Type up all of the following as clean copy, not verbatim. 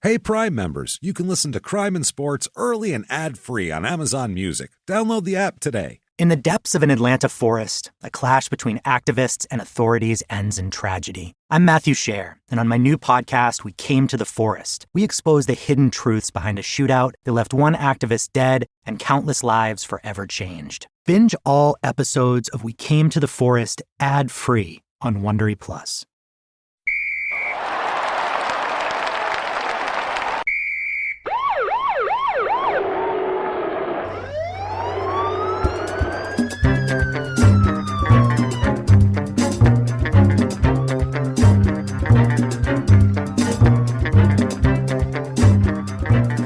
Hey, Prime members, you can listen to Crime and Sports early and ad-free on Amazon Music. Download the app today. In the depths of an Atlanta forest, a clash between activists and authorities ends in tragedy. I'm Matthew Scher, and on my new podcast, We Came to the Forest, we expose the hidden truths behind a shootout that left one activist dead and countless lives forever changed. Binge all episodes of We Came to the Forest ad-free on Wondery Plus.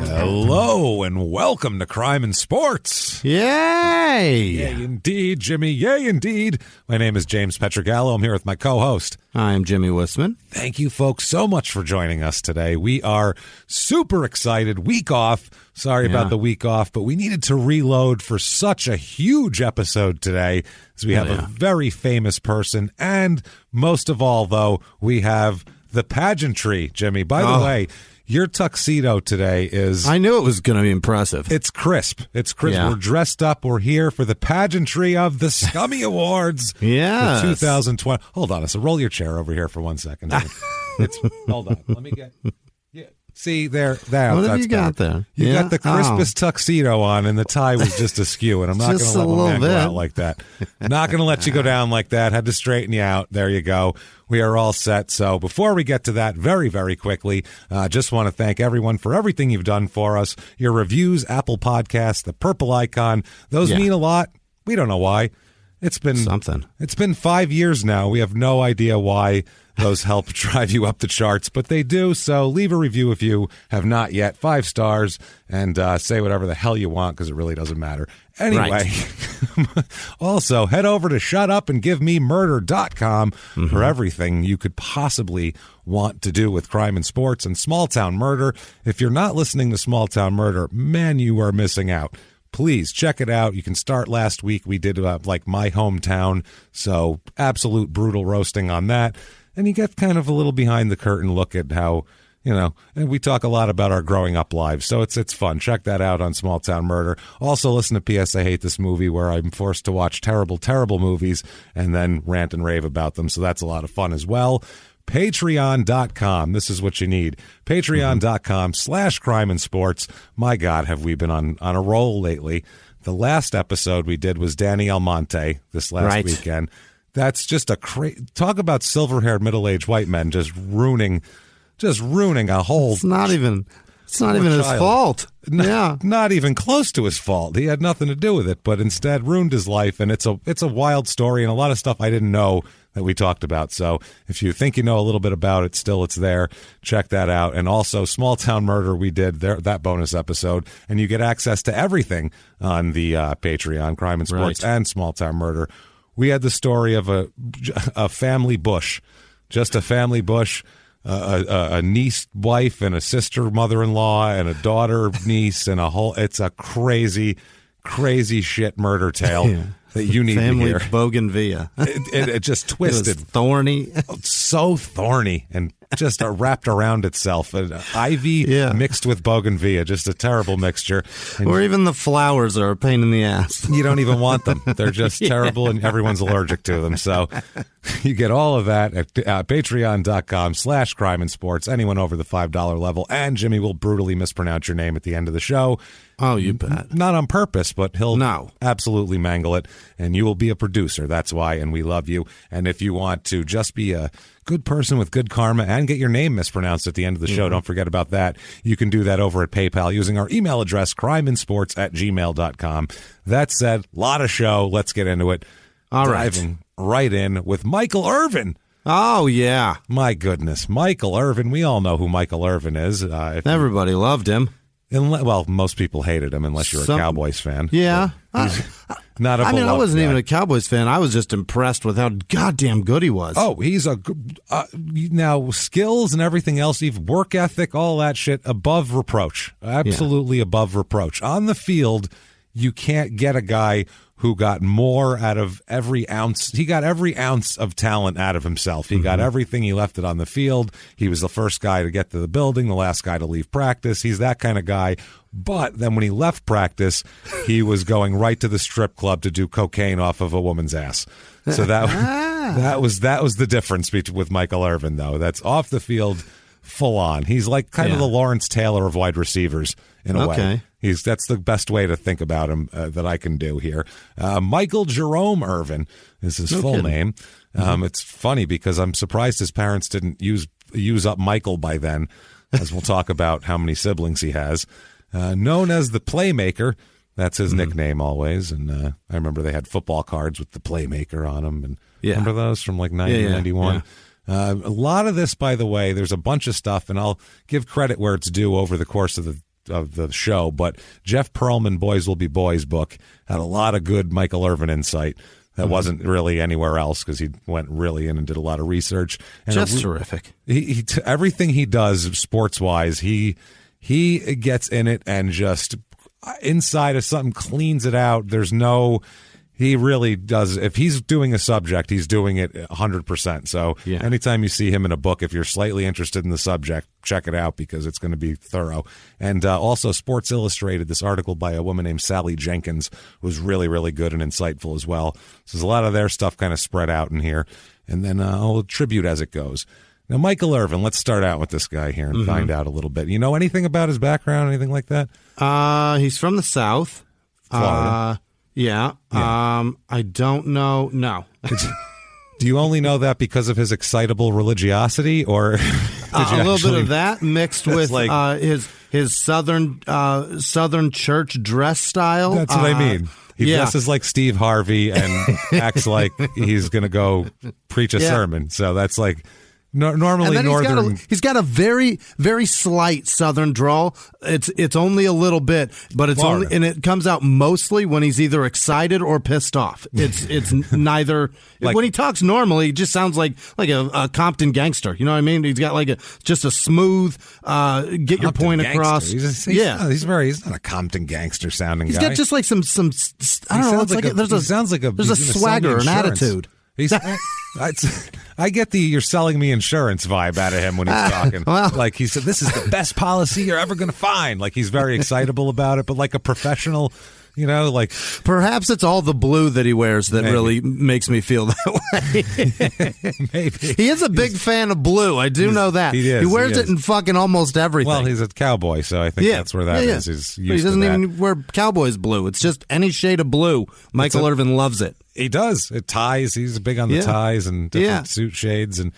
Hello and welcome to Crime and Sports. Yay! Yay indeed, Jimmy. Yay indeed. My name is James Pietragallo. I'm here with my co-host. I'm Jimmie Whisman. Thank you folks so much for joining us today. We are super excited. Week off. Sorry about the week off, but we needed to reload for such a huge episode today as we have a very famous person. And most of all, though, we have the pageantry, Jimmy. By the way, your tuxedo today is... I knew it was going to be impressive. It's crisp. It's crisp. Yeah. We're dressed up. We're here for the pageantry of the SCUMMIES Awards. Yes. For 2020. Hold on. So roll your chair over here for 1 second. Hold on. Let me get... Yeah. See, there. What have you got there? You got the crispest tuxedo on, and the tie was just askew, and I'm not going to let my man go out like that. Not going to let you go down like that. Had to straighten you out. There you go. We are all set. So before we get to that very, very quickly, just want to thank everyone for everything you've done for us. Your reviews, Apple Podcasts, the purple icon, those mean a lot. We don't know why. It's been something. It's been 5 years now. We have no idea why those help drive you up the charts, but they do. So leave a review if you have not yet. 5 stars, and say whatever the hell you want because it really doesn't matter. Anyway, also head over to shutupandgivememurder.com for everything you could possibly want to do with crime and sports and small town murder. If you're not listening to Small Town Murder, man, you are missing out. Please check it out. You can start last week. We did like my hometown, so absolute brutal roasting on that. And you get kind of a little behind the curtain look at how, and we talk a lot about our growing up lives. So it's fun. Check that out on Small Town Murder. Also listen to P.S. I Hate This Movie, where I'm forced to watch terrible, terrible movies and then rant and rave about them. So that's a lot of fun as well. Patreon.com. This is what you need. Patreon.com/crime and sports. My God, have we been on a roll lately. The last episode we did was Danny Almonte this last weekend. That's just talk about silver-haired middle-aged white men just ruining a whole... It's not even his fault. Not even close to his fault. He had nothing to do with it, but instead ruined his life, and it's a wild story and a lot of stuff I didn't know that we talked about. So if you think you know a little bit about it, still it's there. Check that out. And also Small Town Murder, we did that bonus episode, and you get access to everything on the Patreon, Crime and Sports and Small Town Murder. We had the story of a family bush, just a family bush, a niece wife and a sister mother-in-law and a daughter niece and it's a crazy, crazy shit murder tale that you need family to hear. Bougainvillea. It just twisted. It was thorny. So thorny and just wrapped around itself. Ivy mixed with bougainvillea, just a terrible mixture. And or even the flowers are a pain in the ass. You don't even want them. They're just terrible and everyone's allergic to them. So you get all of that at patreon.com/crime and sports. Anyone over the $5 level. And Jimmy will brutally mispronounce your name at the end of the show. Oh, you bet. Not on purpose, but he'll absolutely mangle it. And you will be a producer. That's why. And we love you. And if you want to just be a good person with good karma and get your name mispronounced at the end of the show, don't forget about that. You can do that over at PayPal using our email address, crimeandsports@gmail.com. That said, lot of show. Let's get into it. All right. Diving right in with Michael Irvin. Oh, yeah. My goodness. Michael Irvin. We all know who Michael Irvin is. Everybody loved him. Well, most people hated him unless you're a Cowboys fan. Yeah. Not a I wasn't even a Cowboys fan. I was just impressed with how goddamn good he was. Oh, he's now skills and everything else, even work ethic, all that shit, above reproach. Absolutely above reproach. On the field, you can't get a guy who got more out of every ounce. He got every ounce of talent out of himself. He got everything. He left it on the field. He was the first guy to get to the building, the last guy to leave practice. He's that kind of guy. But then when he left practice, he was going right to the strip club to do cocaine off of a woman's ass. So that was the difference with Michael Irvin, though. That's off the field, full on. He's like kind of the Lawrence Taylor of wide receivers in a way. That's the best way to think about him that I can do here. Michael Jerome Irvin is his full name. It's funny because I'm surprised his parents didn't use up Michael by then, as we'll talk about how many siblings he has. Known as the Playmaker. That's his nickname always. And I remember they had football cards with the Playmaker on them. And remember those from like 1991? A lot of this, by the way, there's a bunch of stuff, and I'll give credit where it's due over the course of the show, but Jeff Pearlman, Boys Will Be Boys book, had a lot of good Michael Irvin insight that wasn't really anywhere else because he went really in and did a lot of research. And just terrific. He everything he does sports-wise, he gets in it and just inside of something cleans it out. He really does. If he's doing a subject, he's doing it 100%. So anytime you see him in a book, if you're slightly interested in the subject, check it out because it's going to be thorough. And also Sports Illustrated, this article by a woman named Sally Jenkins was really, really good and insightful as well. So there's a lot of their stuff kind of spread out in here. And then I'll attribute as it goes. Now, Michael Irvin, let's start out with this guy here and find out a little bit. You know anything about his background, anything like that? He's from the South. Florida. Yeah. I don't know. No. Do you only know that because of his excitable religiosity, or a little bit of that mixed with his southern church dress style? That's what I mean. He dresses like Steve Harvey and acts like he's going to go preach a sermon. So that's like normally northern. He's got a very, very slight southern drawl. It's only a little bit, but it's Florida. and it comes out mostly when he's either excited or pissed off. It's neither. When he talks normally, he just sounds like a Compton gangster. You know what I mean? He's got just a smooth get your point across. He's not a Compton gangster sounding guy. He's got just like some I don't know. It's there's a swagger, an attitude. I get the "you're selling me insurance" vibe out of him when he's talking. Well, like he said, this is the best policy you're ever going to find. Like he's very excitable about it, but like a professional, like. Perhaps it's all the blue that he wears that really makes me feel that way. Maybe. He is a big fan of blue. I do know that. He wears it in fucking almost everything. Well, he's a cowboy, so I think that's where that is. He's used he doesn't to that. even wear cowboy's blue. It's just any shade of blue. Michael Irvin loves it. He does. It ties. He's big on the ties and different suit shades. And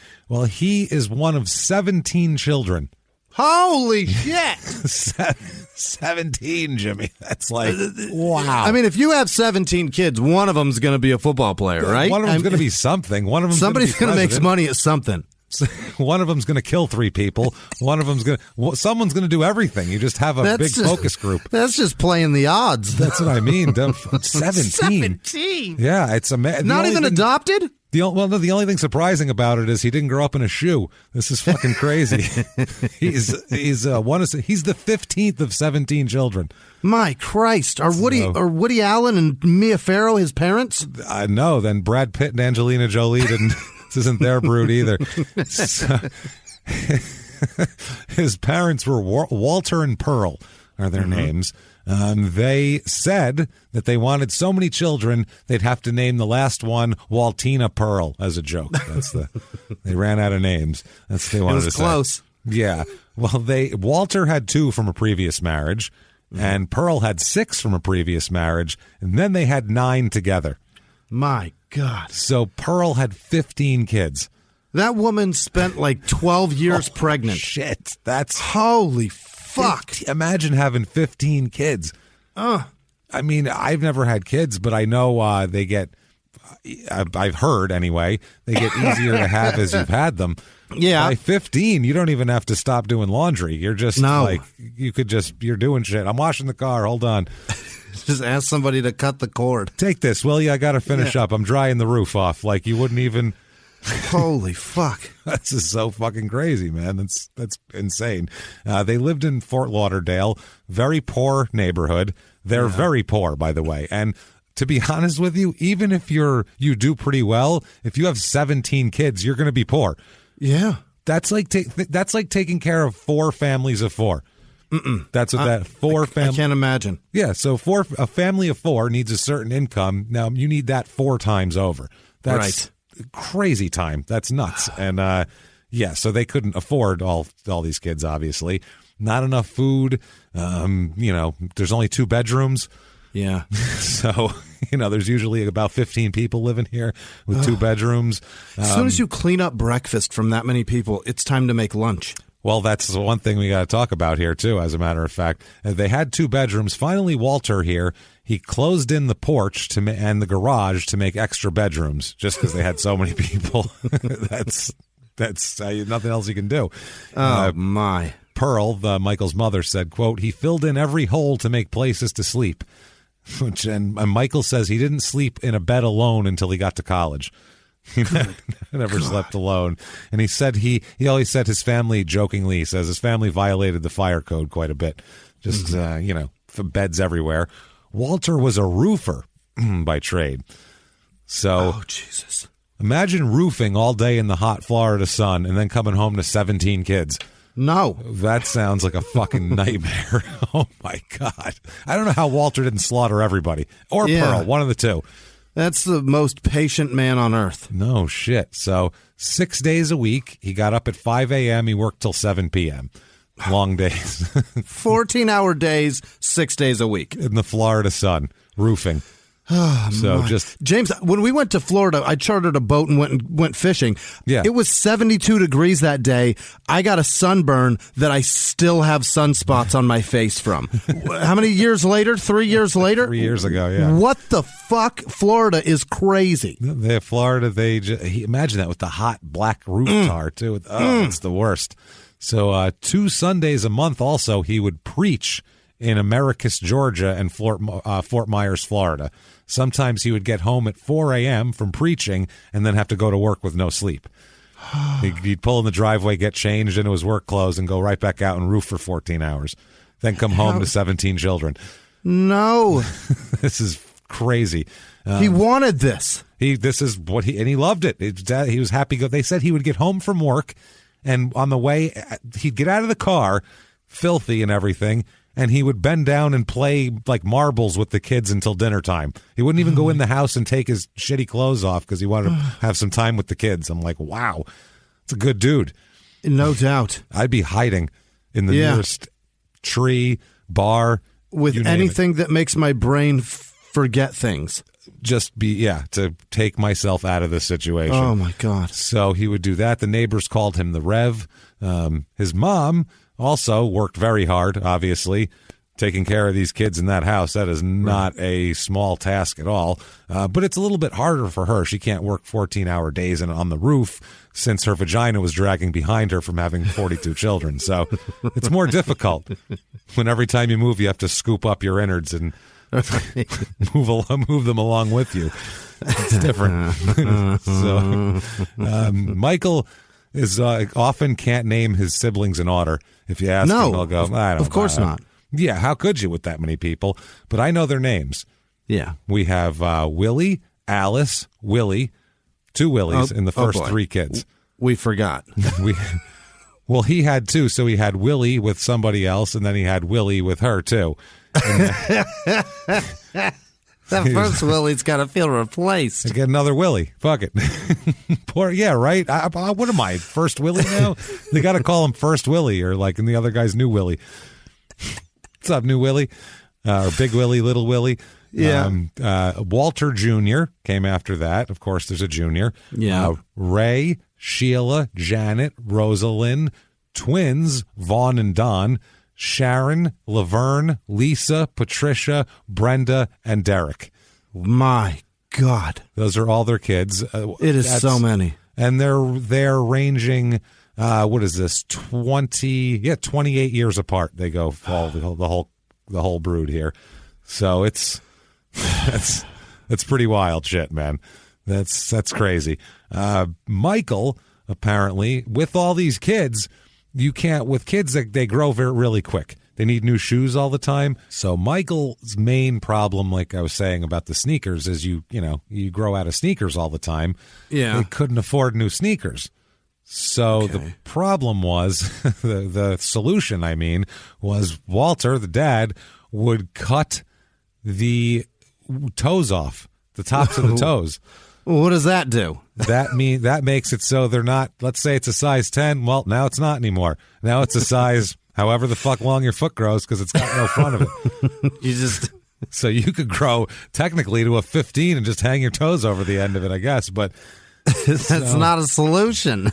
he is one of 17 children. Holy shit! 17, Jimmy. That's like, wow. I mean, if you have 17 kids, one of them's going to be a football player, right? One of them's going to be something. One of them somebody's going to make money at something. One of them's going to kill 3 people. One of them's going to. Someone's going to do everything. You just have a big focus group. That's just playing the odds. That's what I mean. 17. 17. Yeah, it's amazing. Not even adopted. The only thing surprising about it is he didn't grow up in a shoe. This is fucking crazy. He's the 15th of 17 children. My Christ, are Woody Allen and Mia Farrow his parents? No, then Brad Pitt and Angelina Jolie didn't. This isn't their brood either. So, his parents were Walter and Pearl are their names. They said that they wanted so many children they'd have to name the last one Waltina Pearl as a joke. They ran out of names. That's what they wanted to say. It was close. Yeah. Well, Walter had 2 from a previous marriage, and Pearl had 6 from a previous marriage, and then they had 9 together. My God. So Pearl had 15 kids. That woman spent like 12 years pregnant. Shit. That's holy fuck. Imagine having 15 kids. I mean, I've never had kids, but I know they get, I've heard anyway, they get easier to have as you've had them. Yeah. By 15, you don't even have to stop doing laundry. You're just you're doing shit. I'm washing the car. Hold on. Just ask somebody to cut the cord. Take this, will you? I got to finish up. I'm drying the roof off. Like you wouldn't even. Holy fuck. This is so fucking crazy, man. That's insane. They lived in Fort Lauderdale, very poor neighborhood. They're very poor, by the way. And to be honest with you, even if you do pretty well, if you have 17 kids, you're going to be poor. Yeah. That's like taking care of 4 families of 4. That's what that 4 families. I can't imagine. Yeah, so a family of 4 needs a certain income. Now you need that 4 times over. That's crazy time. That's nuts. And so they couldn't afford all these kids. Obviously, not enough food. There's only 2 bedrooms. Yeah. So, there's usually about 15 people living here with 2 bedrooms. As soon as you clean up breakfast from that many people, it's time to make lunch. Well, that's the one thing we got to talk about here, too, as a matter of fact. They had 2 bedrooms. Finally, Walter here, he closed in the porch and the garage to make extra bedrooms just because they had so many people. That's nothing else you can do. Oh, my. Pearl, Michael's mother, said, quote, he filled in every hole to make places to sleep. And Michael says he didn't sleep in a bed alone until he got to college. He never slept alone. And he said he always said his family, jokingly, he says his family violated the fire code quite a bit. Just, beds everywhere. Walter was a roofer by trade. So, oh, Jesus. Imagine roofing all day in the hot Florida sun and then coming home to 17 kids. No. That sounds like a fucking nightmare. Oh, my God. I don't know how Walter didn't slaughter everybody. Or Pearl, one of the 2. That's the most patient man on earth. No shit. So 6 days a week, he got up at 5 a.m., he worked till 7 p.m. Long days. 14-hour days, 6 days a week. In the Florida sun, roofing. Oh, so my. James, when we went to Florida, I chartered a boat and went fishing. Yeah. It was 72 degrees that day. I got a sunburn that I still have sunspots on my face from. How many years later? 3 years later? 3 years ago, yeah. What the fuck? Florida is crazy. Florida, imagine that with the hot black roof tar, too. It's the worst. So 2 Sundays a month also, he would preach in Americus, Georgia, and Fort Myers, Florida. Sometimes he would get home at 4 a.m. from preaching and then have to go to work with no sleep. He'd pull in the driveway, get changed into his work clothes, and go right back out and roof for 14 hours. Then come home to 17 children. No. This is crazy. He wanted this. This is what he loved it. He was happy. They said he would get home from work, and on the way, he'd get out of the car, filthy and everything, and he would bend down and play like marbles with the kids until dinner time. He wouldn't even go in the house and take his shitty clothes off because he wanted to have some time with the kids. I'm like, wow, it's a good dude. No doubt. I'd be hiding in the nearest tree, bar. With anything that makes my brain forget things. Just to take myself out of this situation. Oh, my God. So he would do that. The neighbors called him the Rev. His mom also worked very hard, obviously, taking care of these kids in that house. That is not a small task at all. But it's a little bit harder for her. She can't work 14-hour days on the roof since her vagina was dragging behind her from having 42 children. So it's more difficult when every time you move, you have to scoop up your innards and move them along with you. It's different. So Michael is often can't name his siblings in order. If you ask him, he'll go, I don't know. Of course not. Yeah, how could you with that many people? But I know their names. Yeah. We have Willie, Alice, Willie, 2 Willies in the first 3 kids. We forgot. Well, he had 2, so he had Willie with somebody else, and then he had Willie with her, too. That first Willie's got to feel replaced. I get another Willie. Fuck it. Poor, yeah, right? What am I, First Willie now? They got to call him First Willie, or and the other guy's New Willie. What's up, New Willie? Or Big Willie, Little Willie. Yeah. Walter Jr. came after that. Of course, there's a junior. Yeah. Ray, Sheila, Janet, Rosalind, twins, Vaughn and Don, Sharon, Laverne, Lisa, Patricia, Brenda, and Derek. My God. Those are all their kids. It is so many. And they're ranging, what is this, 28 years apart. They go the whole brood here. So it's pretty wild shit, man. That's crazy. Michael, apparently, with all these kids, you can't, with kids, they grow really quick. They need new shoes all the time. So Michael's main problem, like I was saying about the sneakers, is you grow out of sneakers all the time. Yeah. They couldn't afford new sneakers. So the problem was, the solution, was Walter, the dad, would cut the toes off, the tops of the toes. What does that do? That makes it so they're not, let's say it's a size 10. Well, now it's not anymore. Now it's a size however the fuck long your foot grows because it's got no front of it. So you could grow technically to a 15 and just hang your toes over the end of it, I guess. But that's not a solution.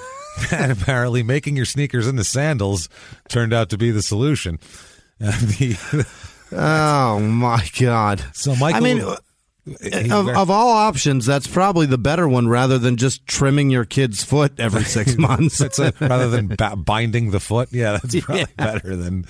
And apparently making your sneakers into sandals turned out to be the solution. Oh, my God. So Michael... Of all options, that's probably the better one rather than just trimming your kid's foot every 6 months. Rather than binding the foot. Yeah, that's probably better than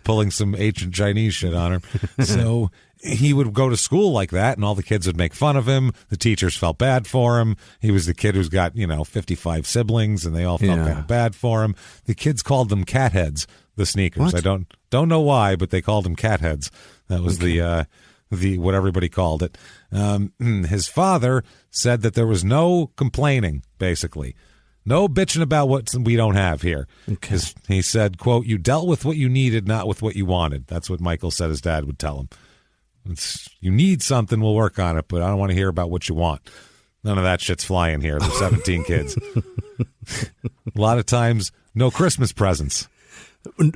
pulling some ancient Chinese shit on her. So he would go to school like that, and all the kids would make fun of him. The teachers felt bad for him. He was the kid who's got, 55 siblings, and they all felt kind of bad for him. The kids called them cat heads, the sneakers. What? I don't know why, but they called them cat heads. That was the what everybody called it. His father said that there was no complaining, basically. No bitching about what we don't have here. Okay. He said, quote, "You dealt with what you needed, not with what you wanted." That's what Michael said his dad would tell him. You need something, we'll work on it, but I don't want to hear about what you want. None of that shit's flying here. There's 17 kids. A lot of times, no Christmas presents.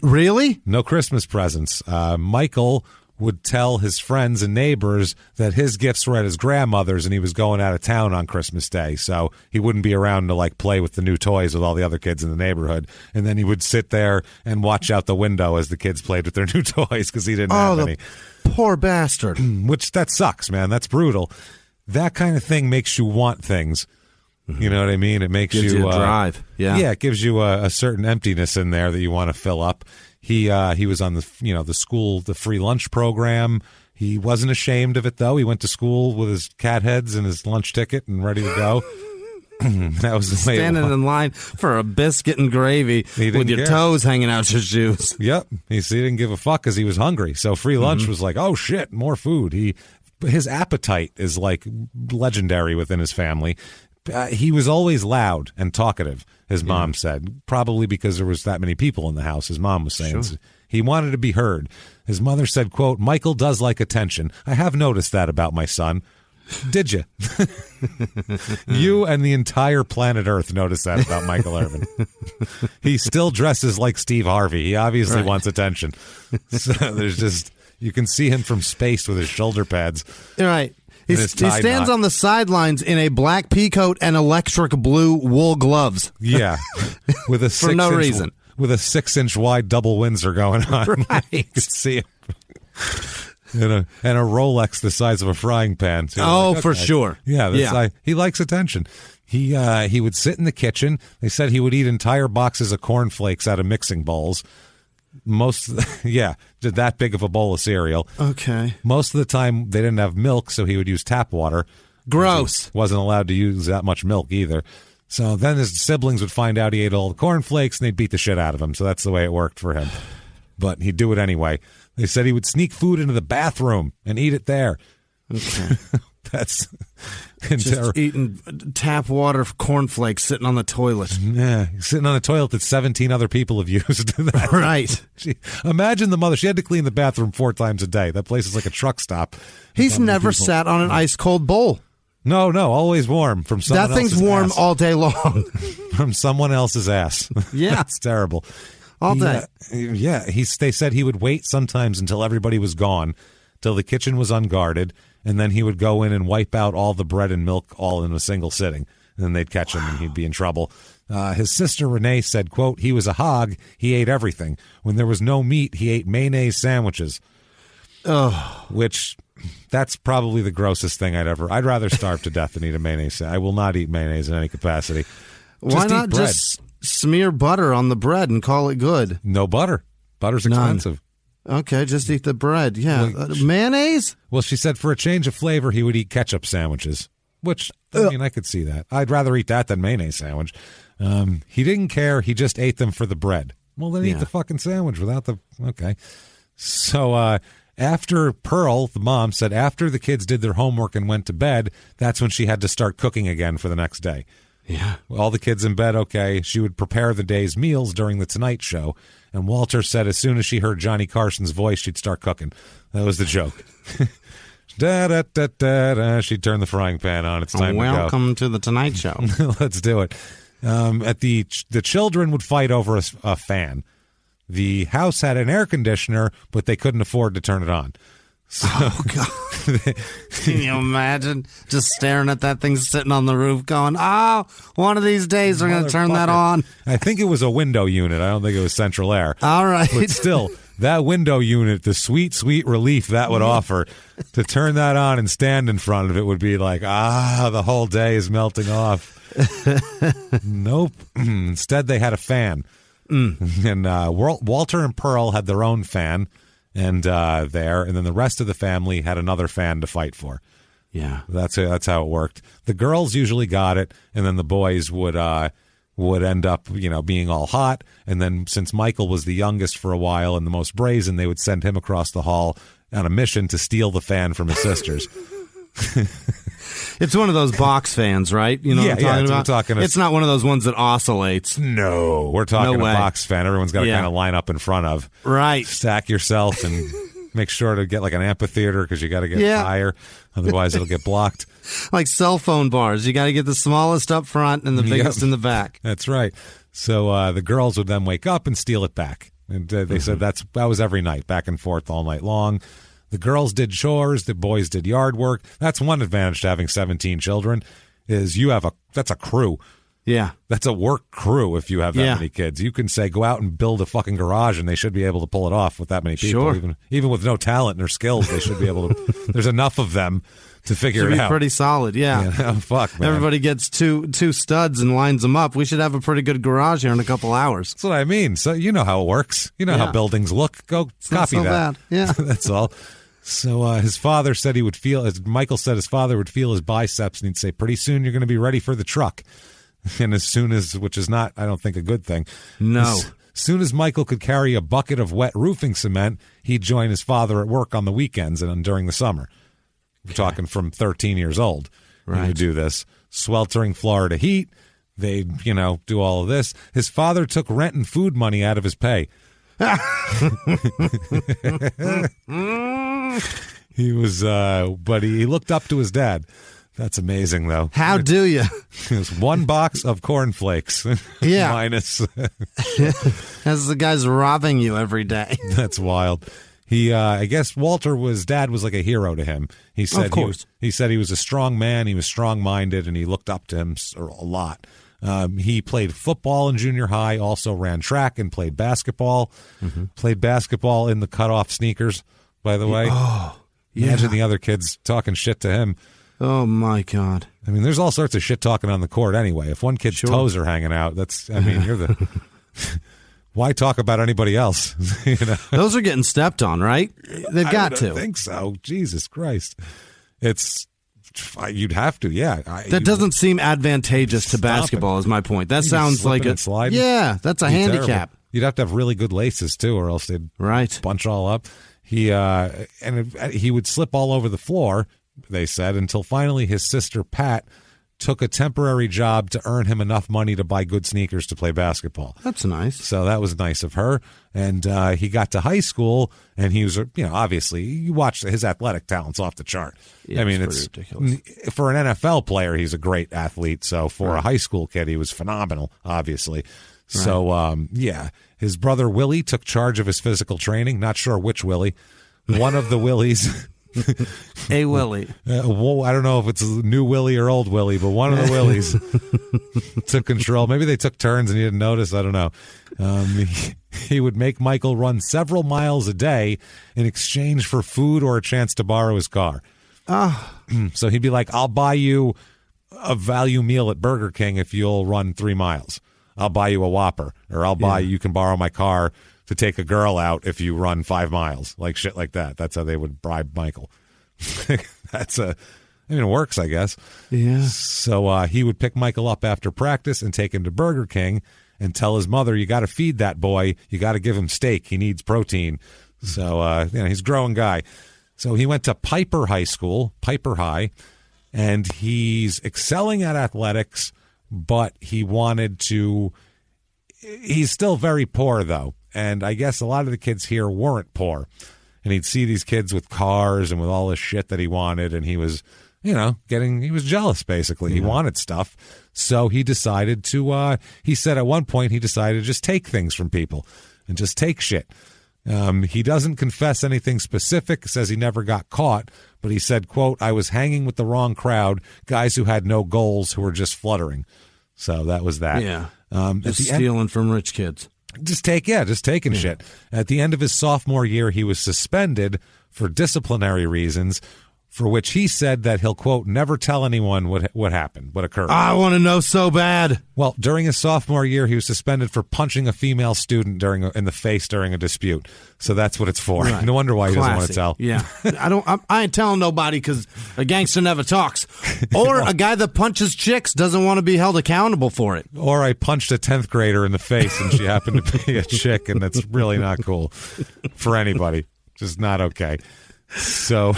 Really? No Christmas presents. Michael would tell his friends and neighbors that his gifts were at his grandmother's and he was going out of town on Christmas Day, so he wouldn't be around to play with the new toys with all the other kids in the neighborhood. And then he would sit there and watch out the window as the kids played with their new toys because he didn't have any. Poor bastard. Which, that sucks, man. That's brutal. That kind of thing makes you want things. You know what I mean? It makes gives you a drive. Yeah, it gives you a certain emptiness in there that you want to fill up. He was on the free lunch program. He wasn't ashamed of it, though. He went to school with his cat heads and his lunch ticket and ready to go. That was the way. Standing in line for a biscuit and gravy with your toes hanging out your shoes. Yep. He didn't give a fuck because he was hungry. So free lunch was like, oh, shit, more food. His appetite is legendary within his family. He was always loud and talkative, his mom said, probably because there was that many people in the house, his mom was saying. Sure. He wanted to be heard. His mother said, quote, "Michael does like attention. I have noticed that about my son." Did you? You and the entire planet Earth noticed that about Michael Irvin. He still dresses like Steve Harvey. He obviously wants attention. So you can see him from space with his shoulder pads. Right. He stands on the sidelines in a black peacoat and electric blue wool gloves. Yeah. With a for no reason. With a 6-inch wide double Windsor going on. Right. You can see him. And a Rolex the size of a frying pan. So for sure. Yeah, he likes attention. He would sit in the kitchen. They said he would eat entire boxes of cornflakes out of mixing bowls. That big of a bowl of cereal. Okay. Most of the time they didn't have milk, so he would use tap water. Gross. Wasn't allowed to use that much milk either. So then his siblings would find out he ate all the cornflakes and they'd beat the shit out of him. So that's the way it worked for him. But he'd do it anyway. They said he would sneak food into the bathroom and eat it there. Okay. That's just eating tap water cornflakes sitting on the toilet. Yeah, sitting on a toilet that 17 other people have used. Right. Imagine the mother. She had to clean the bathroom 4 times a day. That place is like a truck stop. He's never sat on an ice cold bowl. No, always warm from someone else's ass. That thing's warm all day long. From someone else's ass. Yeah. It's terrible. All day. They said he would wait sometimes until everybody was gone, till the kitchen was unguarded, and then he would go in and wipe out all the bread and milk all in a single sitting. And then they'd catch him and he'd be in trouble. His sister Renee said, quote, "He was a hog. He ate everything. When there was no meat, he ate mayonnaise sandwiches." Oh. Which, that's probably the grossest thing I'd rather starve to death than eat a mayonnaise. I will not eat mayonnaise in any capacity. Why not just smear butter on the bread and call it good? No butter. Butter's expensive. Okay, just eat the bread. Yeah. Mayonnaise? Well, she said for a change of flavor, he would eat ketchup sandwiches, which, I could see that. I'd rather eat that than mayonnaise sandwich. He didn't care. He just ate them for the bread, Well, then eat the fucking sandwich without the... Okay. So after Pearl, the mom, said after the kids did their homework and went to bed, that's when she had to start cooking again for the next day. Yeah. All the kids in bed, okay. She would prepare the day's meals during the Tonight Show. And Walter said as soon as she heard Johnny Carson's voice, she'd start cooking. That was the joke. Da-da-da-da-da. She'd turn the frying pan on. It's time to go. Welcome to the Tonight Show. Let's do it. The children would fight over a fan. The house had an air conditioner, but they couldn't afford to turn it on. So, oh, God. Can you imagine just staring at that thing sitting on the roof going, oh, one of these days we're going to turn that on. I think it was a window unit. I don't think it was central air. All right. But still, that window unit, the sweet, sweet relief that would offer to turn that on and stand in front of it would be like, the whole day is melting off. Nope. Instead, they had a fan. And Walter and Pearl had their own fan. And and then the rest of the family had another fan to fight for. Yeah, that's how it worked. The girls usually got it, and then the boys would end up being all hot. And then since Michael was the youngest for a while and the most brazen, they would send him across the hall on a mission to steal the fan from his sisters. It's one of those box fans, right? You know what I'm talking about? It's not one of those ones that oscillates. No, we're talking a box fan. Everyone's got to kind of line up in front of. Right. Stack yourself and make sure to get like an amphitheater because you got to get higher. Otherwise, it'll get blocked. Like cell phone bars. You got to get the smallest up front and the biggest in the back. That's right. So the girls would then wake up and steal it back. And they said that was every night, back and forth all night long. The girls did chores, the boys did yard work. That's one advantage to having 17 children is that's a crew. Yeah. That's a work crew if you have that many kids. You can say, go out and build a fucking garage and they should be able to pull it off with that many people. Sure. Even with no talent or skills, they should be able to. There's enough of them to figure it out. Pretty solid, yeah. Fuck, man. Everybody gets two studs and lines them up. We should have a pretty good garage here in a couple hours. That's what I mean. So you know how it works. You know how buildings look. Go copy not so that. Bad. Yeah. That's all. So his father said Michael said his father would feel his biceps and he'd say, pretty soon you're going to be ready for the truck. And which is not, I don't think, a good thing. No. As soon as Michael could carry a bucket of wet roofing cement, he'd join his father at work on the weekends and during the summer. We're talking from 13 years old. Right. He would do this. Sweltering Florida heat. They'd, do all of this. His father took rent and food money out of his pay. He was, but he looked up to his dad. That's amazing, though. How do you? It was one box of cornflakes. Yeah. Minus. As the guy's robbing you every day. That's wild. He, I guess dad was like a hero to him. He said, of course. He said he was a strong man. He was strong-minded, and he looked up to him a lot. He played football in junior high, also ran track and played basketball. Mm-hmm. Played basketball in the cutoff sneakers, by the way. Oh, yeah. Imagine the other kids talking shit to him. Oh, my God. I mean, there's all sorts of shit talking on the court anyway. If one kid's toes are hanging out, you're the... Why talk about anybody else? Those are getting stepped on, right? They've got to. I think so. Jesus Christ. You'd have to, yeah. That doesn't seem advantageous to basketball is my point. That sounds like a... Yeah, that's a handicap. Terrible. You'd have to have really good laces, too, or else they'd bunch all up. He would slip all over the floor, they said, until finally his sister, Pat, took a temporary job to earn him enough money to buy good sneakers to play basketball. That's nice. So that was nice of her. And he got to high school, and he was, obviously, you watch his athletic talent's off the chart. Yeah, it's ridiculous. For an NFL player, he's a great athlete. So for a high school kid, he was phenomenal, obviously. Right. So, his brother Willie took charge of his physical training. Not sure which Willie. One of the Willies. A Willie. I don't know if it's new Willie or old Willie, but one of the Willies took control. Maybe they took turns and he didn't notice. I don't know. He would make Michael run several miles a day in exchange for food or a chance to borrow his car. So he'd be like, I'll buy you a value meal at Burger King if you'll run 3 miles. I'll buy you a Whopper, or you can borrow my car to take a girl out if you run 5 miles, like shit like that. That's how they would bribe Michael. It works, I guess. Yeah. So he would pick Michael up after practice and take him to Burger King, and tell his mother, you got to feed that boy. You got to give him steak. He needs protein. So, he's a growing guy. So he went to Piper High, and he's excelling at athletics, but he's still very poor, though. And I guess a lot of the kids here weren't poor. And he'd see these kids with cars and with all this shit that he wanted, and he was, he was jealous, basically. He wanted stuff. So he decided he said at one point he decided to just take things from people and just take shit. He doesn't confess anything specific, says he never got caught, but he said, quote, I was hanging with the wrong crowd, guys who had no goals, who were just fluttering. So that was that. Yeah. Just stealing from rich kids. Just taking shit. At the end of his sophomore year, he was suspended for disciplinary reasons, for which he said that he'll, quote, never tell anyone what happened, what occurred. I want to know so bad. Well, during his sophomore year, he was suspended for punching a female student in the face during a dispute. So that's what it's for. Right. No wonder why he doesn't want to tell. Yeah. I ain't telling nobody because a gangster never talks. Or a guy that punches chicks doesn't want to be held accountable for it. Or I punched a 10th grader in the face and she happened to be a chick, and that's really not cool for anybody. Just not okay. So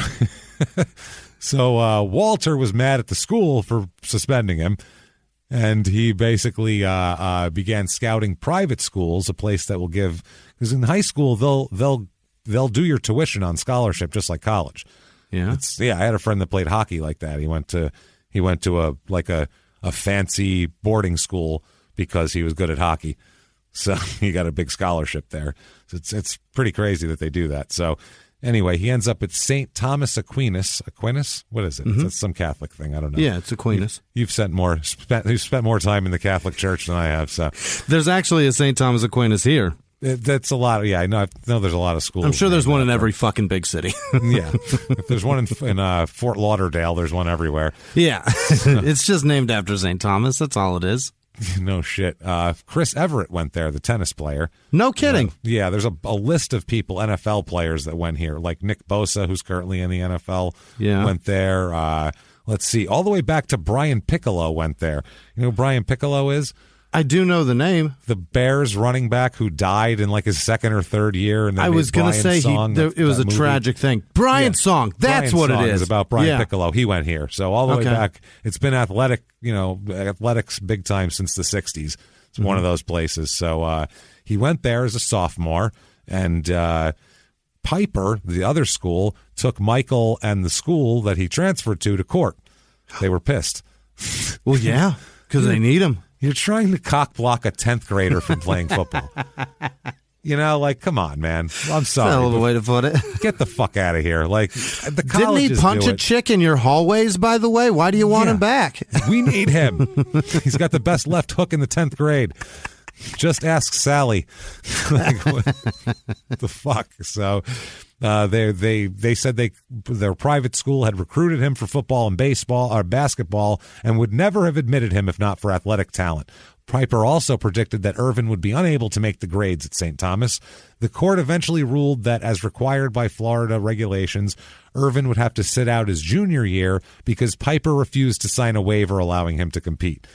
Walter was mad at the school for suspending him, and he basically began scouting private schools, a place that will give, because in high school they'll do your tuition on scholarship just like college. Yeah, I had a friend that played hockey like that. He went to a fancy boarding school because he was good at hockey, so he got a big scholarship there. So it's pretty crazy that they do that. So. Anyway, he ends up at St. Thomas Aquinas. Aquinas? What is it? Mm-hmm. It's some Catholic thing. I don't know. Yeah, it's Aquinas. You've spent more time in the Catholic Church than I have. So there's actually a St. Thomas Aquinas here. That's a lot. I know there's a lot of schools. I'm sure there's one in every fucking big city. Yeah. If there's one in Fort Lauderdale, there's one everywhere. Yeah. It's just named after St. Thomas. That's all it is. No shit. Chris Everett went there, the tennis player. No kidding. Yeah, there's a list of people, NFL players, that went here, like Nick Bosa, who's currently in the NFL, went there. Let's see, all the way back to Brian Piccolo went there. You know who Brian Piccolo is? I do know the name. The Bears running back who died in like his second or third year. And I was going to say it was a tragic thing. Brian's Song. That's what it is. It's about Brian Piccolo. He went here. So all the way back, it's been athletics big time since the 60s. It's one of those places. So he went there as a sophomore, and Piper, the other school, took Michael and the school that he transferred to court. They were pissed. Well, yeah, because they need him. You're trying to cock block a 10th grader from playing football. Come on, man. I'm sorry. That's a little way to put it. Get the fuck out of here. The colleges Didn't he punch a chick in your hallways, by the way? Why do you want him back? We need him. He's got the best left hook in the 10th grade. Just ask Sally. What the fuck? So they said their private school had recruited him for football and baseball or basketball and would never have admitted him if not for athletic talent. Piper also predicted that Irvin would be unable to make the grades at St. Thomas. The court eventually ruled that, as required by Florida regulations, Irvin would have to sit out his junior year because Piper refused to sign a waiver allowing him to compete.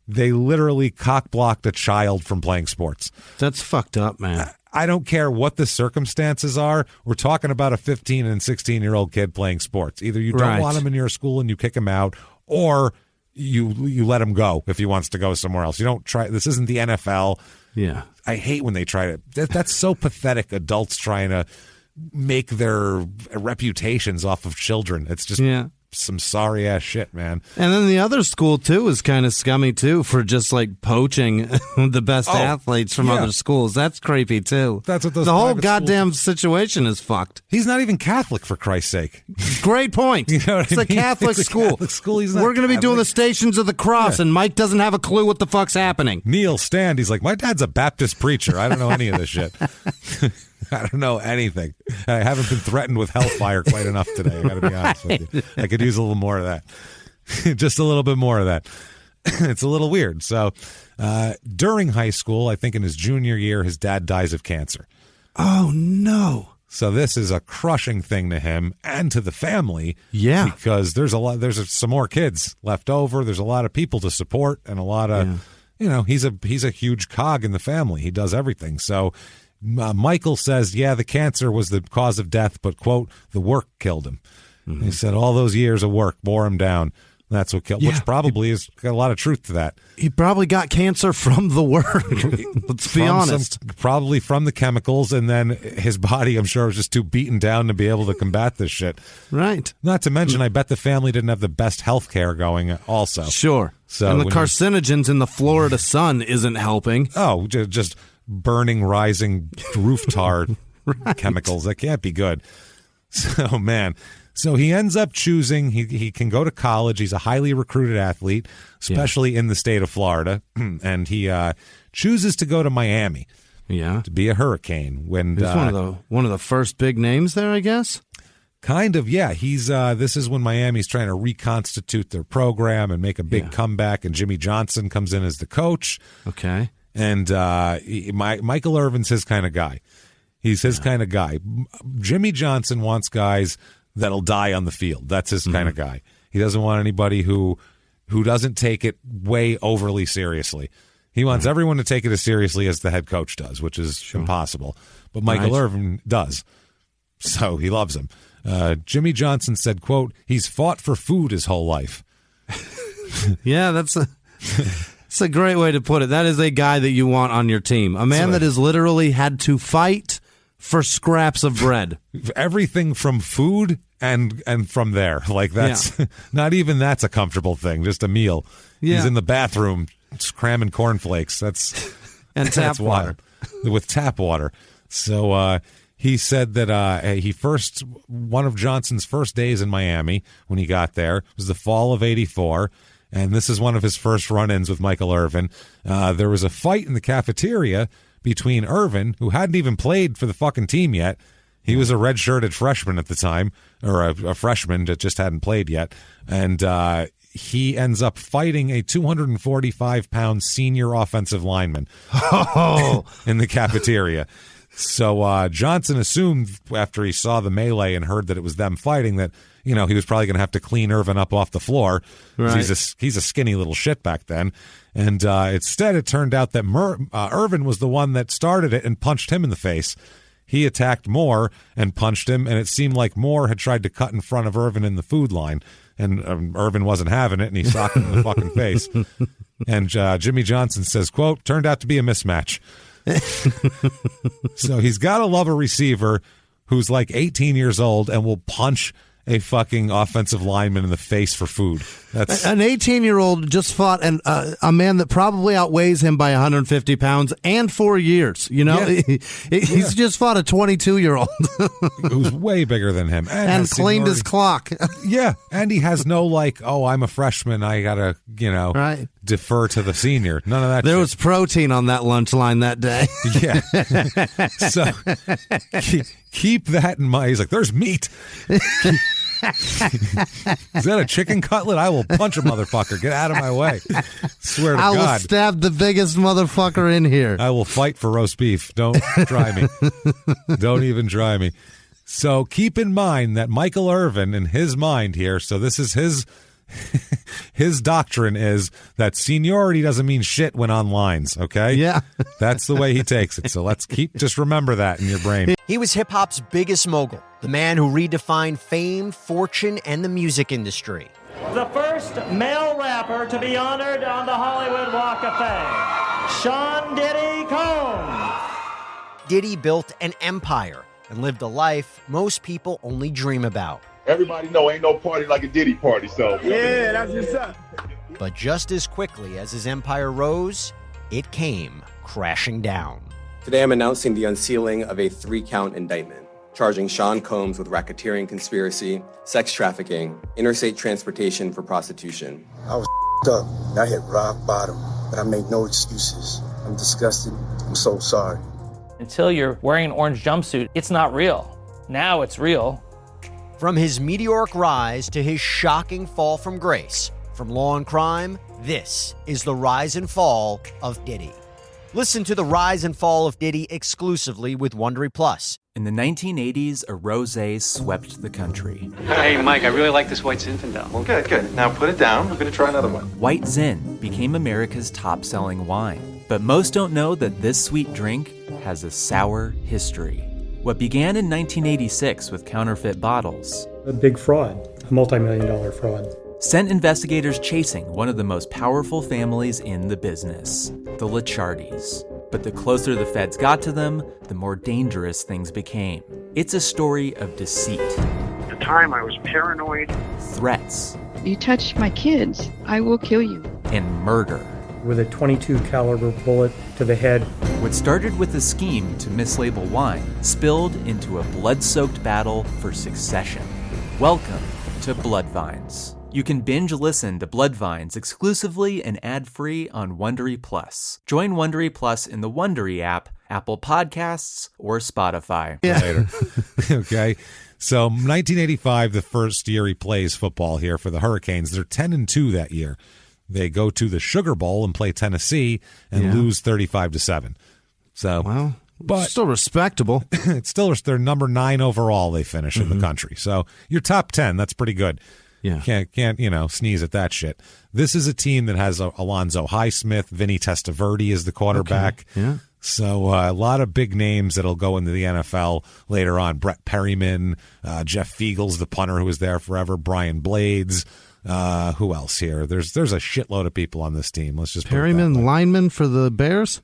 They literally cock-blocked a child from playing sports. That's fucked up, man. I don't care what the circumstances are. We're talking about a 15 and 16-year-old kid playing sports. Either you don't want him in your school and you kick him out, or you let him go if he wants to go somewhere else. You don't try. This isn't the NFL. Yeah. I hate when they try to. That's so pathetic. Adults trying to make their reputations off of children. It's just some sorry ass shit, man. And then the other school too is kind of scummy too for just poaching the best athletes from other schools. That's creepy too. That's what the whole goddamn situation is fucked. He's not even Catholic, for Christ's sake. Great point. You know what it's a Catholic school. Catholic school. He's not We're going to be doing the Stations of the Cross, and Mike doesn't have a clue what the fuck's happening. Neil stand. He's like, my dad's a Baptist preacher. I don't know any of this shit. I don't know anything. I haven't been threatened with hellfire quite enough today. I got to be honest with you. I could use a little more of that. Just a little bit more of that. It's a little weird. So during high school, I think in his junior year, his dad dies of cancer. Oh, no. So this is a crushing thing to him and to the family. Yeah. Because there's some more kids left over. There's a lot of people to support and a lot of he's a huge cog in the family. He does everything. So Michael says, yeah, the cancer was the cause of death, but, quote, the work killed him. Mm-hmm. He said all those years of work bore him down. That's what killed, which probably has got a lot of truth to that. He probably got cancer from the work. Let's be honest. Probably from the chemicals, and then his body, I'm sure, was just too beaten down to be able to combat this shit. Right. Not to mention, I bet the family didn't have the best health care going also. Sure. So and the carcinogens in the Florida sun isn't helping. Oh, just burning, rising roof tar chemicals. That can't be good. So, man. So he ends up choosing, he can go to college. He's a highly recruited athlete, especially in the state of Florida. And he chooses to go to Miami to be a Hurricane. He's one of the first big names there, I guess? Kind of, yeah. He's this is when Miami's trying to reconstitute their program and make a big comeback, and Jimmie Johnson comes in as the coach. Okay. And Michael Irvin's his kind of guy. He's his kind of guy. Jimmie Johnson wants guys that'll die on the field. That's his kind of guy. He doesn't want anybody who doesn't take it way overly seriously. He wants everyone to take it as seriously as the head coach does, which is impossible. But Michael Irvin does. So he loves him. Jimmie Johnson said, quote, he's fought for food his whole life. Yeah, that's a great way to put it. That is a guy that you want on your team. A man that has literally had to fight for scraps of bread. Everything from food and from there. Like, that's not even that's a comfortable thing, just a meal. Yeah. He's in the bathroom cramming cornflakes. And tap water. With tap water. So he said that one of Johnson's first days in Miami when he got there was the fall of '84. And this is one of his first run-ins with Michael Irvin. There was a fight in the cafeteria between Irvin, who hadn't even played for the fucking team yet. He was a red-shirted freshman at the time, or a freshman that just hadn't played yet. And he ends up fighting a 245-pound senior offensive lineman in the cafeteria. So Johnson assumed after he saw the melee and heard that it was them fighting that, he was probably going to have to clean Irvin up off the floor. Right. He's a skinny little shit back then. And instead, it turned out that Irvin was the one that started it and punched him in the face. He attacked Moore and punched him, and it seemed like Moore had tried to cut in front of Irvin in the food line, and Irvin wasn't having it, and he socked him in the fucking face. And Jimmie Johnson says, quote, turned out to be a mismatch. So he's got to love a receiver who's like 18 years old and will punch a fucking offensive lineman in the face for food. That's an 18-year-old just fought a man that probably outweighs him by 150 pounds and 4 years. He's just fought a 22-year-old who's way bigger than him and cleaned his clock. Yeah, and he has no I'm a freshman, I gotta defer to the senior. None of that. There was protein on that lunch line that day. Yeah. So keep that in mind. He's like, there's meat. Is that a chicken cutlet? I will punch a motherfucker. Get out of my way. Swear to God. I will stab the biggest motherfucker in here. I will fight for roast beef. Don't try me. Don't even try me. So keep in mind that Michael Irvin, in his mind here, so this is his doctrine is that seniority doesn't mean shit when on lines, okay? Yeah. That's the way he takes it. So just remember that in your brain. He was hip-hop's biggest mogul, the man who redefined fame, fortune, and the music industry. The first male rapper to be honored on the Hollywood Walk of Fame, Sean Diddy Combs. Diddy built an empire and lived a life most people only dream about. Everybody know ain't no party like a Diddy party, so. Yeah, that's what's up. But just as quickly as his empire rose, it came crashing down. Today I'm announcing the unsealing of a 3-count indictment, charging Sean Combs with racketeering conspiracy, sex trafficking, interstate transportation for prostitution. I was up. I hit rock bottom, but I made no excuses. I'm disgusted. I'm so sorry. Until you're wearing an orange jumpsuit, it's not real. Now it's real. From his meteoric rise to his shocking fall from grace, from law and crime, this is the rise and fall of Diddy. Listen to the rise and fall of Diddy exclusively with Wondery Plus. In the 1980s, a rosé swept the country. Hey, Mike, I really like this White Zinfandel. Well, good. Now put it down. I'm going to try another one. White Zin became America's top-selling wine. But most don't know that this sweet drink has a sour history. What began in 1986 with counterfeit bottles. A big fraud, a multi-million-dollar fraud. Sent investigators chasing one of the most powerful families in the business, the Licciardis. But the closer the feds got to them, the more dangerous things became. It's a story of deceit. At the time, I was paranoid. Threats. You touch my kids, I will kill you. And murder. With a .22 caliber bullet to the head. What started with a scheme to mislabel wine spilled into a blood-soaked battle for succession. Welcome to Bloodvines. You can binge listen to Bloodvines exclusively and ad-free on Wondery Plus. Join Wondery Plus in the Wondery app, Apple Podcasts, or Spotify. Yeah. Later. Okay. So 1985, the first year he plays football here for the Hurricanes. They're 10-2 that year. They go to the Sugar Bowl and play Tennessee and lose 35-7. So, well, but still respectable. It's still they're number 9 overall. They finish in the country. So you're top 10. That's pretty good. Yeah. Can't sneeze at that shit. This is a team that has Alonzo Highsmith, Vinny Testaverde is the quarterback. Okay. Yeah. So a lot of big names that'll go into the NFL later on. Brett Perryman, Jeff Fiegel's the punter who was there forever, Brian Blades. Who else here? There's a shitload of people on this team. Let's just Perryman, lineman for the Bears?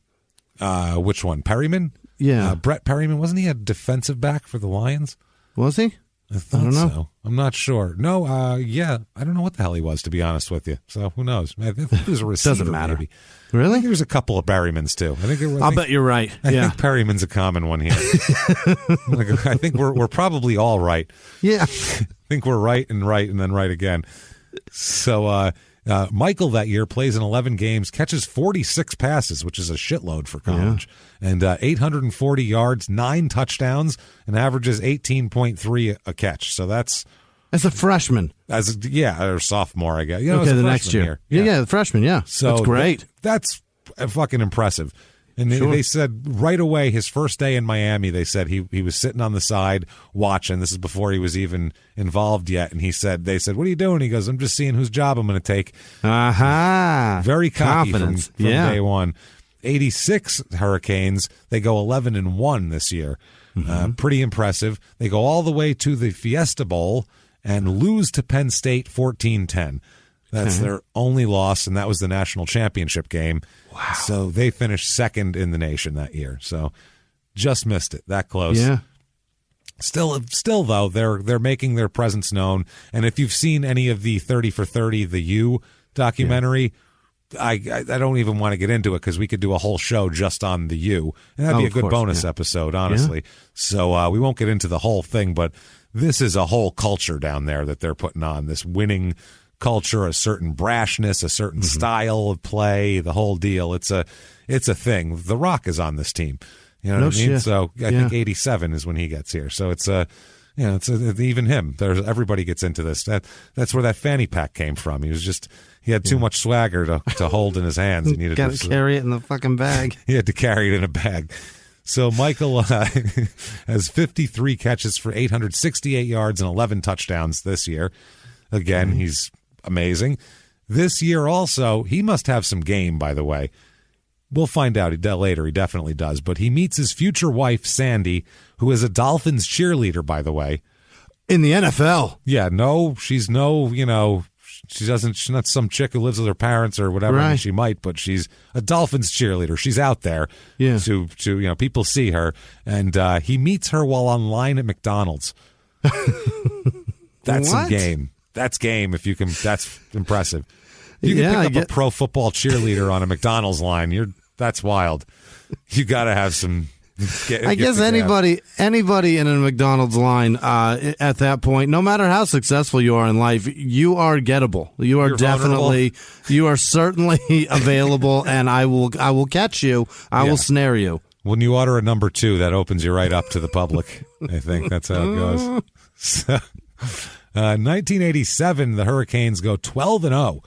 Which one? Perryman? Yeah. Brett Perryman, wasn't he a defensive back for the Lions? Was he? I thought don't know. so. I'm not sure. No, yeah. I don't know what the hell he was, to be honest with you. So who knows? I think he was a receiver. Doesn't matter. Maybe. Really? I think there's a couple of Perrymans, too. I'll bet you're right. I think Perryman's a common one here. I think we're probably all right. Yeah. I think we're right and then right again. So Michael that year plays in 11 games, catches 46 passes, which is a shitload for college, and 840 yards, 9 touchdowns, and averages 18.3 a catch. So that's as a freshman, or sophomore, I guess. Okay, the next year. Yeah, the freshman. Yeah, so that's great. That's fucking impressive. And they said right away, his first day in Miami, they said he was sitting on the side watching. This is before he was even involved yet. And they said, what are you doing? He goes, I'm just seeing whose job I'm going to take. Aha. Very cocky from yeah. day one. 86 Hurricanes, they go 11-1 this year. Pretty impressive. They go all the way to the Fiesta Bowl and lose to Penn State 14-10. That's their only loss, and that was the national championship game. Wow. So they finished second in the nation that year. So just missed it. That close. Yeah. Still though, they're making their presence known. And if you've seen any of the 30 for 30, the U documentary, I don't even want to get into it because we could do a whole show just on the U. And that'd be a good bonus episode, honestly. Yeah. So we won't get into the whole thing, but this is a whole culture down there that they're putting on, this winning culture, a certain brashness, a certain style of play, the whole deal. It's a thing. The Rock is on this team. You know what I mean? Shit. So I think 87 is when he gets here. So it's even him. Everybody gets into this. That's where that fanny pack came from. He had too much swagger to hold in his hands. He needed to carry it in the fucking bag. He had to carry it in a bag. So Michael has 53 catches for 868 yards and 11 touchdowns this year. Again, he's amazing. This year also, he must have some game, by the way. We'll find out later. He definitely does. But he meets his future wife, Sandy, who is a Dolphins cheerleader, by the way. In the NFL. Yeah, she's not some chick who lives with her parents or whatever. Right. I mean, she might, but she's a Dolphins cheerleader. She's out there. Yeah. To people see her. And he meets her while online at McDonald's. That's some game. That's game if you can. That's impressive. You can pick up a pro football cheerleader on a McDonald's line. That's wild. You got to have some. I guess anybody in a McDonald's line at that point, no matter how successful you are in life, you are gettable. You're definitely, you are certainly available, and I will catch you. I will snare you. When you order a number 2, that opens you right up to the public. I think that's how it goes. So, 1987, the Hurricanes go 12-0.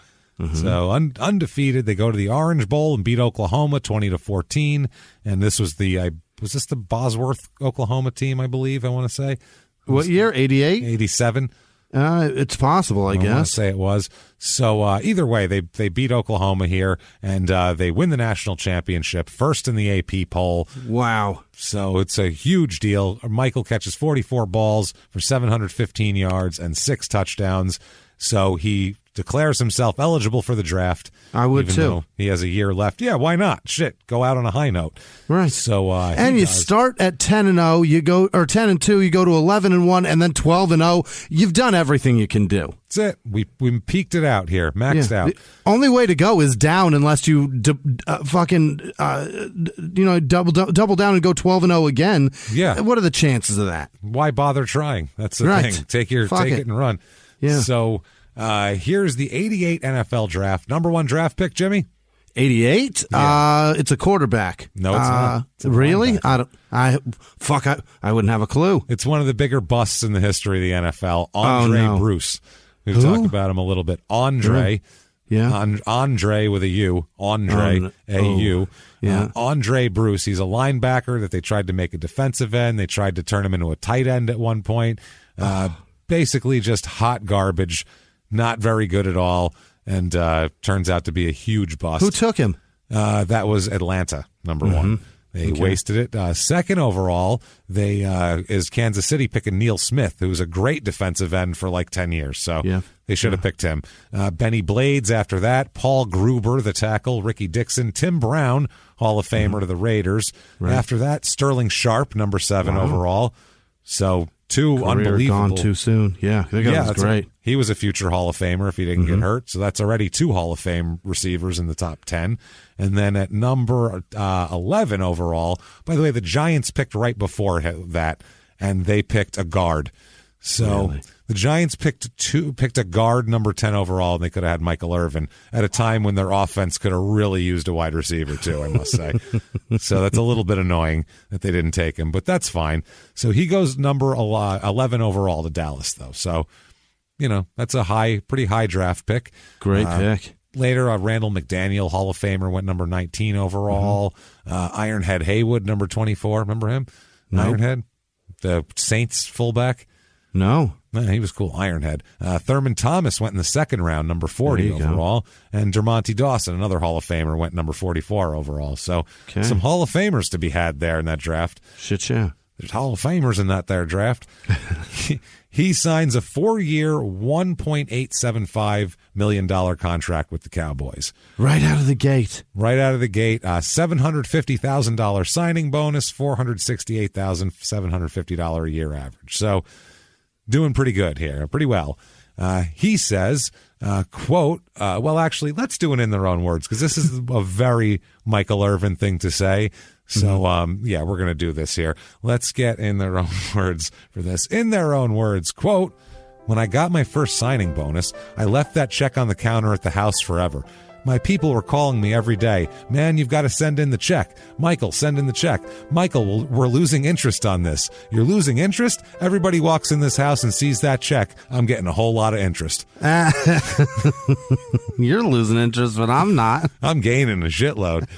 So undefeated. They go to the Orange Bowl and beat Oklahoma 20-14. And this was was this the Bosworth, Oklahoma team, I believe, I want to say? What year? 88? 87. It's possible, I guess. I want to say it was. So either way, they beat Oklahoma here, and they win the national championship, first in the AP poll. Wow. So it's a huge deal. Michael catches 44 balls for 715 yards and 6 touchdowns. So he declares himself eligible for the draft. I would even too. Though he has a year left. Yeah, why not? Shit, go out on a high note. Right. So and you start at 10-0, you go, or 10-2, you go to 11-1, and then 12-0. You've done everything you can do. That's it. We peaked it out here, maxed out. The only way to go is down unless you double down and go 12-0 again. Yeah. What are the chances of that? Why bother trying? That's the thing. Take it and run. Yeah. So here's the 88 NFL draft. Number 1 draft pick, Jimmy? 88? Yeah. It's a quarterback. No, it's not. It's really? I wouldn't have a clue. It's one of the bigger busts in the history of the NFL. Andre Bruce. We've talked about him a little bit. Andre. Yeah. Andre with a U. Andre, A-U. Yeah. Andre Bruce. He's a linebacker that they tried to make a defensive end. They tried to turn him into a tight end at one point. Basically just hot garbage. Not very good at all, and turns out to be a huge bust. Who took him? That was Atlanta, number 1. They wasted it. Second overall, is Kansas City picking Neil Smith, who was a great defensive end for like 10 years. So they should have picked him. Benny Blades after that, Paul Gruber, the tackle, Ricky Dixon, Tim Brown, Hall of Famer to the Raiders. Right. After that, Sterling Sharp, number 7 overall. So 2 Career unbelievable. Gone too soon. Yeah, that was great. He was a future Hall of Famer if he didn't get hurt. So that's already 2 Hall of Fame receivers in the top 10. And then at number 11 overall, by the way, the Giants picked right before that, and they picked a guard. So the Giants picked a guard, number 10 overall, and they could have had Michael Irvin at a time when their offense could have really used a wide receiver too, I must say. So that's a little bit annoying that they didn't take him, but that's fine. So he goes number 11 overall to Dallas, though. So, that's a pretty high draft pick. Great pick. Later, Randall McDaniel, Hall of Famer, went number 19 overall. Ironhead Haywood, number 24. Remember him? No. Ironhead? The Saints fullback? No. He was cool. Ironhead. Thurman Thomas went in the second round, number 40 overall. And Dermontti Dawson, another Hall of Famer, went number 44 overall. So some Hall of Famers to be had there in that draft. Shit, yeah. There's Hall of Famers in that there draft. He signs a 4-year, $1.875 million contract with the Cowboys. Right out of the gate. $750,000 signing bonus, $468,750 a year average. So doing pretty good here, pretty well. He says, quote, well, actually, let's do it in their own words, because this is a very Michael Irvin thing to say. So, we're going to do this here. Let's get in their own words for this. In their own words, quote, when I got my first signing bonus, I left that check on the counter at the house forever. My people were calling me every day. Man, you've got to send in the check. Michael, send in the check. Michael, we're losing interest on this. You're losing interest? Everybody walks in this house and sees that check. I'm getting a whole lot of interest. You're losing interest, but I'm not. I'm gaining a shitload.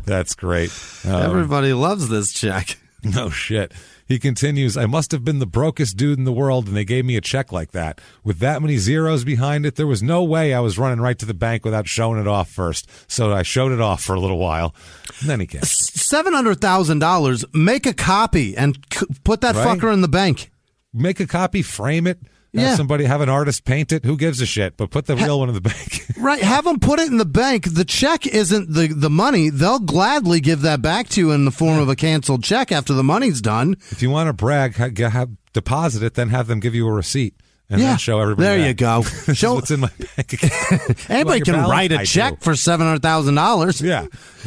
That's great. Everybody loves this check. No shit. He continues, I must have been the brokest dude in the world, and they gave me a check like that. With that many zeros behind it, there was no way I was running right to the bank without showing it off first. So I showed it off for a little while. And then he came. $700,000. Make a copy and put that fucker in the bank. Make a copy, frame it. Have an artist paint it. Who gives a shit? But put the real one in the bank. Right. Have them put it in the bank. The check isn't the money. They'll gladly give that back to you in the form of a canceled check after the money's done. If you want to brag, deposit it, then have them give you a receipt. And then show everybody. There you go. Show what's in my bank account. Anybody can write a check for $700,000. Yeah.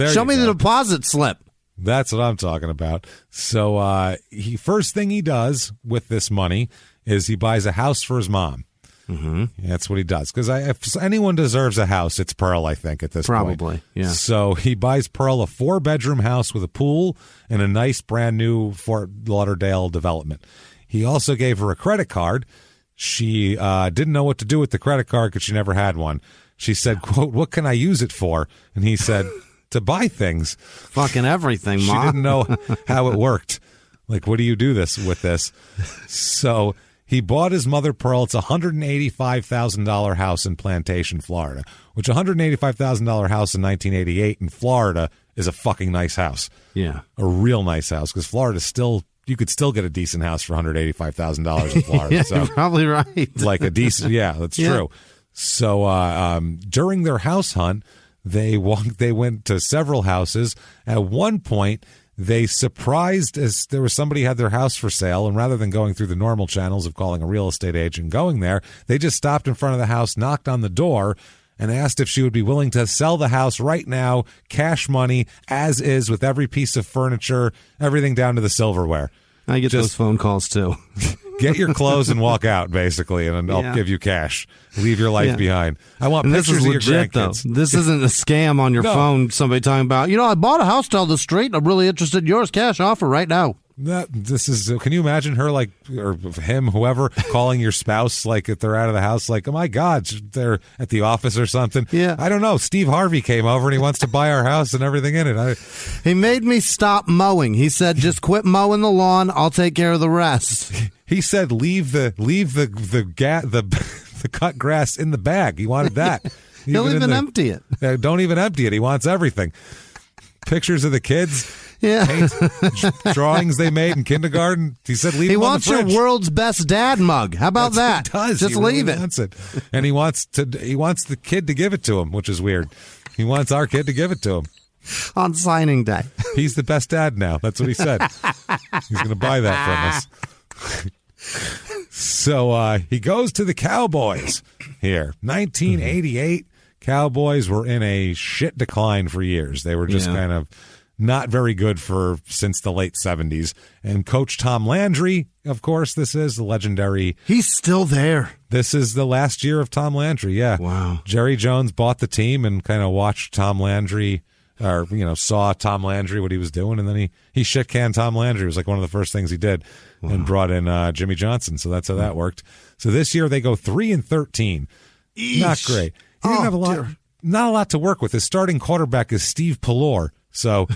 Show me the deposit slip. That's what I'm talking about. So first thing he does with this money is he buys a house for his mom. Mm-hmm. That's what he does. Because if anyone deserves a house, it's Pearl, I think, at this point. Probably, yeah. So he buys Pearl a 4-bedroom house with a pool and a nice brand new Fort Lauderdale development. He also gave her a credit card. She didn't know what to do with the credit card because she never had one. She said, quote, "What can I use it for?" And he said, "To buy things." Fucking everything, Ma. She didn't know how it worked. Like, what do you do with this? So he bought his mother Pearl. It's a $185,000 house in Plantation, Florida, which $185,000 house in 1988 in Florida is a fucking nice house. Yeah. A real nice house, because Florida still, you could still get a decent house for $185,000 in Florida. Yeah, so, you're probably right. Like a decent, yeah, that's true. So during their house hunt, they went to several houses. At one point, they surprised as there was somebody had their house for sale, and rather than going through the normal channels of calling a real estate agent and going there, they just stopped in front of the house, knocked on the door, and asked if she would be willing to sell the house right now, cash money, as is, with every piece of furniture, everything down to the silverware. I get those phone calls too. Get your clothes and walk out, basically, and I'll give you cash. Leave your life behind. I want pictures of your grandkids. Though. This isn't a scam on your phone. Somebody talking about, I bought a house down the street. I'm really interested in yours. Cash offer right now. This is. Can you imagine her, like, or him, whoever, calling your spouse, like, if they're out of the house, like, oh my God, they're at the office or something. Yeah. I don't know. Steve Harvey came over and he wants to buy our house and everything in it. He made me stop mowing. He said, just quit mowing the lawn. I'll take care of the rest. He said, leave the cut grass in the bag. He wanted that. He'll even empty it. Don't even empty it. He wants everything. Pictures of the kids. Yeah. Drawings they made in kindergarten. He said, leave it on the fridge. He wants your world's best dad mug. How about that? He does. Just leave it. Wants it. And he wants the kid to give it to him, which is weird. He wants our kid to give it to him. On signing day. He's the best dad now. That's what he said. He's going to buy that from us. So he goes to the Cowboys here. 1988, Cowboys were in a shit decline for years. They were just kind of not very good since the late 70s. And Coach Tom Landry, of course, this is the legendary. He's still there. This is the last year of Tom Landry, yeah. Wow. Jerry Jones bought the team and kind of watched Tom Landry, or, saw Tom Landry, what he was doing, and then he shit-canned Tom Landry. It was like one of the first things he did, and brought in Jimmie Johnson. So that's how that worked. So this year they go 3-13. Eesh. Not great. He didn't have a lot, not a lot to work with. His starting quarterback is Steve Pallor. So,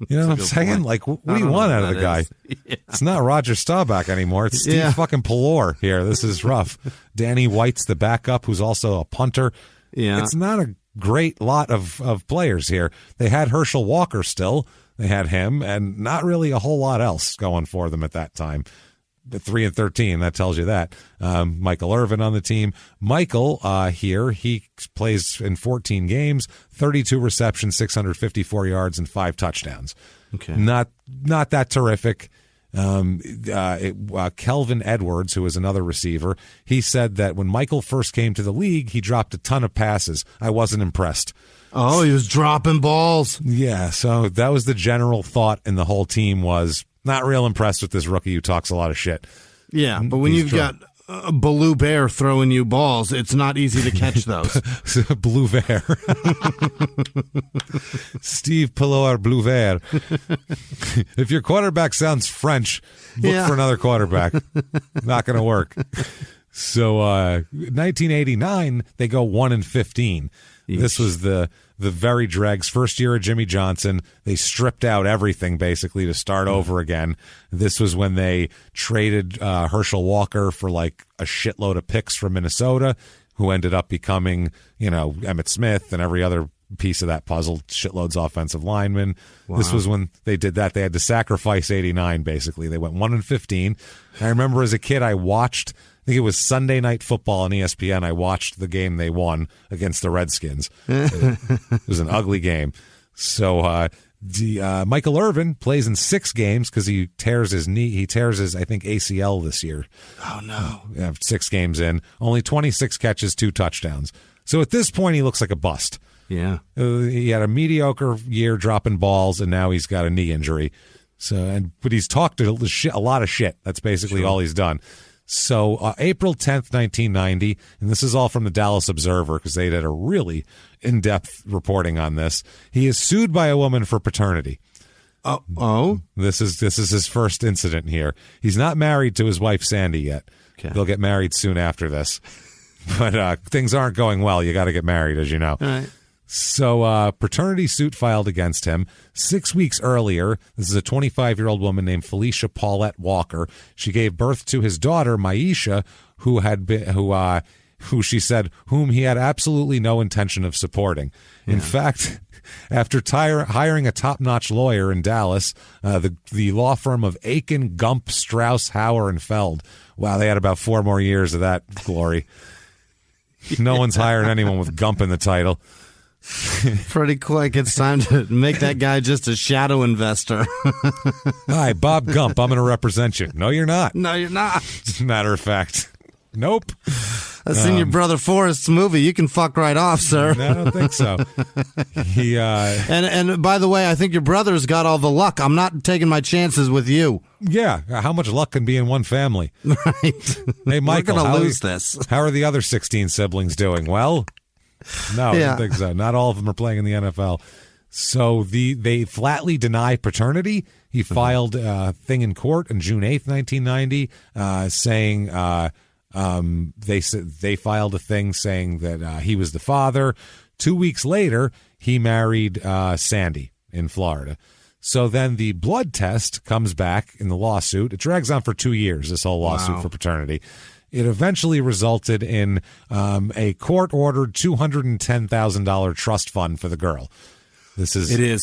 you know what I'm saying? Point. Like, what do you want out of the guy? Yeah. It's not Roger Staubach anymore. It's Steve fucking Pallor here. This is rough. Danny White's the backup, who's also a punter. Yeah. It's not a great lot of players here. They had Herschel Walker still. They had him, and not really a whole lot else going for them at that time. The 3-13, that tells you that. Michael Irvin on the team. Michael here, he plays in 14 games, 32 receptions, 654 yards, and 5 touchdowns. Okay, not that terrific. Kelvin Edwards, who is another receiver, he said that when Michael first came to the league, he dropped a ton of passes. I wasn't impressed. Oh, he was dropping balls. Yeah, so that was the general thought in the whole team was, not real impressed with this rookie who talks a lot of shit. Yeah, but when you've got a Blue Bear throwing you balls, it's not easy to catch those. Blue Bear. Steve Pallor, Blue Bear. If your quarterback sounds French, look for another quarterback. Not going to work. So 1989, they go 1-15. This was the very dregs. First year of Jimmie Johnson. They stripped out everything basically to start over again. This was when they traded Herschel Walker for like a shitload of picks from Minnesota, who ended up becoming, Emmitt Smith and every other piece of that puzzle, shitloads offensive linemen. Wow. This was when they did that. They had to sacrifice 89 basically. They went 1-15. I remember as a kid I watched, I think it was Sunday Night Football on ESPN. I watched the game they won against the Redskins. It was an ugly game. So Michael Irvin plays in 6 games because he tears his knee. He tears his, I think, ACL this year. Oh, no. 6 games in. Only 26 catches, 2 touchdowns. So at this point, he looks like a bust. Yeah. He had a mediocre year dropping balls, and now he's got a knee injury. But he's talked a lot of shit. That's basically all he's done. So April 10th, 1990, and this is all from the Dallas Observer because they did a really in-depth reporting on this. He is sued by a woman for paternity. Oh. This is his first incident here. He's not married to his wife Sandy yet. Okay. They'll get married soon after this. But things aren't going well. You got to get married, as you know. All right. So paternity suit filed against him 6 weeks earlier. This is a 25-year-old woman named Felicia Paulette Walker. She gave birth to his daughter, Maisha, who she said, whom he had absolutely no intention of supporting. In fact, after hiring a top-notch lawyer in Dallas, the law firm of Aiken, Gump, Strauss, Hauer, and Feld. Wow, they had about 4 more years of that glory. No one's hired anyone with Gump in the title. Pretty quick. It's time to make that guy just a shadow investor. Hi, Bob Gump. I'm going to represent you. No, you're not. No, you're not. Matter of fact. Nope. I've seen your brother Forrest's movie. You can fuck right off, sir. No, I don't think so. He and by the way, I think your brother's got all the luck. I'm not taking my chances with you. Yeah, how much luck can be in one family? Right. Hey, Michael, we're gonna lose this. How are the other 16 siblings doing? Well, no, I don't think so. Not all of them are playing in the NFL. So they flatly deny paternity. He filed a thing in court on June 8th, 1990, saying they filed a thing saying that he was the father. 2 weeks later, he married Sandy in Florida. So then the blood test comes back in the lawsuit. It drags on for 2 years, this whole lawsuit for paternity. It eventually resulted in a court-ordered $210,000 trust fund for the girl. It is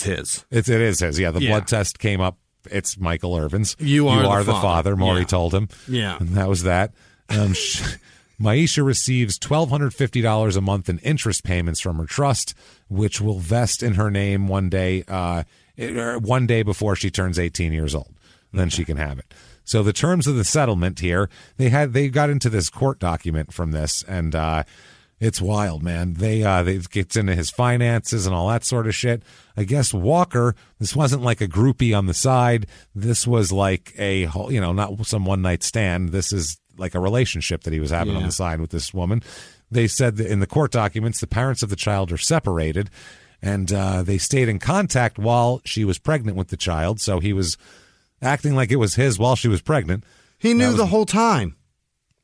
his. It is his. Yeah, the blood test came up. It's Michael Irvin's. You are the father. Maury told him. Yeah. And that was that. Maisha receives $1,250 a month in interest payments from her trust, which will vest in her name one day before she turns 18 years old. Then she can have it. So the terms of the settlement here, they got into this court document from this, and it's wild, man. They gets into his finances and all that sort of shit. I guess Walker, this wasn't like a groupie on the side. This was like a, not some one night stand. This is like a relationship that he was having on the side with this woman. They said that in the court documents, the parents of the child are separated, and they stayed in contact while she was pregnant with the child. So he was acting like it was his while she was pregnant. He knew the whole time.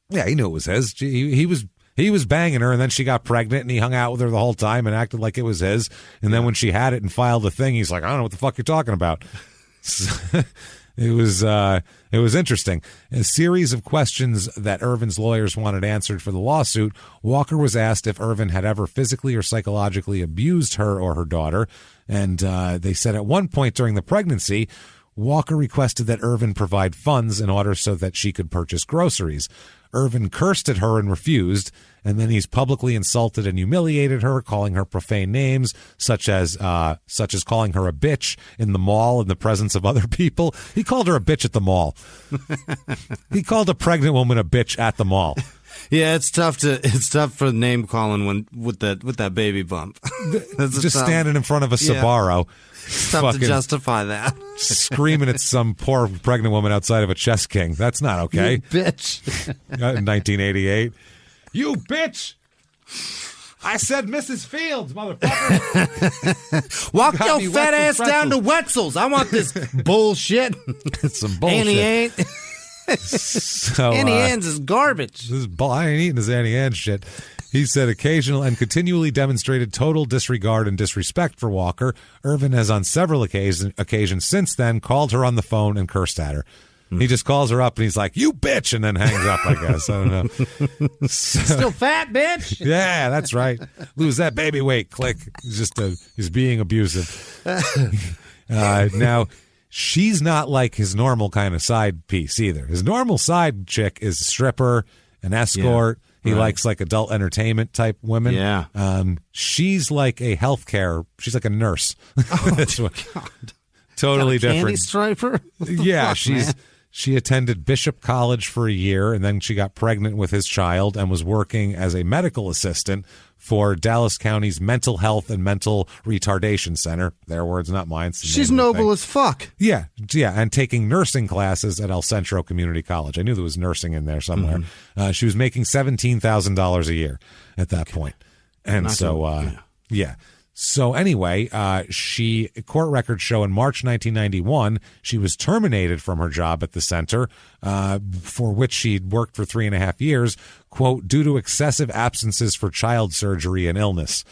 Yeah, he knew it was his. He was banging her, and then she got pregnant, and he hung out with her the whole time and acted like it was his. And then when she had it and filed the thing, he's like, I don't know what the fuck you're talking about. It was interesting. A series of questions that Irvin's lawyers wanted answered for the lawsuit. Walker was asked if Irvin had ever physically or psychologically abused her or her daughter. And they said at one point during the pregnancy, Walker requested that Irvin provide funds in order so that she could purchase groceries. Irvin cursed at her and refused, and then he's publicly insulted and humiliated her, calling her profane names, such as calling her a bitch in the mall in the presence of other people. He called her a bitch at the mall. He called a pregnant woman a bitch at the mall. Yeah, it's tough for name calling with that baby bump. Just standing in front of a Sbarro. It's tough to justify that. Screaming at some poor pregnant woman outside of a Chess King. That's not okay. You bitch. In 1988. You bitch! I said Mrs. Fields, motherfucker. Walk your fat ass down to Wetzel's. I want this bullshit. It's some bullshit. Annie ain't. Annie Ann's is garbage. I ain't eating this Annie Ann shit. He said occasional and continually demonstrated total disregard and disrespect for Walker. Irvin has on several occasions since then called her on the phone and cursed at her. He just calls her up and he's like, you bitch, and then hangs up, I guess. I don't know. Still fat, bitch? Yeah, that's right. Lose that baby weight. Click. He's being abusive. Now, she's not like his normal kind of side piece either. His normal side chick is a stripper, an escort. He likes like adult entertainment type women. Yeah. She's like a healthcare. She's like a nurse. Oh, that's God. Totally different. Candy striper? Yeah, fuck, she attended Bishop College for a year, and then she got pregnant with his child and was working as a medical assistant for Dallas County's Mental Health and Mental Retardation Center. Their words, not mine. She's noble as fuck. Yeah, and taking nursing classes at El Centro Community College. I knew there was nursing in there somewhere. Mm-hmm. She was making $17,000 a year at that point. And So anyway, court records show in March 1991, she was terminated from her job at the center, for which she'd worked for 3.5 years, quote, due to excessive absences for child surgery and illness.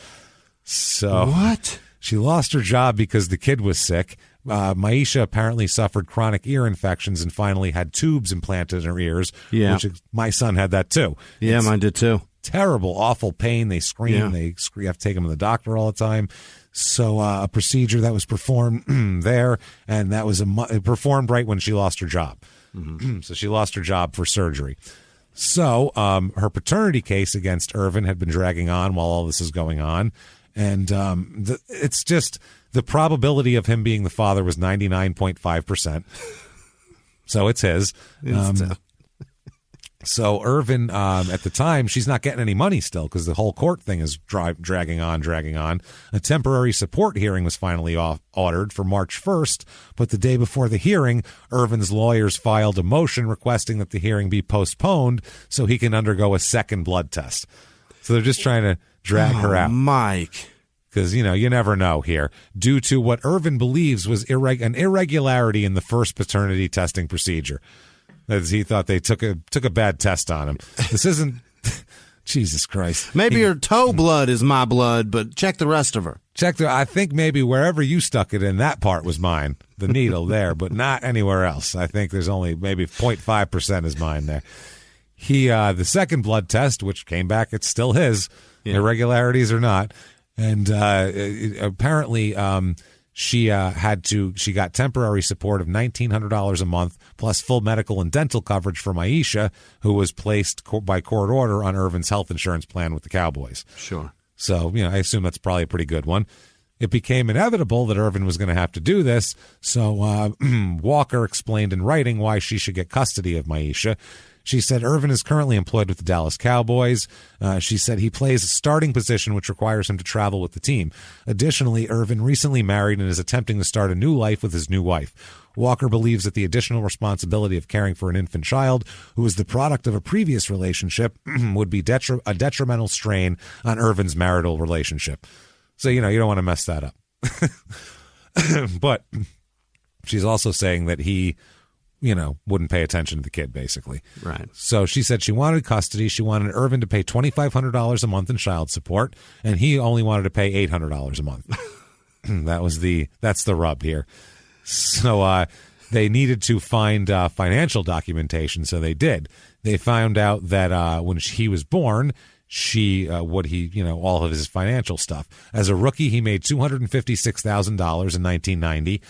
So what? She lost her job because the kid was sick. Maisha apparently suffered chronic ear infections and finally had tubes implanted in her ears. Yeah. Which my son had that too. Yeah, mine did too. Terrible, awful pain. They scream. Yeah. You have to take them to the doctor all the time. So a procedure that was performed there, and that was performed right when she lost her job. Mm-hmm. So she lost her job for surgery. So her paternity case against Irvin had been dragging on while all this is going on. And it's just the probability of him being the father was 99.5%. So it's his. So Irvin, at the time, she's not getting any money still because the whole court thing is dragging on. A temporary support hearing was finally ordered for March 1st, but the day before the hearing, Irvin's lawyers filed a motion requesting that the hearing be postponed so he can undergo a second blood test. So they're just trying to drag her out. Mike. Because, you never know here. Due to what Irvin believes was an irregularity in the first paternity testing procedure. As he thought they took a bad test on him. This isn't... Jesus Christ. Maybe her toe blood is my blood, but check the rest of her. I think maybe wherever you stuck it in, that part was mine. The needle there, but not anywhere else. I think there's only maybe 0.5% is mine there. The second blood test, which came back, it's still his, irregularities or not. And apparently she got temporary support of $1,900 a month plus full medical and dental coverage for Maisha, who was placed by court order on Irvin's health insurance plan with the Cowboys. Sure. So, I assume that's probably a pretty good one. It became inevitable that Irvin was going to have to do this, so Walker explained in writing why she should get custody of Maisha. She said Irvin is currently employed with the Dallas Cowboys. She said he plays a starting position, which requires him to travel with the team. Additionally, Irvin recently married and is attempting to start a new life with his new wife. Walker believes that the additional responsibility of caring for an infant child, who is the product of a previous relationship, would be a detrimental strain on Irvin's marital relationship. So, you don't want to mess that up. But she's also saying that he... wouldn't pay attention to the kid, basically. Right. So she said she wanted custody. She wanted Irvin to pay $2,500 a month in child support, and he only wanted to pay $800 a month. That's the rub here. So they needed to find financial documentation, so they did. They found out that when he was born, all of his financial stuff. As a rookie, he made $256,000 in 1990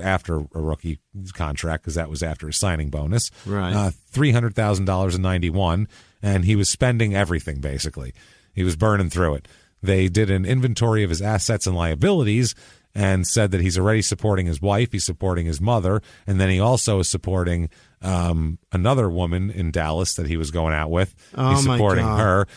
after a rookie contract, because that was after his signing bonus. Right. $300,000 in 91, and he was spending everything, basically. He was burning through it. They did an inventory of his assets and liabilities and said that he's already supporting his wife, he's supporting his mother, and then he also is supporting another woman in Dallas that he was going out with. He's supporting her.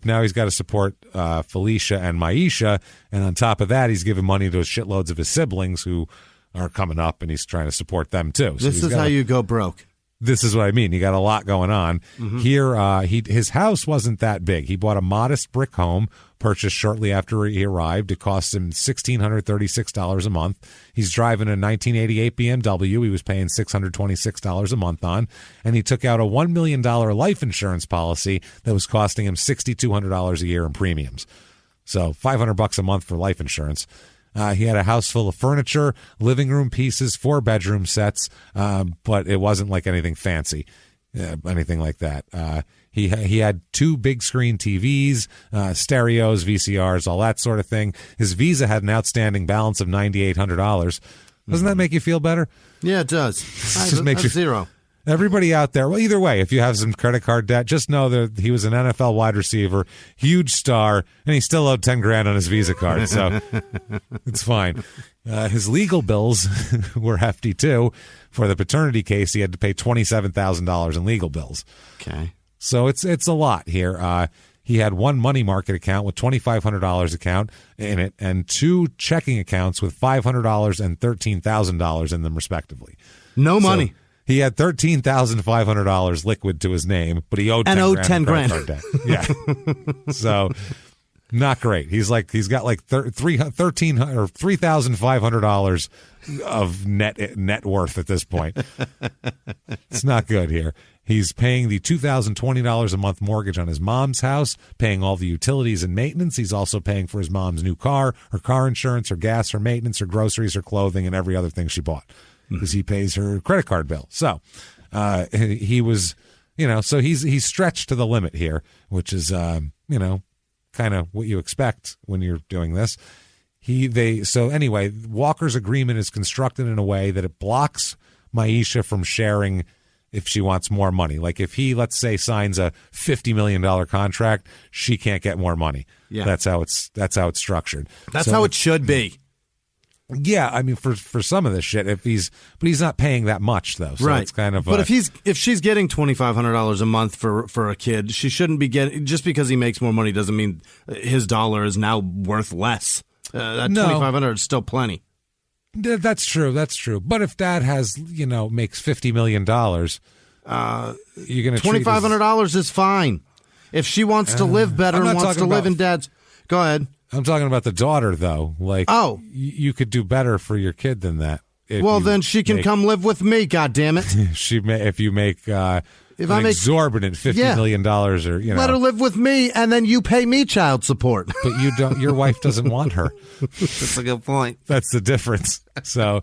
Now he's got to support Felicia and Maisha, and on top of that, he's giving money to shitloads of his siblings who are coming up, and he's trying to support them too. So this is how you go broke. This is what I mean. You got a lot going on. Mm-hmm. Here, his house wasn't that big. He bought a modest brick home, purchased shortly after he arrived. It cost him $1,636 a month. He's driving a 1988 BMW. He was paying $626 a month on. And he took out a $1 million life insurance policy that was costing him $6,200 a year in premiums. So $500 a month for life insurance. He had a house full of furniture, living room pieces, 4-bedroom sets, but it wasn't like anything fancy, anything like that. He had 2 big screen TVs, stereos, VCRs, all that sort of thing. His Visa had an outstanding balance of $9,800. Doesn't that make you feel better? Yeah, it does. Just makes you zero. Everybody out there, well, either way, if you have some credit card debt, just know that he was an NFL wide receiver, huge star, and he still owed $10,000 on his Visa card, so it's fine. His legal bills were hefty, too. For the paternity case, he had to pay $27,000 in legal bills. Okay. So it's a lot here. He had 1 money market account with $2,500 account in it and 2 checking accounts with $500 and $13,000 in them, respectively. No money. He had $13,500 liquid to his name, but he owed $10,000 $10,000. Yeah. So Not great. He's got like $3,500 of net worth at this point. It's not good here. He's paying the $2,020 a month mortgage on his mom's house, paying all the utilities and maintenance. He's also paying for his mom's new car, her car insurance, her gas, her maintenance, her groceries, her clothing, and every other thing she bought because he pays her credit card bill. So he was, so he's stretched to the limit here, which is, kind of what you expect when you're doing this. So anyway, Walker's agreement is constructed in a way that it blocks Maisha from sharing if she wants more money. Like if he, let's say, signs a $50 million contract, she can't get more money. Yeah. That's how it's structured. That's how it should be. Yeah, I mean for some of this shit, but he's not paying that much though. So right. It's kind of. But if she's getting $2,500 a month for a kid, she shouldn't be getting. Just because he makes more money doesn't mean his dollar is now worth less. That $2,500 is still plenty. That's true. But if Dad makes $50 million, you're going to $2,500 is fine. If she wants to live better and wants to live in Dad's, go ahead. I'm talking about the daughter, though. Like, you could do better for your kid than that. Well, then she can come live with me. God damn it! If you make exorbitant $50 million, or let her live with me, and then you pay me child support. But you don't. Your wife doesn't want her. That's a good point. That's the difference. So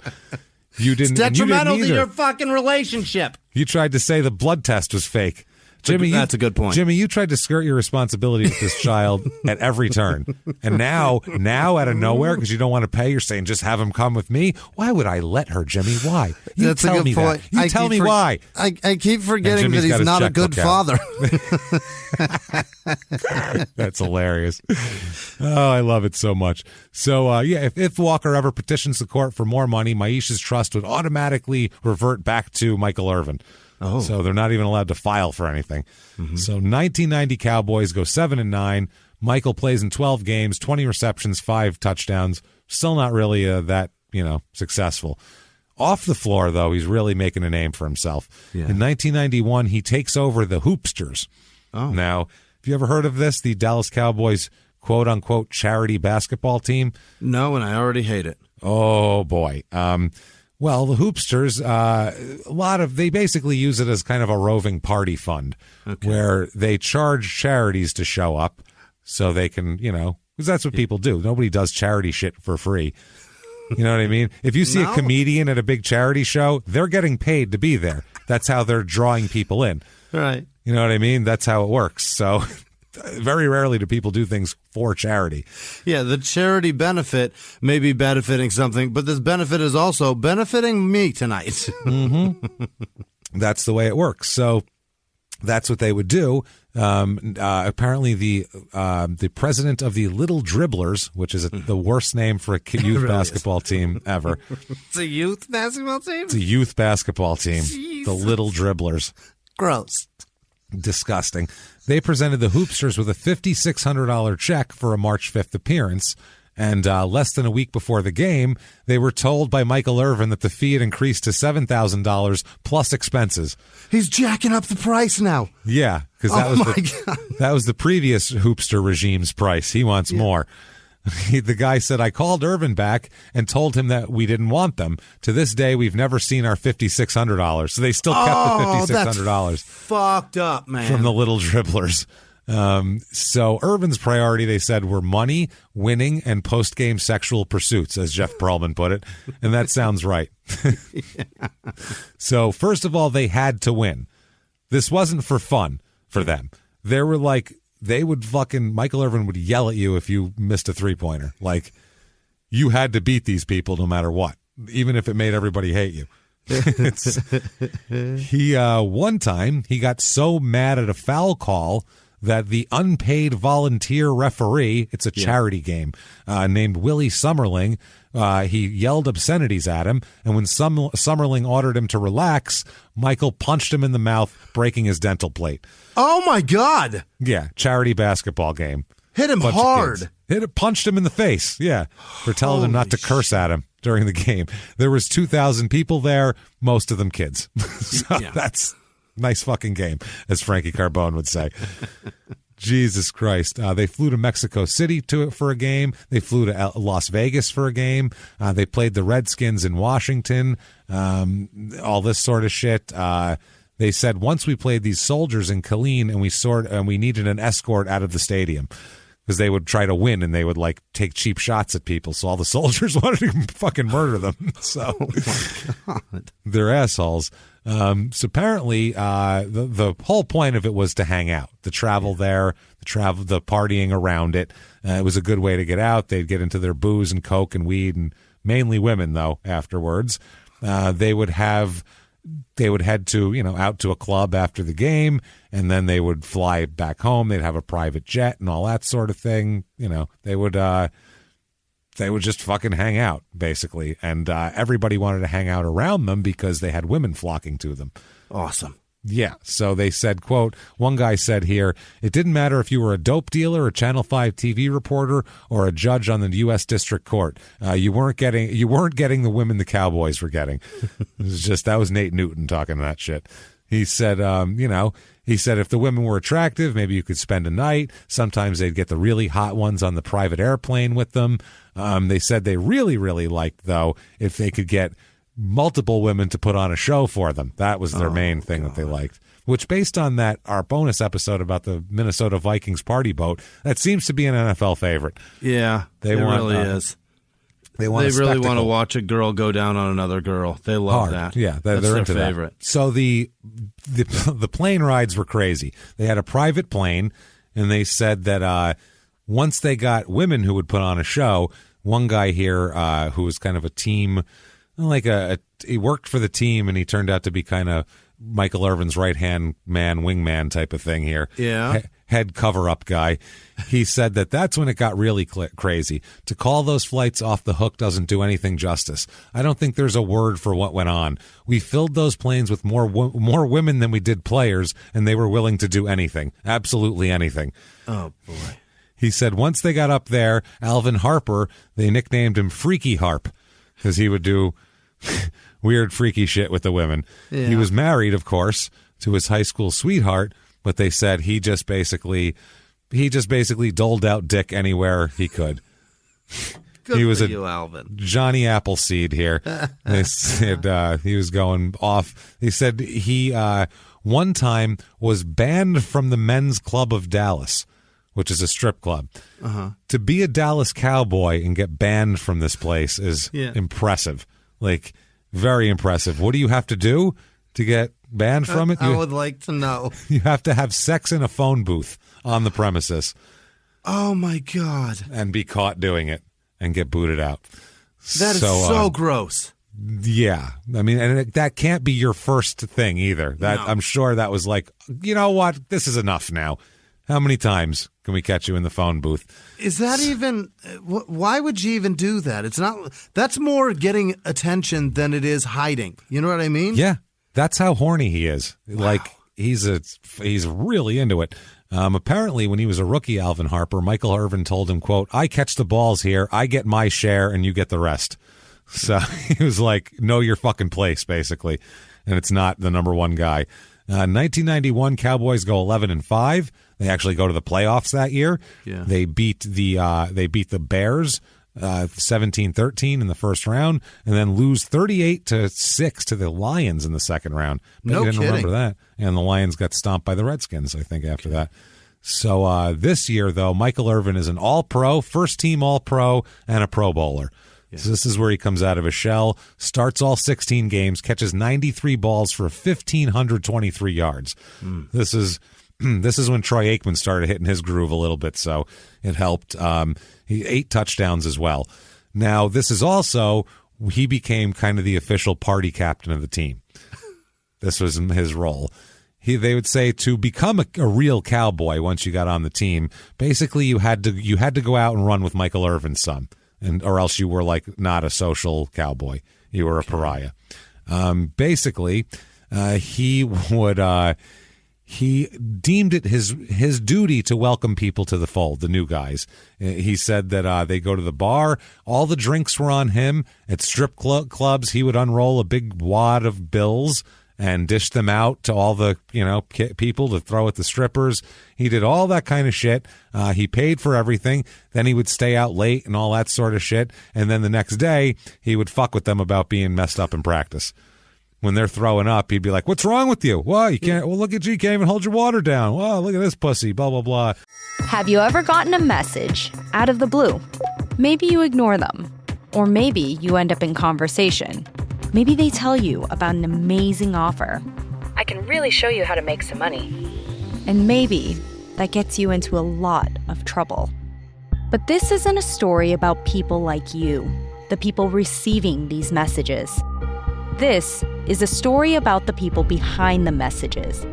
you didn't. It's detrimental to your fucking relationship. You tried to say the blood test was fake. Jimmie, that's a good point. Jimmie, you tried to skirt your responsibility with this child at every turn. And now out of nowhere, because you don't want to pay, you're saying, just have him come with me? Why would I let her, Jimmie? Why? That's a good point. You tell me why. I keep forgetting that he's not a good father. That's hilarious. Oh, I love it so much. So, if Walker ever petitions the court for more money, Maisha's trust would automatically revert back to Michael Irvin. Oh. So they're not even allowed to file for anything. Mm-hmm. So 1990 Cowboys go 7-9. Michael plays in 12 games, 20 receptions, 5 touchdowns. Still not really that, successful. Off the floor, though, he's really making a name for himself. Yeah. In 1991, he takes over the Hoopsters. Oh. Now, have you ever heard of this? The Dallas Cowboys, quote-unquote, charity basketball team? No, and I already hate it. Oh, boy. Well, the Hoopsters, they basically use it as kind of a roving party fund where they charge charities to show up so they can, because that's what people do. Nobody does charity shit for free. You know what I mean? If you see a comedian at a big charity show, they're getting paid to be there. That's how they're drawing people in. Right. You know what I mean? That's how it works. So very rarely do people do things for charity. Yeah, the charity benefit may be benefiting something, but this benefit is also benefiting me tonight. Mm-hmm. That's the way it works. So that's what they would do. Apparently, the president of the Little Dribblers, which is the worst name for a youth basketball team ever. It's a youth basketball team? It's a youth basketball team. Jeez. The Little Dribblers. Gross. Disgusting. They presented the Hoopsters with a $5,600 check for a March 5th appearance. And less than a week before the game, they were told by Michael Irvin that the fee had increased to $7,000 plus expenses. He's jacking up the price now. Yeah, because that was the previous Hoopster regime's price. He wants more. The guy said, I called Irvin back and told him that we didn't want them. To this day, we've never seen our $5,600. So they still kept the $5,600. Fucked up, man. From the Little Dribblers. So Irvin's priority, they said, were money, winning, and post-game sexual pursuits, as Jeff Pearlman put it. And that sounds right. So first of all, they had to win. This wasn't for fun for them. They were like, Michael Irvin would yell at you if you missed a three-pointer. Like, you had to beat these people no matter what, even if it made everybody hate you. One time, he got so mad at a foul call that the unpaid volunteer referee, it's a charity game, named Willie Summerling, he yelled obscenities at him, and when Summerling ordered him to relax, Michael punched him in the mouth, breaking his dental plate. Oh, my God. Yeah, charity basketball game. Hit him hard. Punched him in the face, for telling him not to curse at him during the game. There was 2,000 people there, most of them kids. So that's nice fucking game, as Frankie Carbone would say. Jesus Christ. They flew to Mexico City for a game. They flew to Las Vegas for a game. They played the Redskins in Washington, all this sort of shit. They said once we played these soldiers in Killeen and we needed an escort out of the stadium because they would try to win and they would like take cheap shots at people. So all the soldiers wanted to fucking murder them. So they're assholes. So apparently, the whole point of it was to hang out, to travel there, the partying around it. It was a good way to get out. They'd get into their booze and coke and weed, and mainly women though. Afterwards, they would head to out to a club after the game, and then they would fly back home. They'd have a private jet and all that sort of thing. They would just fucking hang out, basically. And everybody wanted to hang out around them because they had women flocking to them. Awesome. Yeah. So they said, quote, one guy said here, it didn't matter if you were a dope dealer, a Channel 5 TV reporter, or a judge on the U.S. District Court. You weren't getting the women the Cowboys were getting. That was Nate Newton talking that shit. He said, he said if the women were attractive, maybe you could spend a night. Sometimes they'd get the really hot ones on the private airplane with them. They said they really, really liked, though, if they could get multiple women to put on a show for them. That was their main thing that they liked. Which, based on our bonus episode about the Minnesota Vikings party boat, that seems to be an NFL favorite. Yeah, it really is. They really want to watch a girl go down on another girl. They love that. Yeah, they're into their favorite. That. So the plane rides were crazy. They had a private plane, and they said that once they got women who would put on a show, one guy here who was kind of a team, he worked for the team, and he turned out to be kind of Michael Irvin's right-hand man, wingman type of thing here. Yeah. Head cover-up guy. He said that's when it got really crazy. To call those flights off the hook doesn't do anything justice. I don't think there's a word for what went on. We filled those planes with more women than we did players, and they were willing to do anything. Absolutely anything. Oh, boy. He said once they got up there, Alvin Harper, they nicknamed him Freaky Harp because he would do weird, freaky shit with the women. Yeah. He was married, of course, to his high school sweetheart, but they said he just basically doled out dick anywhere he could. He was Alvin. Johnny Appleseed here. They said he was going off. They said he one time was banned from the Men's Club of Dallas, which is a strip club. Uh-huh. To be a Dallas Cowboy and get banned from this place is impressive. Like, very impressive. What do you have to do to get banned from it? I would like to know. You have to have sex in a phone booth on the premises. Oh, my God. And be caught doing it and get booted out. That is so gross. Yeah. I mean, and that can't be your first thing either. No. I'm sure that was like, you know what? This is enough now. How many times can we catch you in the phone booth? Is that even, why would you even do that? It's not, that's more getting attention than it is hiding. You know what I mean? Yeah. That's how horny he is. Wow. Like, he's really into it. Apparently, when he was a rookie, Alvin Harper, Michael Irvin told him, quote, I catch the balls here, I get my share, and you get the rest. So he was like, know your fucking place, basically. And it's not the number one guy. 1991, Cowboys go 11-5. They actually go to the playoffs that year. Yeah. They beat the Bears 17-13 in the first round, and then lose 38-6 to the Lions in the second round. But no you didn't kidding. remember that. And the Lions got stomped by the Redskins, I think, after that. So this year, though, Michael Irvin is an all-pro, first-team all-pro, and a Pro Bowler. Yeah. So this is where he comes out of his shell, starts all 16 games, catches 93 balls for 1,523 yards. This is when Troy Aikman started hitting his groove a little bit, so it helped. He 8 touchdowns as well. Now, this is also, he became kind of the official party captain of the team. This was his role. They would say to become a real Cowboy once you got on the team, basically you had to go out and run with Michael Irvin's son, or else you were like not a social Cowboy. You were a pariah. Basically, he would. He deemed it his duty to welcome people to the fold, the new guys. He said that they go to the bar. All the drinks were on him. At strip clubs, he would unroll a big wad of bills and dished them out to all the, people to throw at the strippers. He did all that kind of shit. He paid for everything. Then he would stay out late and all that sort of shit. And then the next day, he would fuck with them about being messed up in practice. When they're throwing up, he'd be like, "What's wrong with you? Well, you can't. Well, look at you. You can't even hold your water down. Well, look at this pussy, blah, blah, blah." Have you ever gotten a message out of the blue? Maybe you ignore them. Or maybe you end up in conversation. Maybe they tell you about an amazing offer. I can really show you how to make some money. And maybe that gets you into a lot of trouble. But this isn't a story about people like you, the people receiving these messages. This is a story about the people behind the messages,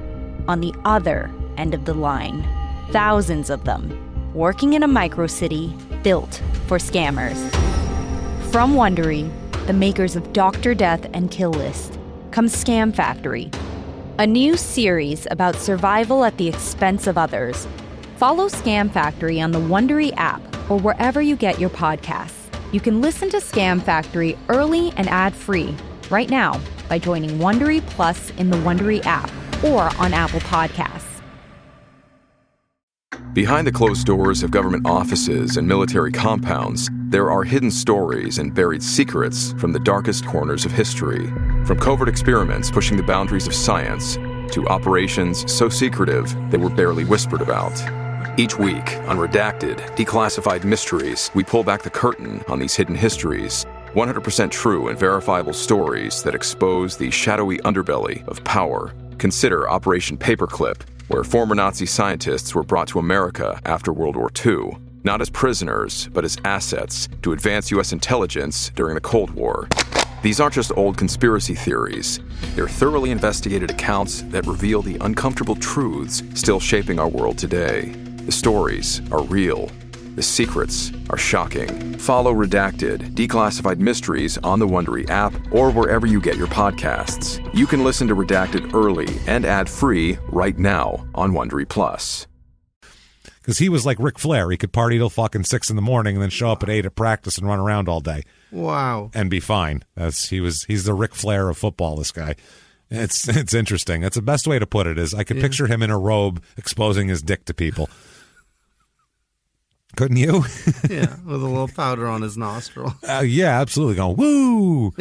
on the other end of the line. Thousands of them, working in a microcity built for scammers. From Wondery, the makers of Dr. Death and Kill List, comes Scam Factory, a new series about survival at the expense of others. Follow Scam Factory on the Wondery app or wherever you get your podcasts. You can listen to Scam Factory early and ad-free right now by joining Wondery Plus in the Wondery app or on Apple Podcasts. Behind the closed doors of government offices and military compounds, there are hidden stories and buried secrets from the darkest corners of history. From covert experiments pushing the boundaries of science to operations so secretive they were barely whispered about. Each week, on Redacted, Declassified Mysteries, we pull back the curtain on these hidden histories. 100% true and verifiable stories that expose the shadowy underbelly of power. Consider Operation Paperclip, where former Nazi scientists were brought to America after World War II, not as prisoners, but as assets to advance U.S. intelligence during the Cold War. These aren't just old conspiracy theories. They're thoroughly investigated accounts that reveal the uncomfortable truths still shaping our world today. The stories are real. The secrets are shocking. Follow Redacted, Declassified Mysteries on the Wondery app or wherever you get your podcasts. You can listen to Redacted early and ad-free right now on Wondery Plus. Because he was like Ric Flair. He could party till fucking 6 in the morning and then show up at 8 at practice and run around all day. Wow. And be fine. He's the Ric Flair of football, this guy. It's interesting. That's the best way to put it, is I could picture him in a robe exposing his dick to people. Couldn't you? Yeah, with a little powder on his nostril. Yeah, absolutely. Going, woo!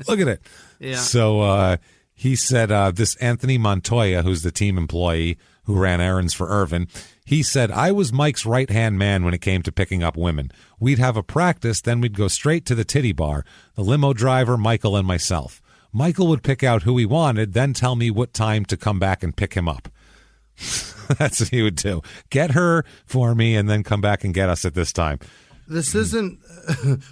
Look at it. Yeah. So he said this Anthony Montoya, who's the team employee who ran errands for Irvin, he said, "I was Mike's right-hand man when it came to picking up women. We'd have a practice, then we'd go straight to the titty bar, the limo driver, Michael, and myself. Michael would pick out who he wanted, then tell me what time to come back and pick him up." That's what he would do. Get her for me and then come back and get us at this time. This isn't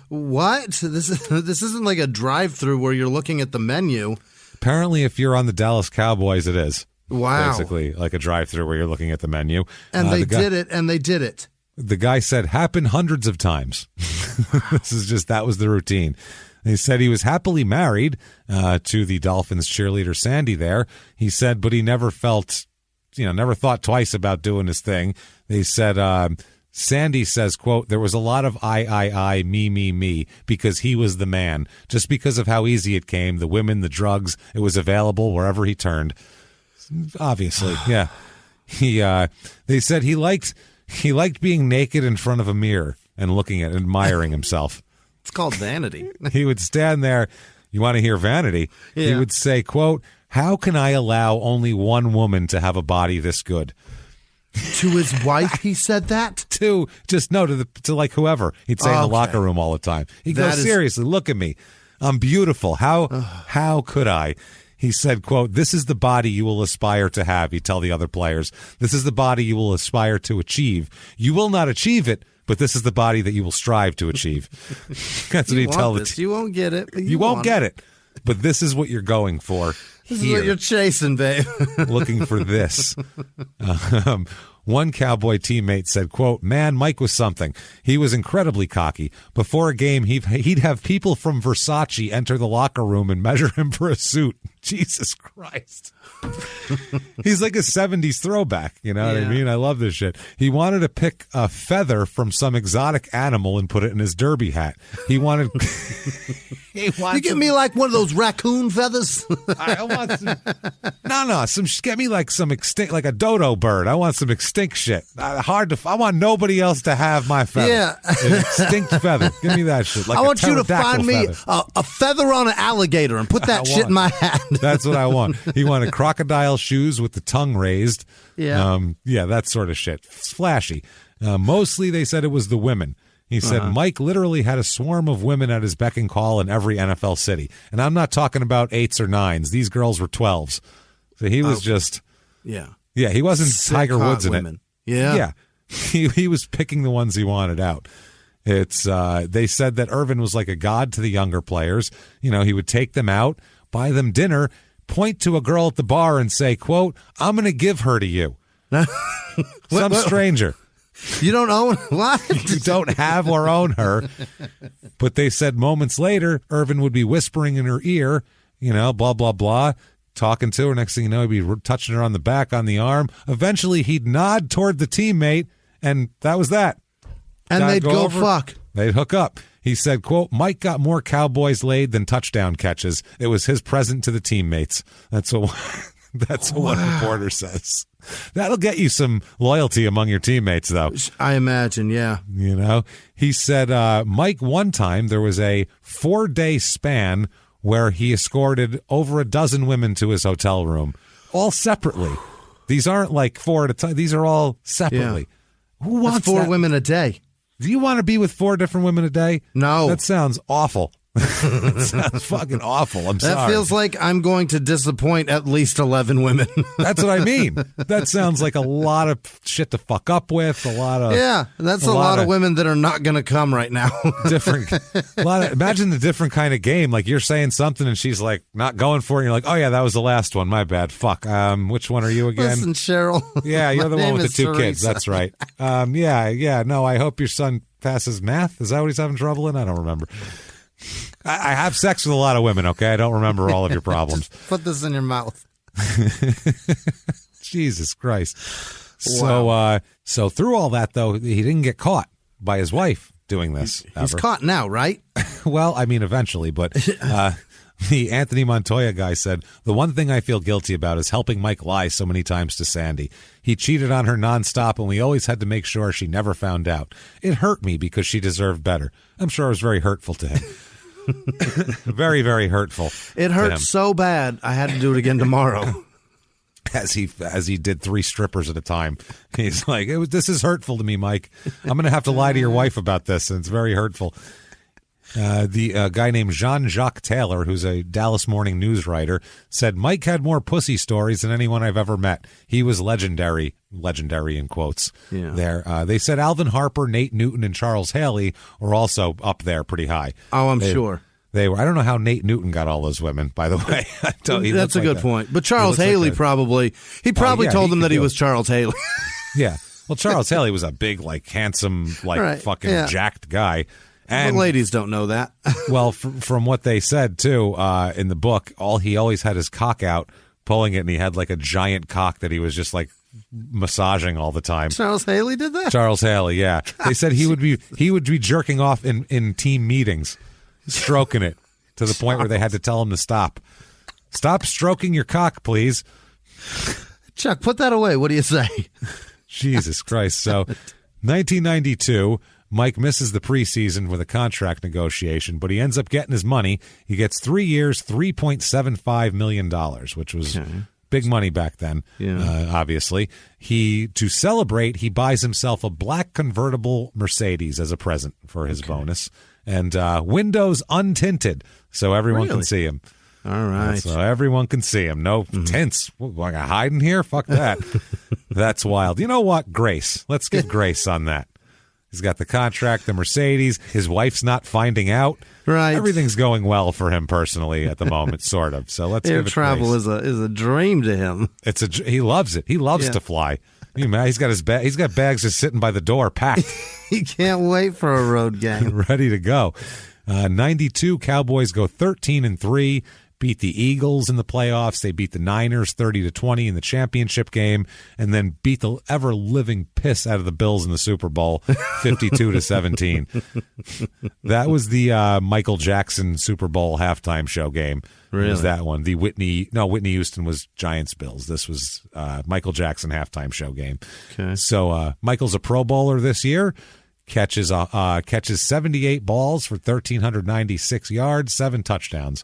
what? This isn't like a drive-through where you're looking at the menu. Apparently, if you're on the Dallas Cowboys, it is. Wow. Basically, like a drive-through where you're looking at the menu. And they did it. The guy said, happened hundreds of times. That was the routine. He said he was happily married to the Dolphins cheerleader Sandy there. He said, but he never felt... never thought twice about doing his thing. They said, Sandy says, quote, "There was a lot of I, me, because he was the man. Just because of how easy it came, the women, the drugs, it was available wherever he turned." Obviously, yeah. They said he liked being naked in front of a mirror and looking at, admiring himself. It's called vanity. He would stand there. You want to hear vanity? Yeah. He would say, quote, "How can I allow only one woman to have a body this good?" To his wife, he said that? To like whoever. He'd say in the locker room all the time. He'd go, seriously, look at me. I'm beautiful. How could I? He said, quote, "This is the body you will aspire to have," he'd tell the other players. "This is the body you will aspire to achieve. You will not achieve it, but this is the body that you will strive to achieve." That's what he'd tell the team. You won't get it. You won't get it. But this is what you're going for. This is what you're chasing, babe. Looking for this. One Cowboy teammate said, quote, "Man, Mike was something. He was incredibly cocky. Before a game, he'd have people from Versace enter the locker room and measure him for a suit." Jesus Christ. He's like a 70s throwback, you know what I mean? I love this shit. He wanted to pick a feather from some exotic animal and put it in his derby hat. He wanted... You get me like one of those raccoon feathers? I want some... No, get me like some extinct, like a dodo bird. I want some extinct shit. I want nobody else to have my feather. Yeah. An extinct feather. Give me that shit. Like I want you to find me feather. a feather on an alligator and put that shit in my hat. That's what I want. He wanted crocodile shoes with the tongue raised. Yeah. That sort of shit. It's flashy. Mostly they said it was the women. He said Mike literally had a swarm of women at his beck and call in every NFL city. And I'm not talking about 8s or 9s. These girls were 12s. So he was just... Yeah. Yeah, he wasn't Sick, Tiger Woods in women. it. Yeah. Yeah. He was picking the ones he wanted out. It's they said that Irvin was like a god to the younger players. You know, he would take them out, buy them dinner, point to a girl at the bar and say, quote, "I'm going to give her to you." Some stranger. You don't own what? You don't have or own her. But they said moments later, Irvin would be whispering in her ear, you know, blah, blah, blah, talking to her. Next thing you know, he'd be touching her on the back, on the arm. Eventually, he'd nod toward the teammate, and that was that. And they'd go fuck. They'd hook up. He said, quote, "Mike got more Cowboys laid than touchdown catches. It was his present to the teammates." That's what one reporter says. That'll get you some loyalty among your teammates, though. I imagine, yeah. You know, he said, Mike, one time there was a 4-day span where he escorted over a dozen women to his hotel room, all separately. These aren't like 4 at a time. These are all separately. Yeah. Who wants That's 4 that? women a day? Do you want to be with 4 different women a day? No. That sounds awful. That sounds fucking awful. I'm sorry. That feels like I'm going to disappoint at least 11 women. That's what I mean. That sounds like a lot of shit to fuck up with. That's a lot of women that are not going to come right now. Imagine the different kind of game. Like you're saying something and she's like not going for it. And you're like, "Oh yeah, that was the last one. My bad. Fuck. Which one are you again?" Listen, Cheryl. Yeah, you're the one with the 2 kids. Teresa. That's right. Yeah. No, I hope your son passes math. Is that what he's having trouble in? I don't remember. I have sex with a lot of women, okay? I don't remember all of your problems. Just put this in your mouth. Jesus Christ. Wow. So through all that, though, he didn't get caught by his wife doing this. He's caught now, right? Well, I mean, eventually, but the Anthony Montoya guy said, "The one thing I feel guilty about is helping Mike lie so many times to Sandy. He cheated on her nonstop, and we always had to make sure she never found out. It hurt me because she deserved better. I'm sure it was very hurtful to him." Very, very hurtful. It hurt so bad, I had to do it again tomorrow. As he did 3 strippers at a time. He's like, "This is hurtful to me, Mike. I'm going to have to lie to your wife about this, and it's very hurtful." The guy named Jean-Jacques Taylor, who's a Dallas Morning News writer, said Mike had more pussy stories than anyone I've ever met. He was legendary in quotes. Yeah. There, they said Alvin Harper, Nate Newton, and Charles Haley were also up there pretty high. Oh, I'm sure. They were. I don't know how Nate Newton got all those women, by the way. That's a good point. But Charles Haley probably told them that he was Charles Haley. Yeah. Well, Charles Haley was a big, handsome, fucking jacked guy. And the ladies don't know that. Well, from what they said, too, in the book, he always had his cock out, pulling it, and he had a giant cock that he was just massaging all the time. Charles Haley did that? Charles Haley, yeah. They said he would be jerking off in team meetings, stroking it to the point where they had to tell him to stop. Stop stroking your cock, please. Chuck, put that away. What do you say? Jesus Christ. So, 1992... Mike misses the preseason with a contract negotiation, but he ends up getting his money. He gets 3 years, $3.75 million, which was big money back then, obviously. To celebrate, he buys himself a black convertible Mercedes as a present for his bonus, and windows untinted, so everyone can see him. All right. So everyone can see him. No tints. Like a hide in here? Fuck that. That's wild. You know what? Grace. Let's give grace on that. He's got the contract, the Mercedes. His wife's not finding out. Right. Everything's going well for him personally at the moment, sort of. So let's Air give it travel grace. is a dream to him. He loves it. He loves to fly. He's got his bag. He's got bags just sitting by the door, packed. He can't wait for a road game. Ready to go. 92 Cowboys go 13-3. Beat the Eagles in the playoffs. They beat the Niners 30-20 in the championship game, and then beat the ever-living piss out of the Bills in the Super Bowl 52-17. That was the Michael Jackson Super Bowl halftime show game. Really? It was that one. The Whitney Houston was Giants-Bills. This was Michael Jackson halftime show game. Okay. So Michael's a Pro Bowler this year. Catches 78 balls for 1,396 yards, 7 touchdowns.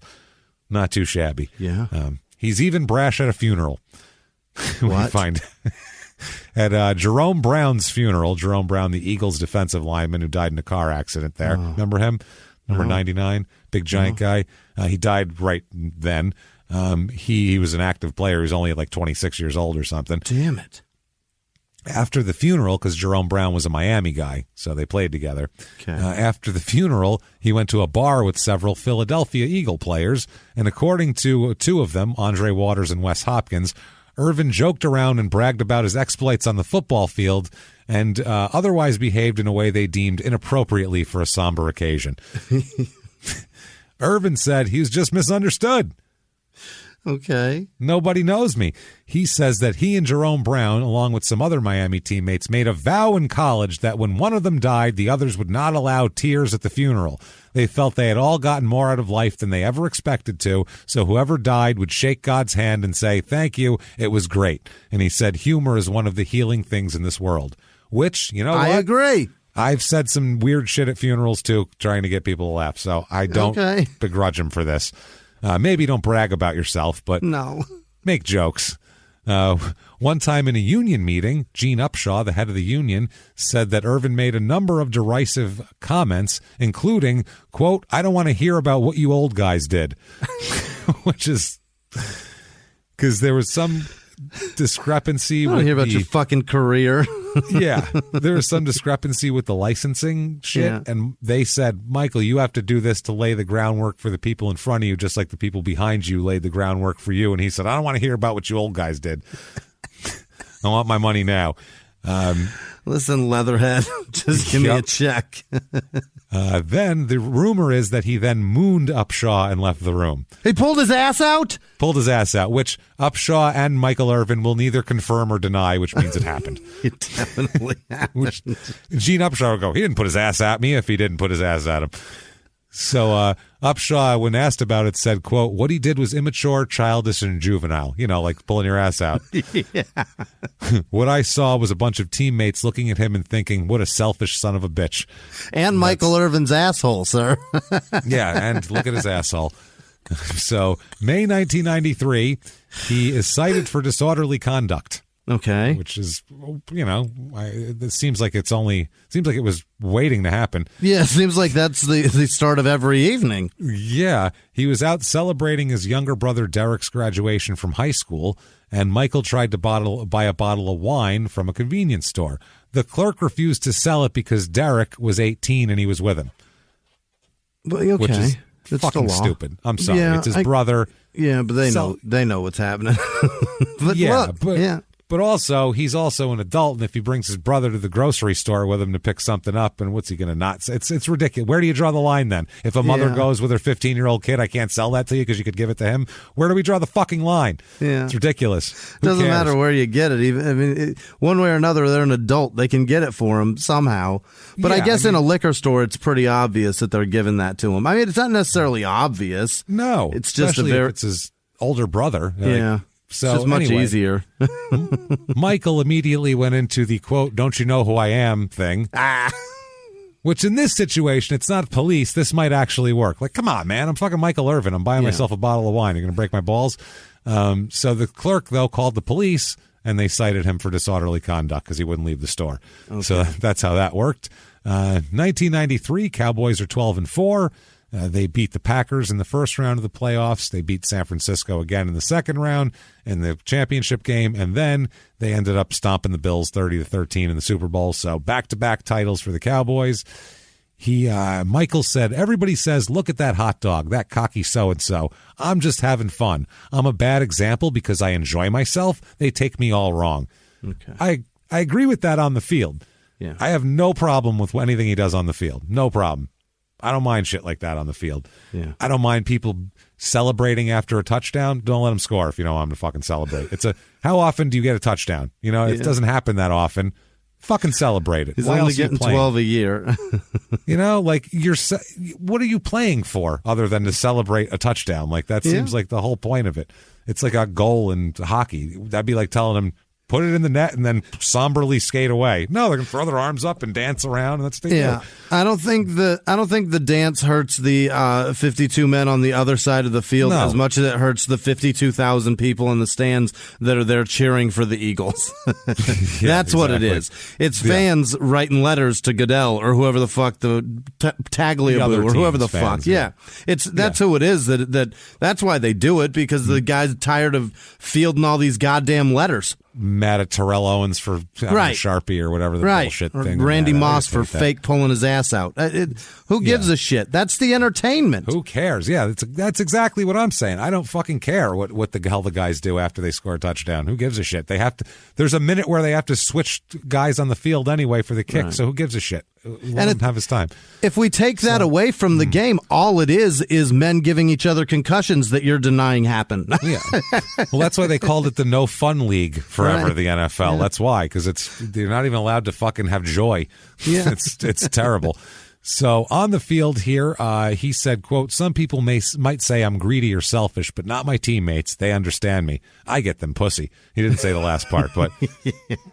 Not too shabby. Yeah. He's even brash at a funeral. What? Find at Jerome Brown's funeral. Jerome Brown, the Eagles defensive lineman who died in a car accident there. Remember him? Number 99, big giant guy. He died right then. He was an active player. He was only like 26 years old or something. Damn it. After the funeral, because Jerome Brown was a Miami guy, so they played together. Okay. After the funeral, he went to a bar with several Philadelphia Eagle players, and according to two of them, Andre Waters and Wes Hopkins, Irvin joked around and bragged about his exploits on the football field and otherwise behaved in a way they deemed inappropriately for a somber occasion. Irvin said he was just misunderstood. Okay. Nobody knows me. He says that he and Jerome Brown, along with some other Miami teammates, made a vow in college that when one of them died, the others would not allow tears at the funeral. They felt they had all gotten more out of life than they ever expected to, so whoever died would shake God's hand and say, "Thank you, it was great." And he said humor is one of the healing things in this world, which, you know what? I agree. I've said some weird shit at funerals, too, trying to get people to laugh, so I don't begrudge him for this. Maybe don't brag about yourself, but no, make jokes. One time in a union meeting, Gene Upshaw, the head of the union, said that Irvin made a number of derisive comments, including, quote, "I don't want to hear about what you old guys did," which is because there was some discrepancy. I don't hear about your fucking career. Yeah, there was some discrepancy with the licensing shit, and they said, "Michael, you have to do this to lay the groundwork for the people in front of you, just like the people behind you laid the groundwork for you." And he said, "I don't want to hear about what you old guys did. I want my money now." Listen, Leatherhead, just give me a check. Then the rumor is that he then mooned Upshaw and left the room. He pulled his ass out? Pulled his ass out, which Upshaw and Michael Irvin will neither confirm or deny, which means it happened. It definitely happened. Which Gene Upshaw would go, "He didn't put his ass at me if he didn't put his ass at him." So Upshaw, when asked about it, said, quote, "What he did was immature, childish, and juvenile." You know, like pulling your ass out. Yeah. What I saw was a bunch of teammates looking at him and thinking, "What a selfish son of a bitch." And Michael Irvin's asshole, sir. Yeah, and look at his asshole. So, May 1993, he is cited for disorderly conduct. Okay. Which is, you know, it seems like it was waiting to happen. Yeah, it seems like that's the start of every evening. Yeah. He was out celebrating his younger brother Derek's graduation from high school, and Michael tried to buy a bottle of wine from a convenience store. The clerk refused to sell it because Derek was 18 and he was with him. But, okay. Which is It's fucking the law. stupid. I'm sorry. Yeah, it's his brother. Yeah, but they know what's happening. But yeah, look, but also, he's also an adult, and if he brings his brother to the grocery store with him to pick something up, and what's he going to not say? It's ridiculous. Where do you draw the line then? If a mother goes with her 15-year-old kid, I can't sell that to you because you could give it to him. Where do we draw the fucking line? Yeah. It's ridiculous. Who Doesn't cares? matter where you get it. Even I mean, one way or another, they're an adult. They can get it for him somehow. But I guess in a liquor store, it's pretty obvious that they're giving that to him. I mean, it's not necessarily obvious. No, it's just especially if it's his older brother. Yeah. So it's just much anyway, easier. Michael immediately went into the, quote, "Don't you know who I am" thing. Which in this situation, it's not police. This might actually work. Like, come on, man. I'm fucking Michael Irvin. I'm buying myself a bottle of wine. You're going to break my balls? So the clerk, though, called the police, and they cited him for disorderly conduct because he wouldn't leave the store. Okay. So that's how that worked. 1993, Cowboys are 12-4. They beat the Packers in the first round of the playoffs. They beat San Francisco again in the second round in the championship game, and then they ended up stomping the Bills 30-13 in the Super Bowl. So back-to-back titles for the Cowboys. Michael said, "Everybody says, look at that hot dog, that cocky so-and-so. I'm just having fun. I'm a bad example because I enjoy myself. They take me all wrong." Okay. I agree with that on the field. Yeah. I have no problem with anything he does on the field. No problem. I don't mind shit like that on the field. Yeah. I don't mind people celebrating after a touchdown. Don't let them score if you don't want them to fucking celebrate. How often do you get a touchdown? It doesn't happen that often. Fucking celebrate it. He's Why only else are you getting playing? 12 a year. What are you playing for other than to celebrate a touchdown? Like that seems like the whole point of it. It's like a goal in hockey. That'd be like telling them, put it in the net and then somberly skate away. No, they're gonna throw their arms up and dance around. And that's the yeah. I don't think the dance hurts the 52 men on the other side of the field as much as it hurts the 52,000 people in the stands that are there cheering for the Eagles. That's what it is. It's fans writing letters to Goodell or whoever the fuck the Tagliabue or whoever the fuck. Yeah, that's who it is. That's why they do it, because the guy's tired of fielding all these goddamn letters. Mad at Terrell Owens for Sharpie or whatever the bullshit or thing. Randy Moss for fake pulling his ass out. Who gives a shit? That's the entertainment. Who cares? Yeah, that's exactly what I'm saying. I don't fucking care what the hell the guys do after they score a touchdown. Who gives a shit? They have to. There's a minute where they have to switch guys on the field anyway for the kick. So who gives a shit? Let him have his time. If we take that away from the game, all it is men giving each other concussions that you're denying happen. Yeah. Well, that's why they called it the no fun league forever. The NFL. Yeah. That's why, because they're not even allowed to fucking have joy. Yeah. It's terrible. So on the field here, he said, quote, some people might say I'm greedy or selfish, but not my teammates. They understand me. I get them pussy. He didn't say the last part, but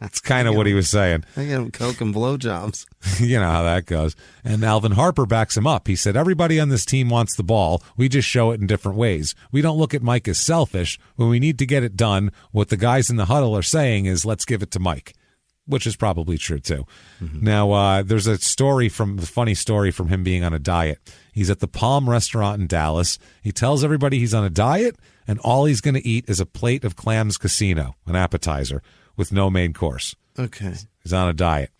it's kind of what he was saying. I get him coke and blowjobs. You know how that goes. And Alvin Harper backs him up. He said, everybody on this team wants the ball. We just show it in different ways. We don't look at Mike as selfish. When we need to get it done, what the guys in the huddle are saying is, let's give it to Mike. Which is probably true, too. Mm-hmm. Now, there's a funny story from him being on a diet. He's at the Palm restaurant in Dallas. He tells everybody he's on a diet, and all he's going to eat is a plate of Clams Casino, an appetizer, with no main course. Okay. He's on a diet.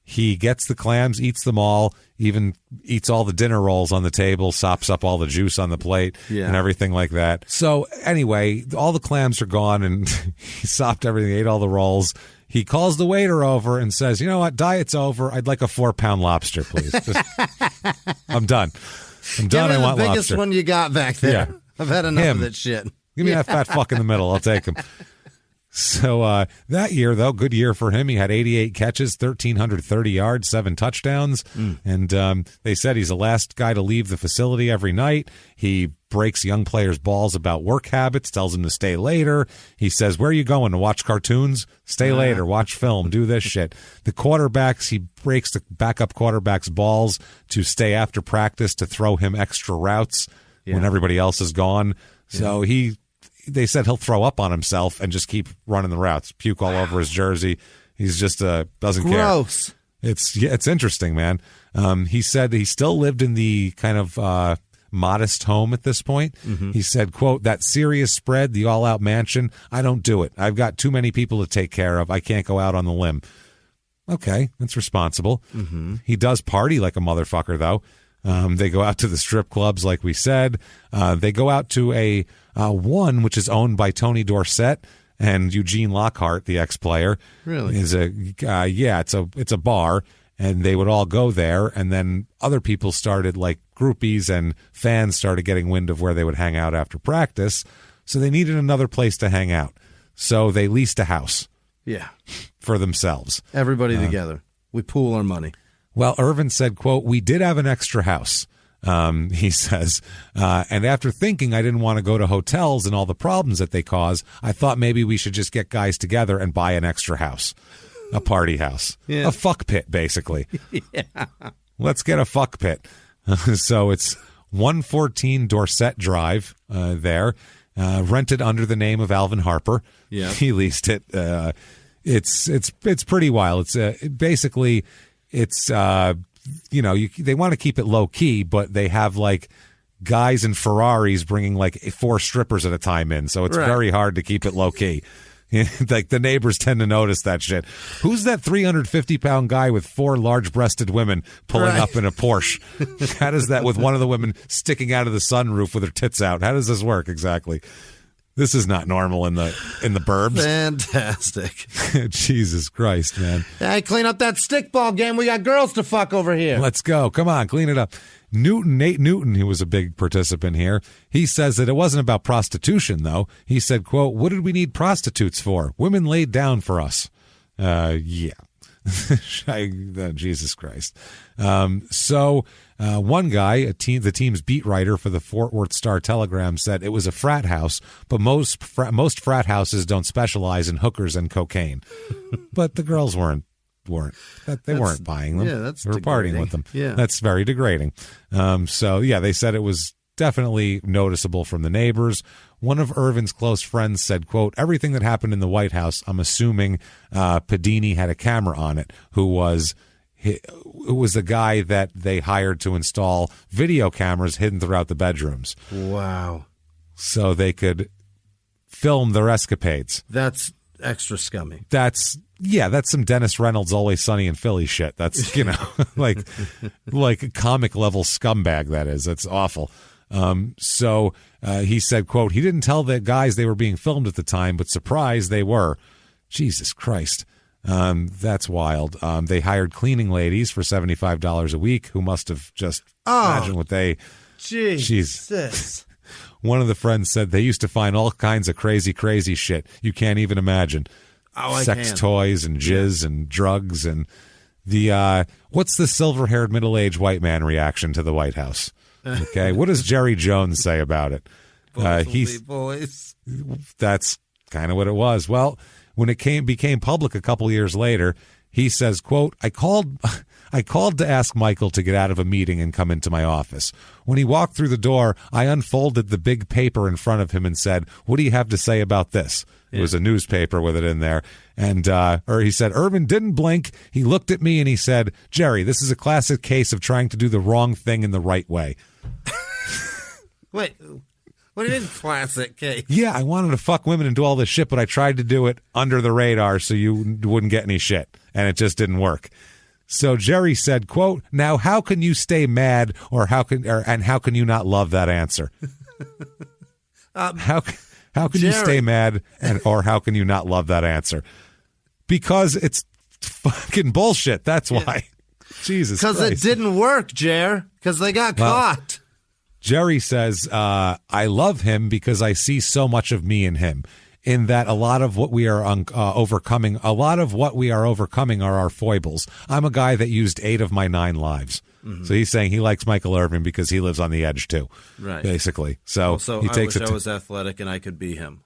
He gets the clams, eats them all, even eats all the dinner rolls on the table, sops up all the juice on the plate, and everything like that. So, anyway, all the clams are gone, and he sopped everything, ate all the rolls. He calls the waiter over and says, you know what, diet's over. I'd like a 4-pound lobster, please. I'm done. I want the biggest lobster. One you got back there. Yeah. I've had enough of that shit. Give me that fat fuck in the middle. I'll take him. So that year, though, good year for him. He had 88 catches, 1,330 yards, 7 touchdowns. And they said he's the last guy to leave the facility every night. He breaks young players' balls about work habits, tells them to stay later. He says, where are you going, to watch cartoons? Stay later, watch film, do this shit. The quarterbacks, he breaks the backup quarterback's balls to stay after practice to throw him extra routes when everybody else is gone. So they said he'll throw up on himself and just keep running the routes, puke all over his jersey. He's just doesn't care. Gross. It's interesting, man. He said he still lived in the kind of modest home at this point. Mm-hmm. He said, quote, that serious spread, the all-out mansion, I don't do it. I've got too many people to take care of. I can't go out on the limb. Okay, that's responsible. Mm-hmm. He does party like a motherfucker, though. They go out to the strip clubs, like we said. They go out to a one which is owned by Tony Dorsett and Eugene Lockhart, the ex-player. Really? Is it's a bar, and they would all go there, and then other people started, like groupies and fans started getting wind of where they would hang out after practice, so they needed another place to hang out. So they leased a house. Yeah. For themselves. Everybody together. We pool our money. Well, Irvin said, quote, we did have an extra house, he says, and after thinking I didn't want to go to hotels and all the problems that they cause, I thought maybe we should just get guys together and buy an extra house, a party house, a fuck pit, basically. Yeah. Let's get a fuck pit. So it's 114 Dorset Drive there, rented under the name of Alvin Harper. Yeah. He leased it. It's pretty wild. It's basically... It's, they want to keep it low key, but they have like guys in Ferraris bringing like 4 strippers at a time in. So it's very hard to keep it low key. Like the neighbors tend to notice that shit. Who's that 350-pound guy with 4 large-breasted women pulling up in a Porsche? How does that, with one of the women sticking out of the sunroof with her tits out? How does this work exactly? This is not normal in the burbs. Fantastic. Jesus Christ, man. Hey, clean up that stickball game. We got girls to fuck over here. Let's go. Come on, clean it up. Nate Newton, who was a big participant here, he says that it wasn't about prostitution, though. He said, quote, "What did we need prostitutes for? Women laid down for us." Yeah. Jesus Christ. One guy, the team's beat writer for the Fort Worth Star-Telegram, said it was a frat house, but most frat houses don't specialize in hookers and cocaine. But the girls weren't buying them. Yeah, that's they were degrading. partying with them. Yeah. That's very degrading. They said it was definitely noticeable from the neighbors. One of Irvin's close friends said, quote, "Everything that happened in the White House, I'm assuming Padini had a camera on it, who was the guy that they hired to install video cameras hidden throughout the bedrooms." Wow. So they could film their escapades. That's extra scummy. That's some Dennis Reynolds Always Sunny in Philly shit. That's, like comic level scumbag, that is. That's awful. He said, quote, "He didn't tell the guys they were being filmed at the time, but surprised they were." Jesus Christ. That's wild. They hired cleaning ladies for $75 a week who must have just imagine what they... Jesus. One of the friends said they used to find all kinds of crazy shit you can't even imagine. Sex toys and jizz and drugs and the what's the silver-haired middle-aged white man reaction to the White House? Okay, what does Jerry Jones say about it? Boys. That's kind of what it was. Well, when it became public a couple years later, he says, quote, I called to ask Michael to get out of a meeting and come into my office. When he walked through the door, I unfolded the big paper in front of him and said, "What do you have to say about this?" Yeah. It was a newspaper with it in there. And he said, Irvin didn't blink. He looked at me and he said, "Jerry, this is a classic case of trying to do the wrong thing in the right way." Wait, what do you mean classic case? Yeah, I wanted to fuck women and do all this shit, but I tried to do it under the radar so you wouldn't get any shit, and it just didn't work. So Jerry said, quote, "Now how can you stay mad, and how can you not love that answer?" How can you stay mad, or how can you not love that answer? Because it's fucking bullshit. That's why. Jesus Christ. Because it didn't work, Jer. Because they got caught. Jerry says, "I love him because I see so much of me in him. In that a lot of what we are overcoming are our foibles. I'm a guy that used 8 of my 9 lives." Mm-hmm. So he's saying he likes Michael Irvin because he lives on the edge too, right? Basically. So he takes I was athletic and I could be him.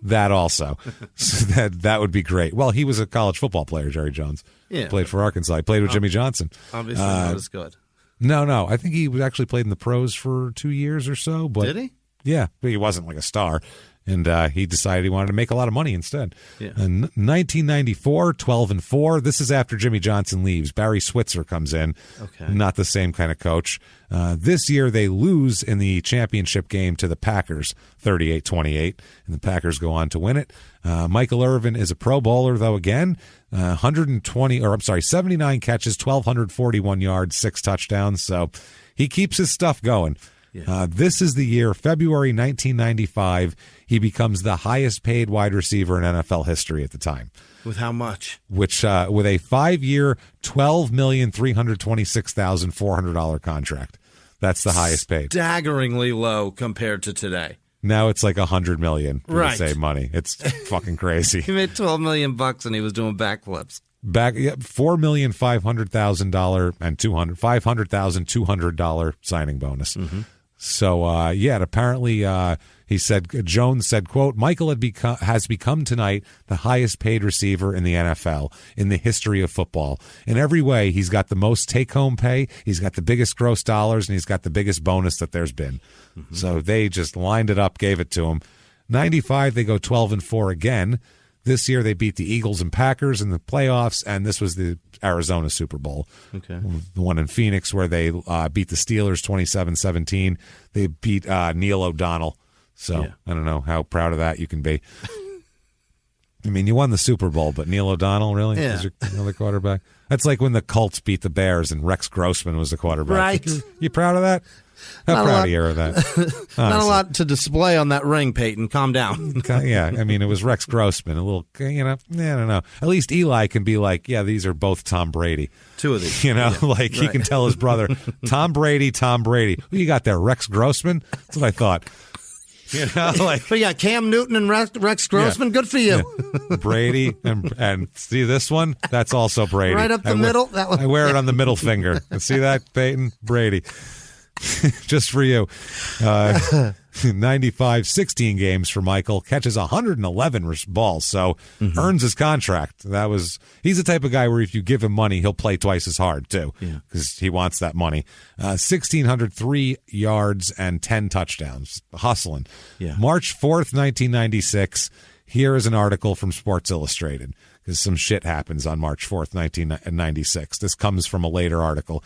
That also, so that would be great. Well, he was a college football player, Jerry Jones. Yeah, played for Arkansas. He played with Jimmy Johnson. Obviously, not as good. No. I think he actually played in the pros for 2 years or so. But did he? Yeah, but he wasn't like a star. And he decided he wanted to make a lot of money instead. Yeah. In 1994, 12-4. This is after Jimmy Johnson leaves. Barry Switzer comes in. Okay. Not the same kind of coach. This year they lose in the championship game to the Packers, 38-28, and the Packers go on to win it. Michael Irvin is a Pro Bowler, though, again. 79 catches, 1,241 yards, 6 touchdowns. So he keeps his stuff going. Yeah. This is the year, February 1995, he becomes the highest paid wide receiver in NFL history at the time. With how much? With a 5-year, $12,326,400 contract. That's the highest paid. Staggeringly low compared to today. Now it's like $100 million for right. the same money. It's fucking crazy. He made $12 million and he was doing backflips. $4,500,000 and $500,200 signing bonus. Mm-hmm. So, apparently, Jones said, quote, Michael has become tonight the highest paid receiver in the NFL in the history of football. In every way, he's got the most take-home pay, he's got the biggest gross dollars, and he's got the biggest bonus that there's been. Mm-hmm. So they just lined it up, gave it to him. 95, they go 12-4 again. This year, they beat the Eagles and Packers in the playoffs, and this was the Arizona Super Bowl. Okay. The one in Phoenix where they beat the Steelers 27-17. They beat Neil O'Donnell. So yeah. I don't know how proud of that you can be. I mean, you won the Super Bowl, but Neil O'Donnell, really? Yeah. Was your other quarterback? That's like when the Colts beat the Bears and Rex Grossman was the quarterback. Right. You proud of that? How proud of you of that? Not a lot to display on that ring, Peyton. Calm down. Yeah, I mean, it was Rex Grossman. A little, I don't know. At least Eli can be like, yeah, these are both Tom Brady. Two of these. He can tell his brother, Tom Brady. Who you got there, Rex Grossman? That's what I thought. But you got Cam Newton and Rex Grossman. Yeah. Good for you. Yeah. Brady and see this one? That's also Brady. Right up the middle. That one. I wear it on the middle finger. See that, Peyton? Brady. Just for you. 95, 16 games for Michael, catches 111 balls, so earns his contract. He's the type of guy where if you give him money, he'll play twice as hard too, because he wants that money. 1,603 yards and 10 touchdowns, hustling. Yeah. March 4th, 1996. Here is an article from Sports Illustrated, because some shit happens on March 4th, 1996. This comes from a later article.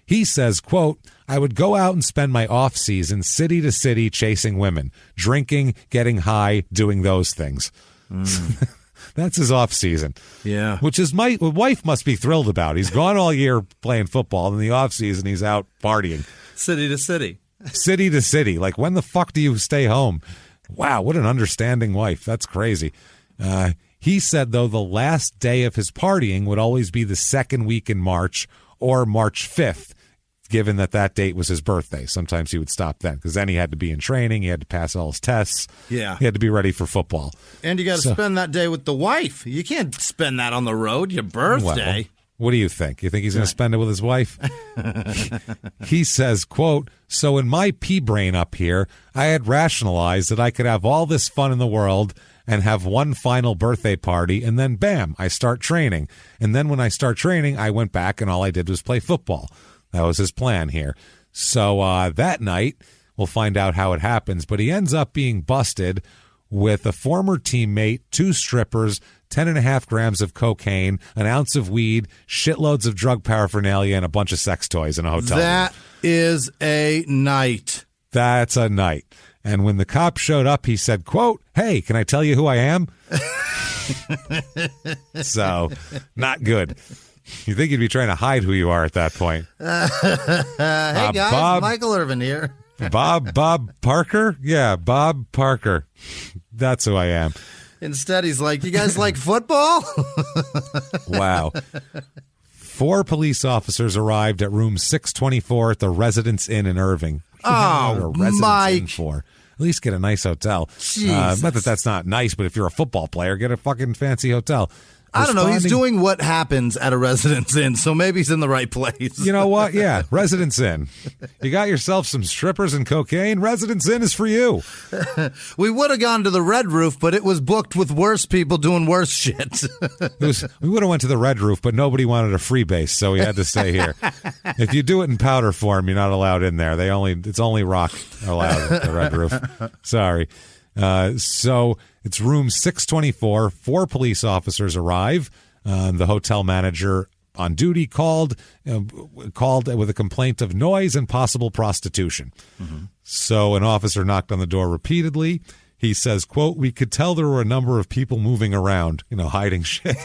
He says, quote, I would go out and spend my off season city to city chasing women, drinking, getting high, doing those things. That's his off season. Yeah. Which his wife must be thrilled about. He's gone all year playing football. In the off season, he's out partying. City to city. City to city. Like, when the fuck do you stay home? Wow, what an understanding wife. That's crazy. He said, though, the last day of his partying would always be the second week in March or March 5th, given that date was his birthday. Sometimes he would stop then, because then he had to be in training. He had to pass all his tests. Yeah. He had to be ready for football. And you got to spend that day with the wife. You can't spend that on the road, your birthday. Well, what do you think? You think he's going to spend it with his wife? He says, quote, so in my pea brain up here, I had rationalized that I could have all this fun in the world and have one final birthday party, and then bam, I start training. And then when I start training, I went back and all I did was play football. That was his plan here. So that night, we'll find out how it happens, but he ends up being busted with a former teammate, 2 strippers, 10.5 grams of cocaine, an ounce of weed, shitloads of drug paraphernalia, and a bunch of sex toys in a hotel room. That is a night. That's a night. And when the cop showed up, he said, quote, hey, can I tell you who I am? So, not good. You think you'd be trying to hide who you are at that point. Hey, guys, Michael Irvin here. Bob Parker? Yeah, Bob Parker. That's who I am. Instead, he's like, you guys like football? Wow. 4 police officers arrived at room 624 at the Residence Inn in Irving. Oh, Mike. At least get a nice hotel. Not that that's not nice, but if you're a football player, get a fucking fancy hotel. I don't know. He's doing what happens at a Residence Inn, so maybe he's in the right place. You know what? Yeah, Residence Inn. You got yourself some strippers and cocaine. Residence Inn is for you. We would have gone to the Red Roof, but it was booked with worse people doing worse shit. We would have went to the Red Roof, but nobody wanted a free base, so we had to stay here. If you do it in powder form, you're not allowed in there. It's only rock allowed at the Red Roof. Sorry. So it's room 624. 4 police officers arrive. The hotel manager on duty called with a complaint of noise and possible prostitution. Mm-hmm. So an officer knocked on the door repeatedly. He says, quote, we could tell there were a number of people moving around, hiding shit.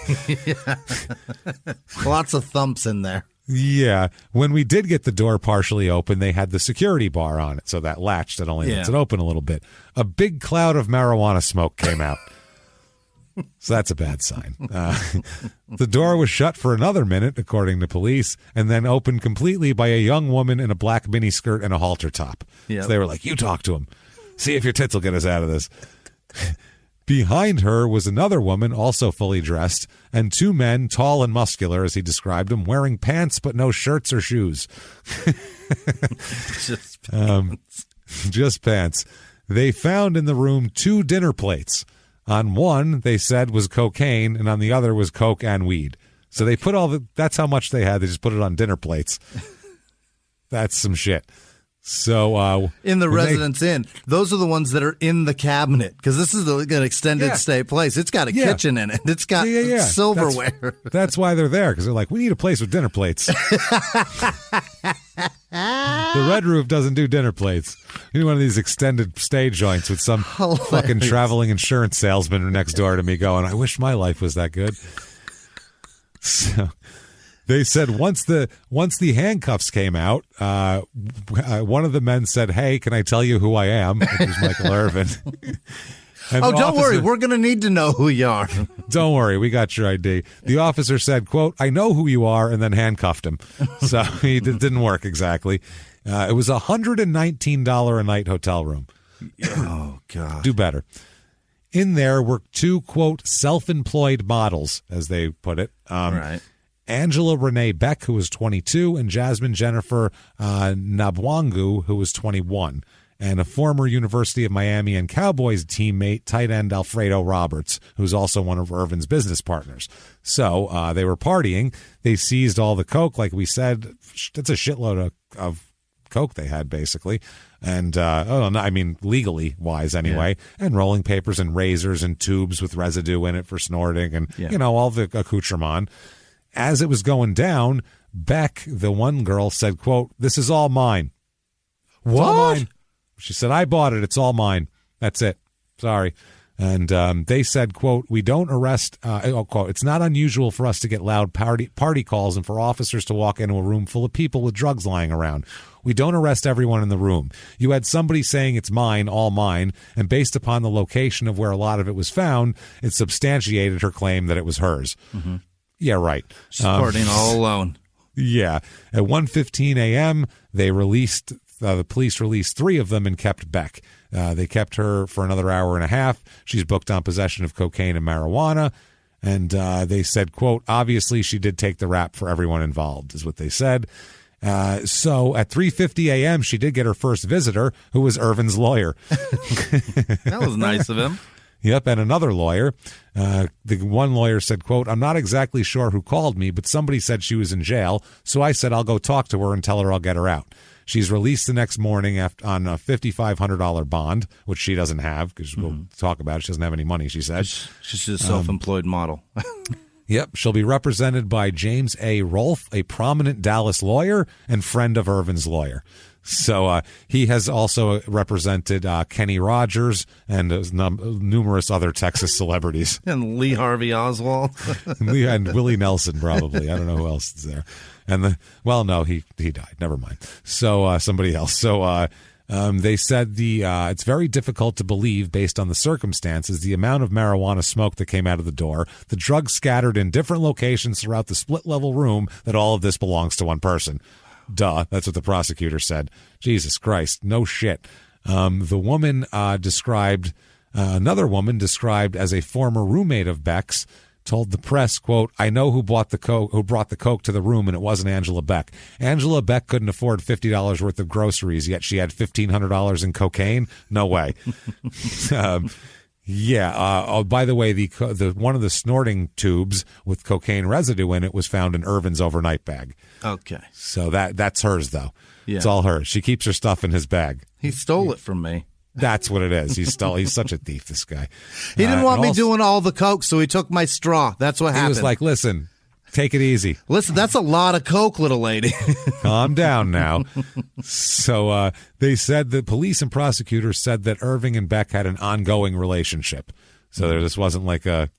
Lots of thumps in there. Yeah. When we did get the door partially open, they had the security bar on it, so that latch that only lets it open a little bit. A big cloud of marijuana smoke came out. So that's a bad sign. The door was shut for another minute, according to police, and then opened completely by a young woman in a black miniskirt and a halter top. Yep. So they were like, you talk to him. See if your tits will get us out of this. Behind her was another woman, also fully dressed, and 2 men, tall and muscular, as he described them, wearing pants but no shirts or shoes. Just pants. Just pants. They found in the room 2 dinner plates. On one, they said, was cocaine, and on the other was coke and weed. So they put that's how much they had. They just put it on dinner plates. That's some shit. So in the Residence Inn, those are the ones that are in the cabinet, because this is an extended stay place. It's got a kitchen in it. It's got silverware. That's why they're there, because they're like, we need a place with dinner plates. The Red Roof doesn't do dinner plates. We need one of these extended stay joints with some fucking traveling insurance salesman next door to me going, I wish my life was that good. So They said once the handcuffs came out, one of the men said, "Hey, can I tell you who I am?" It was Michael Irvin. Don't worry. We're going to need to know who you are. Don't worry. We got your ID. The officer said, quote, "I know who you are," and then handcuffed him. So it didn't work exactly. It was a $119 a night hotel room. Oh, God. Do better. In there were two, quote, self-employed models, as they put it. Right. Angela Renee Beck, who was 22, and Jasmine Jennifer Nabwangu, who was 21. And a former University of Miami and Cowboys teammate, tight end Alfredo Roberts, who's also one of Irvin's business partners. So they were partying. They seized all the coke, like we said. That's a shitload of coke they had, basically. And, legally wise anyway. Yeah. And rolling papers and razors and tubes with residue in it for snorting and, all the accoutrement. As it was going down, Beck, the one girl, said, quote, "This is all mine." It's what? All mine. She said, "I bought it. It's all mine. That's it. Sorry." And they said, quote, "We don't arrest, quote, it's not unusual for us to get loud party calls and for officers to walk into a room full of people with drugs lying around. We don't arrest everyone in the room. You had somebody saying it's mine, all mine, and based upon the location of where a lot of it was found, it substantiated her claim that it was hers." Mm-hmm. Yeah, right. She's partying all alone. Yeah. At 1:15 a.m., they released... the police released 3 of them and kept Beck. They kept her for another hour and a half. She's booked on possession of cocaine and marijuana. And they said, quote, "Obviously she did take the rap for everyone involved," is what they said. So at 3:50 a.m., she did get her first visitor, who was Irvin's lawyer. That was nice of him. Yep, and another lawyer. The one lawyer said, quote, "I'm not exactly sure who called me, but somebody said she was in jail. So I said I'll go talk to her and tell her I'll get her out." She's released the next morning on a $5,500 bond, which she doesn't have because we'll talk about it. She doesn't have any money, she said. She's a self-employed model. Yep. She'll be represented by James A. Rolfe, a prominent Dallas lawyer and friend of Irvin's lawyer. So he has also represented Kenny Rogers and numerous other Texas celebrities. And Lee Harvey Oswald. and Willie Nelson, probably. I don't know who else is there. And no, he died. Never mind. So somebody else. So they said it's very difficult to believe based on the circumstances, the amount of marijuana smoke that came out of the door, the drugs scattered in different locations throughout the split-level room, that all of this belongs to one person. Duh. That's what the prosecutor said. Jesus Christ. No shit. The woman described, another woman described as a former roommate of Beck's, told the press, quote, "I know who brought the coke to the room, and it wasn't Angela Beck. Angela Beck couldn't afford $50 worth of groceries, yet she had $1,500 in cocaine? No way." By the way, the one of the snorting tubes with cocaine residue in it was found in Irvin's overnight bag. Okay. So that's hers, though. Yeah. It's all hers. She keeps her stuff in his bag. He stole it from me. That's what it is. He's such a thief, this guy. He didn't want me doing all the coke, so he took my straw. That's what happened. He was like, "Listen, take it easy. Listen, that's a lot of coke, little lady." Calm down now. So they said the police and prosecutors said that Irving and Beck had an ongoing relationship. So this wasn't like they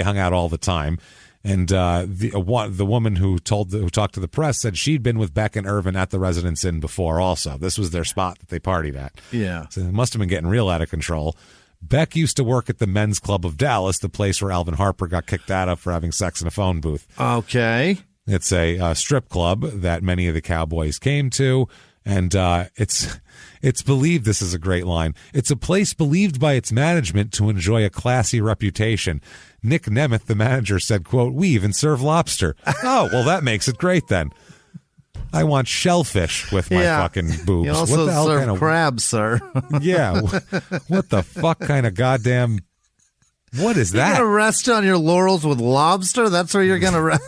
hung out all the time. And the woman who talked to the press said she'd been with Beck and Irvin at the Residence Inn before also. This was their spot that they partied at. Yeah. So it must have been getting real out of control. Beck used to work at the Men's Club of Dallas, the place where Alvin Harper got kicked out of for having sex in a phone booth. Okay. It's a strip club that many of the Cowboys came to. And it's believed, this is a great line, "It's a place believed by its management to enjoy a classy reputation." Nick Nemeth, the manager, said, quote, "We even serve lobster." Oh, well, that makes it great then. I want shellfish with my fucking boobs. You also what the hell serve kind of crabs, sir. Yeah. What the fuck kind of goddamn... What is that? You're going to rest on your laurels with lobster? That's where you're going to rest?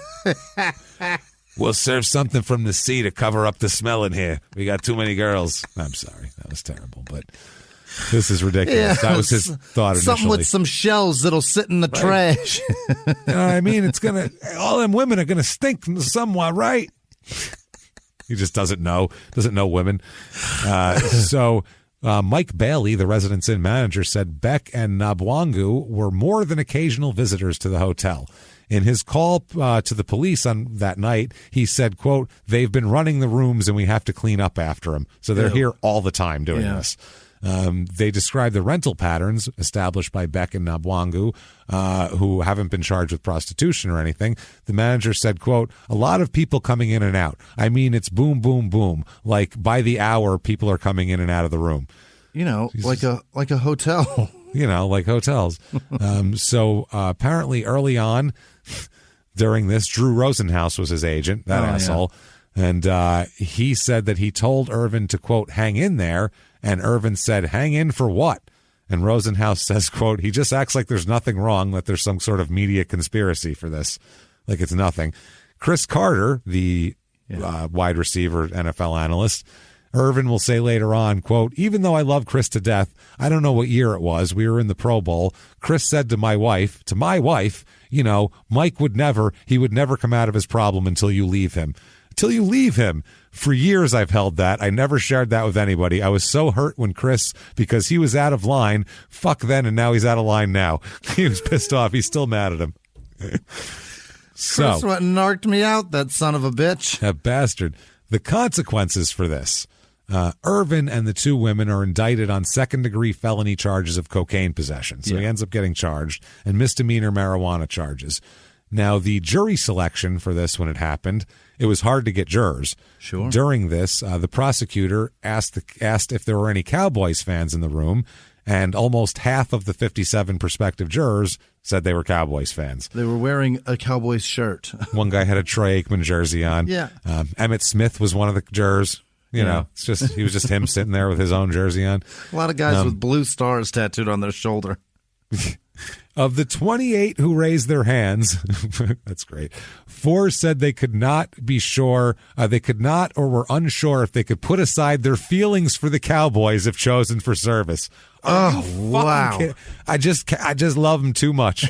We'll serve something from the sea to cover up the smell in here. We got too many girls. I'm sorry. That was terrible, but this is ridiculous. That was his thought initially. Something with some shells that'll sit in the trash. You know what I mean? All them women are going to stink somewhat, right? He just doesn't know women. So Mike Bailey, the Residence Inn manager, said Beck and Nabwangu were more than occasional visitors to the hotel. In his call to the police on that night, he said, quote, "They've been running the rooms and we have to clean up after them." So they're here all the time doing this. They described the rental patterns established by Beck and Nabwangu, who haven't been charged with prostitution or anything. The manager said, quote, "A lot of people coming in and out. I mean, it's boom, boom, boom. Like by the hour, people are coming in and out of the room." You know, like a hotel. You know, like hotels. So apparently early on during this, Drew Rosenhaus was his agent, that asshole. Yeah. And he said that he told Irvin to, quote, "hang in there." And Irvin said, "Hang in for what?" And Rosenhaus says, quote, "He just acts like there's nothing wrong, that there's some sort of media conspiracy for this. Like it's nothing." Chris Carter, the wide receiver NFL analyst, Irvin will say later on, quote, "Even though I love Chris to death, I don't know what year it was. We were in the Pro Bowl. Chris said to my wife, you know, Mike would never come out of his problem until you leave him. Until you leave him. For years I've held that. I never shared that with anybody. I was so hurt when because he was out of line. Fuck then, and now he's out of line now." He was pissed off. He's still mad at him. Chris went and narked me out, that son of a bitch. That bastard. The consequences for this. Irvin and the two women are indicted on second-degree felony charges of cocaine possession. So he ends up getting charged, and misdemeanor marijuana charges. Now, the jury selection for this, when it happened, it was hard to get jurors. Sure. During this, the prosecutor asked if there were any Cowboys fans in the room, and almost half of the 57 prospective jurors said they were Cowboys fans. They were wearing a Cowboys shirt. One guy had a Troy Aikman jersey on. Yeah. Emmett Smith was one of the jurors. You know, he was just him sitting there with his own jersey on. A lot of guys with blue stars tattooed on their shoulder. Of the 28 who raised their hands, that's great, 4 said they could not be sure, they could not or were unsure if they could put aside their feelings for the Cowboys if chosen for service. Oh, wow. I just love them too much.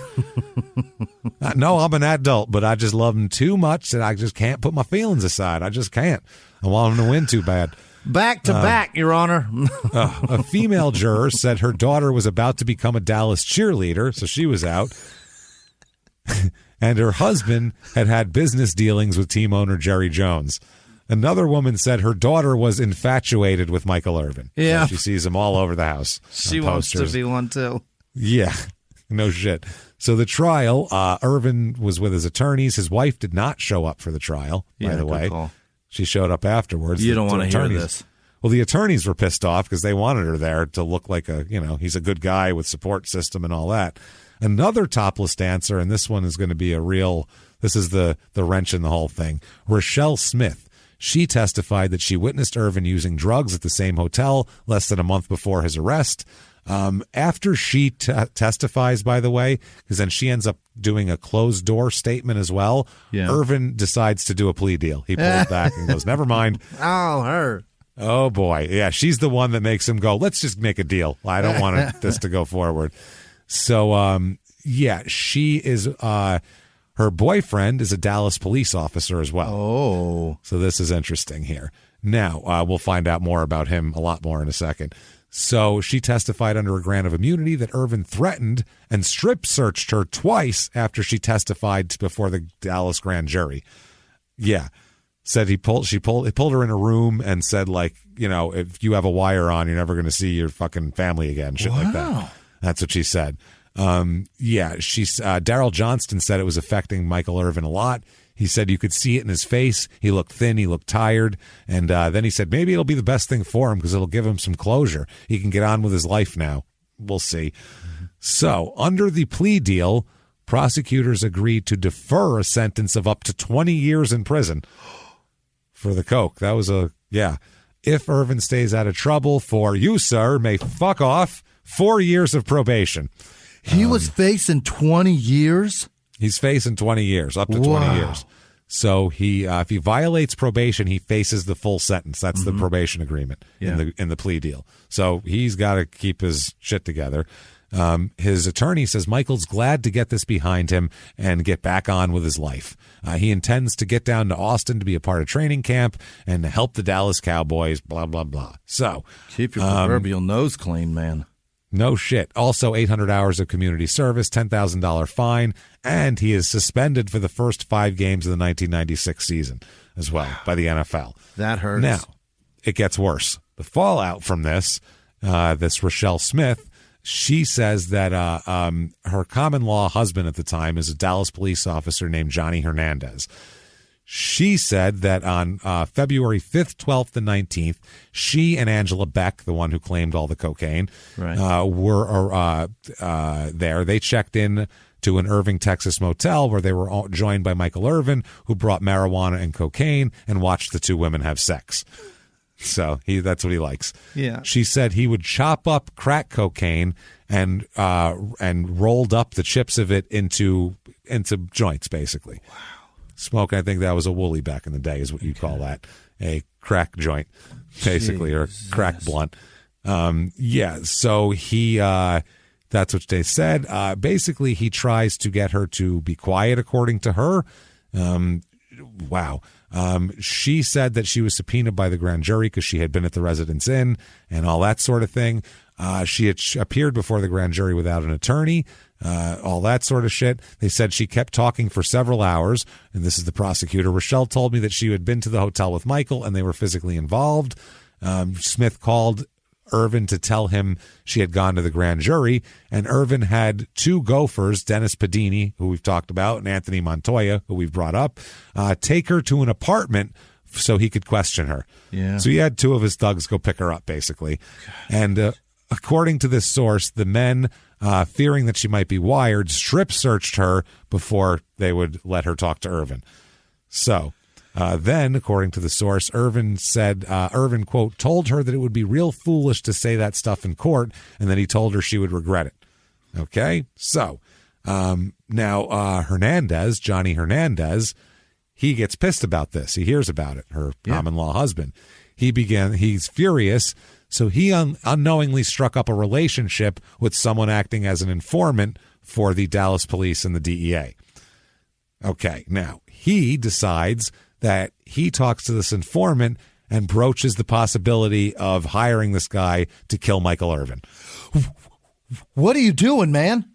No, I'm an adult, but I just love them too much that I just can't put my feelings aside. I just can't. I want them to win too bad. Back to back, Your Honor. A female juror said her daughter was about to become a Dallas cheerleader, so she was out. And her husband had business dealings with team owner Jerry Jones. Another woman said her daughter was infatuated with Michael Irvin. Yeah. So she sees him all over the house. She wants to be one, too. Yeah. No shit. So the trial, Irvin was with his attorneys. His wife did not show up for the trial, by the way. Call. She showed up afterwards. You don't want to hear this. Well, the attorneys were pissed off because they wanted her there to look like he's a good guy with support system and all that. Another topless dancer, and this one is going to be this is the wrench in the whole thing. Rochelle Smith. She testified that she witnessed Irvin using drugs at the same hotel less than a month before his arrest. After she testifies, by the way, because then she ends up doing a closed door statement as well. Yeah. Irvin decides to do a plea deal. He pulls back and goes, "Never mind." Oh, her. Oh boy. Yeah. She's the one that makes him go, "Let's just make a deal. I don't want this to go forward." So, she is, her boyfriend is a Dallas police officer as well. Oh. So this is interesting here. Now, we'll find out more about him a lot more in a second. So she testified under a grant of immunity that Irvin threatened and strip searched her twice after she testified before the Dallas grand jury. Yeah. Said he pulled her in a room and said, like, if you have a wire on, you're never going to see your fucking family again. Shit like that. That's what she said. Daryl Johnston said it was affecting Michael Irvin a lot. He said you could see it in his face. He looked thin. He looked tired. And then he said maybe it'll be the best thing for him because it'll give him some closure. He can get on with his life now. We'll see. So under the plea deal, prosecutors agreed to defer a sentence of up to 20 years in prison for the coke. That was if Irvin stays out of trouble, for you, sir, may fuck off 4 years of probation. He was facing 20 years? He's facing 20 years, up to 20 years. So if he violates probation, he faces the full sentence. That's the probation agreement in the plea deal. So he's got to keep his shit together. His attorney says Michael's glad to get this behind him and get back on with his life. He intends to get down to Austin to be a part of training camp and help the Dallas Cowboys, blah, blah, blah. So keep your proverbial nose clean, man. No shit. Also 800 hours of community service, $10,000 fine, and he is suspended for the first 5 games of the 1996 season as well by the NFL. That hurts. Now, it gets worse. The fallout from this Rochelle Smith, she says that her common law husband at the time is a Dallas police officer named Johnny Hernandez. She said that on February 5th, 12th, and 19th, she and Angela Beck, the one who claimed all the cocaine, were there. They checked in to an Irving, Texas motel where they were all joined by Michael Irvin, who brought marijuana and cocaine and watched the 2 women have sex. So that's what he likes. Yeah. She said he would chop up crack cocaine and rolled up the chips of it into joints, basically. Wow. Smoke, I think that was a woolly back in the day, is what you'd call that. A crack joint, basically, Jesus. Or a crack blunt. So he, that's what they said. Basically, he tries to get her to be quiet, according to her. Wow. She said that she was subpoenaed by the grand jury because she had been at the Residence Inn and all that sort of thing. She had appeared before the grand jury without an attorney, all that sort of shit. They said she kept talking for several hours, and this is the prosecutor. Rochelle told me that she had been to the hotel with Michael and they were physically involved. Smith called Irvin to tell him she had gone to the grand jury, and Irvin had 2 gophers, Dennis Padini, who we've talked about, and Anthony Montoya, who we've brought up, take her to an apartment so he could question her. Yeah. So he had 2 of his thugs go pick her up, basically. And according to this source, the men, fearing that she might be wired, strip searched her before they would let her talk to Irvin. So then, according to the source, Irvin said, quote, told her that it would be real foolish to say that stuff in court, and that he told her she would regret it. Okay? So now Hernandez, Johnny Hernandez, he gets pissed about this. He hears about it, her common law husband. He's furious. So he unknowingly struck up a relationship with someone acting as an informant for the Dallas police and the DEA. Okay, now he decides that he talks to this informant and broaches the possibility of hiring this guy to kill Michael Irvin. What are you doing, man?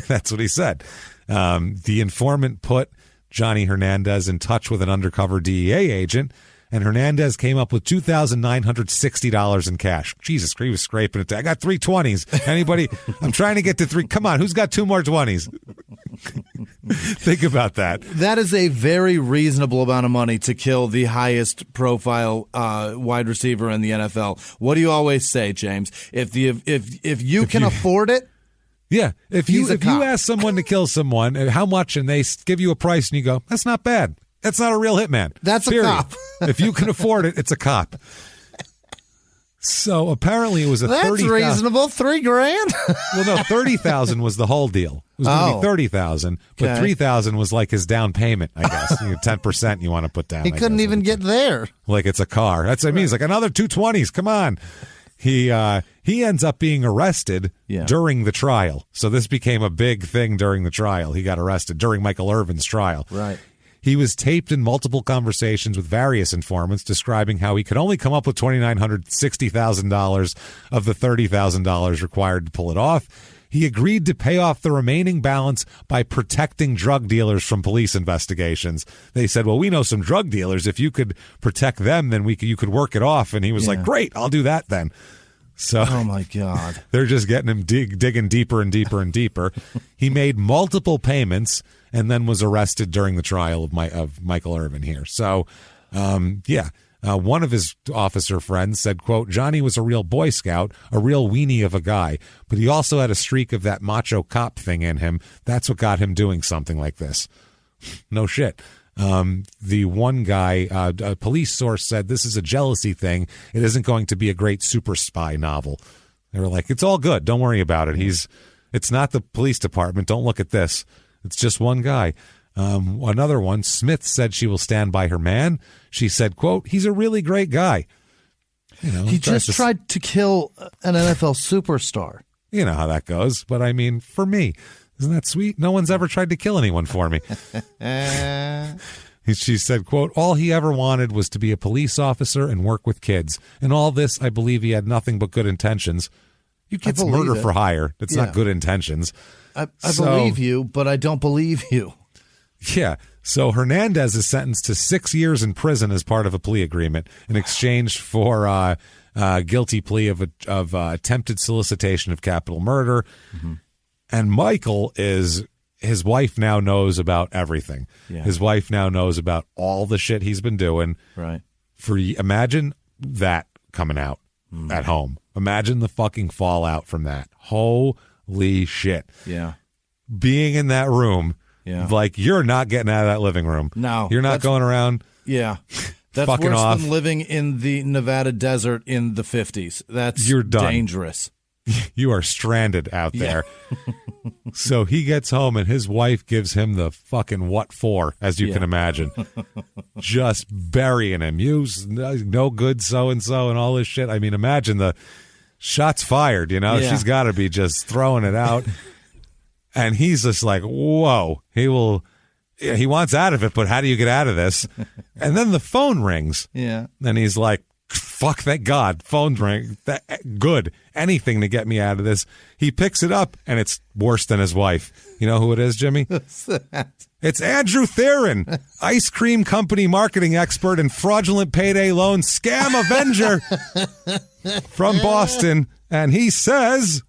That's what he said. The informant put Johnny Hernandez in touch with an undercover DEA agent, and Hernandez came up with $2,960 in cash. Jesus, he was scraping it. I got 3 20s. Anybody? I'm trying to get to 3. Come on, who's got 2 more 20s? Think about that. That is a very reasonable amount of money to kill the highest profile wide receiver in the NFL. What do you always say, James? If you can afford it, yeah. If you ask someone to kill someone, how much, and they give you a price, and you go, that's not bad. That's not a real hitman. That's a cop. If you can afford it, it's a cop. So apparently it was That's 30,000. reasonable. $3,000. Well, no, 30,000 was the whole deal. It was going to be 30,000, but 3,000 was like his down payment. I guess 10% you want to put down. He couldn't even get there. Like it's a car. That's what I mean. It's like another 220s. Come on. He ends up being arrested during the trial. So this became a big thing during the trial. He got arrested during Michael Irvin's trial. Right. He was taped in multiple conversations with various informants describing how he could only come up with $2,960,000 of the $30,000 required to pull it off. He agreed to pay off the remaining balance by protecting drug dealers from police investigations. They said, well, we know some drug dealers. If you could protect them, then you could work it off. And he was like, great, I'll do that then. So, oh, my God. They're just getting him digging deeper and deeper and deeper. He made multiple payments and then was arrested during the trial of Michael Irvin here. So, one of his officer friends said, quote, Johnny was a real Boy Scout, a real weenie of a guy, but he also had a streak of that macho cop thing in him. That's what got him doing something like this. No shit. The one guy, a police source said, this is a jealousy thing. It isn't going to be a great super spy novel. They were like, it's all good. Don't worry about it. It's not the police department. Don't look at this. It's just one guy. Another one, Smith said she will stand by her man. She said, quote, he's a really great guy. He just tried to kill an NFL superstar. You know how that goes. But I mean, for me, isn't that sweet? No one's ever tried to kill anyone for me. She said, quote, all he ever wanted was to be a police officer and work with kids. And all this, I believe he had nothing but good intentions. You kids murder for hire. It's not good intentions. I believe you, but I don't believe you. Yeah. So Hernandez is sentenced to 6 years in prison as part of a plea agreement in exchange for a guilty plea of attempted solicitation of capital murder. Mm-hmm. And Michael his wife now knows about everything. Yeah. His wife now knows about all the shit he's been doing. Right. Imagine that coming out at home. Imagine the fucking fallout from that. Holy shit. Yeah. Being in that room. Yeah. Like, you're not getting out of that living room. No. You're not going around. Yeah. That's fucking worse off. than living in the Nevada desert in the 50s. You're done. Dangerous. You are stranded out there. So he gets home and his wife gives him the fucking what for, as you can imagine. Just burying him. You no good so-and-so and all this shit. I mean, imagine the shots fired, you know? Yeah. She's got to be just throwing it out. And he's just like, whoa. He wants out of it, but how do you get out of this? And then the phone rings. Yeah. And he's like, fuck, thank God. Phone ring. Good. Anything to get me out of this. He picks it up, and it's worse than his wife. You know who it is, Jimmy? It's Andrew Theron, ice cream company marketing expert and fraudulent payday loan scam avenger from Boston. And he says...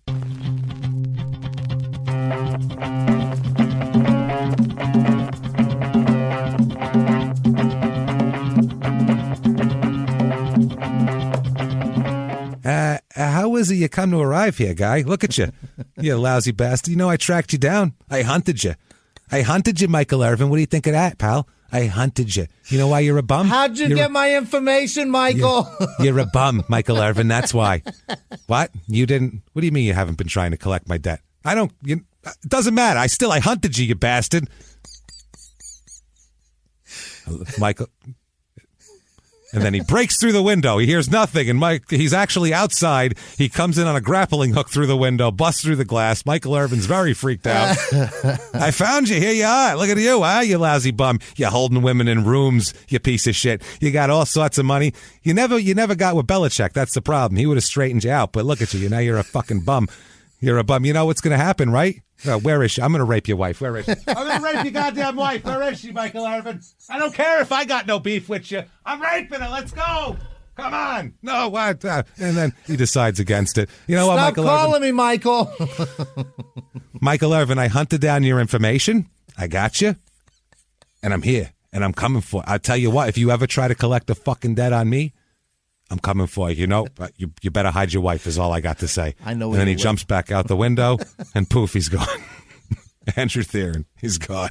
how is it you come to arrive here, guy? Look at you. You lousy bastard. You know I tracked you down. I hunted you. Michael Irvin. What do you think of that, pal? I hunted you. You know why you're a bum? How'd you get my information, Michael? You're a bum, Michael Irvin. That's why. What? You didn't? What do you mean you haven't been trying to collect my debt? It doesn't matter. I hunted you, you bastard. Michael... And then he breaks through the window. He hears nothing. And he's actually outside. He comes in on a grappling hook through the window, busts through the glass. Michael Irvin's very freaked out. I found you. Here you are. Look at you, you lousy bum. You're holding women in rooms, you piece of shit. You got all sorts of money. You never got with Belichick. That's the problem. He would have straightened you out. But look at you. Now you're a fucking bum. You're a bum. You know what's going to happen, right? Where is she? I'm going to rape your wife. Where is she? I'm going to rape your goddamn wife. Where is she, Michael Irvin? I don't care if I got no beef with you. I'm raping her. Let's go. Come on. No, what? And then he decides against it. You know what, Michael Irvin? Stop calling me Michael. Michael Irvin, I hunted down your information. I got you. And I'm here. And I'm coming for it. I'll tell you what, if you ever try to collect a fucking debt on me, I'm coming for you. You know, you better hide your wife is all I got to say. I know. And then he jumps back out the window, and poof, he's gone. Andrew Theron, he's gone.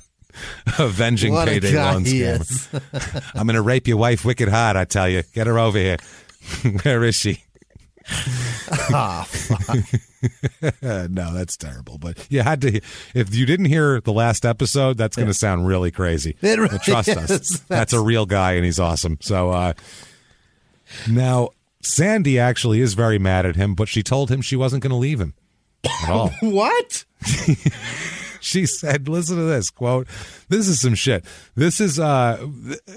Avenging payday loan scammer. I'm going to rape your wife wicked hard, I tell you. Get her over here. Where is she? Oh, fuck. No, that's terrible. But you had to. If you didn't hear the last episode, that's going to sound really crazy. It really trust us. That's a real guy, and he's awesome. So, now, Sandy actually is very mad at him, but she told him she wasn't going to leave him at all. What? She said, listen to this, quote, this is some shit. This is,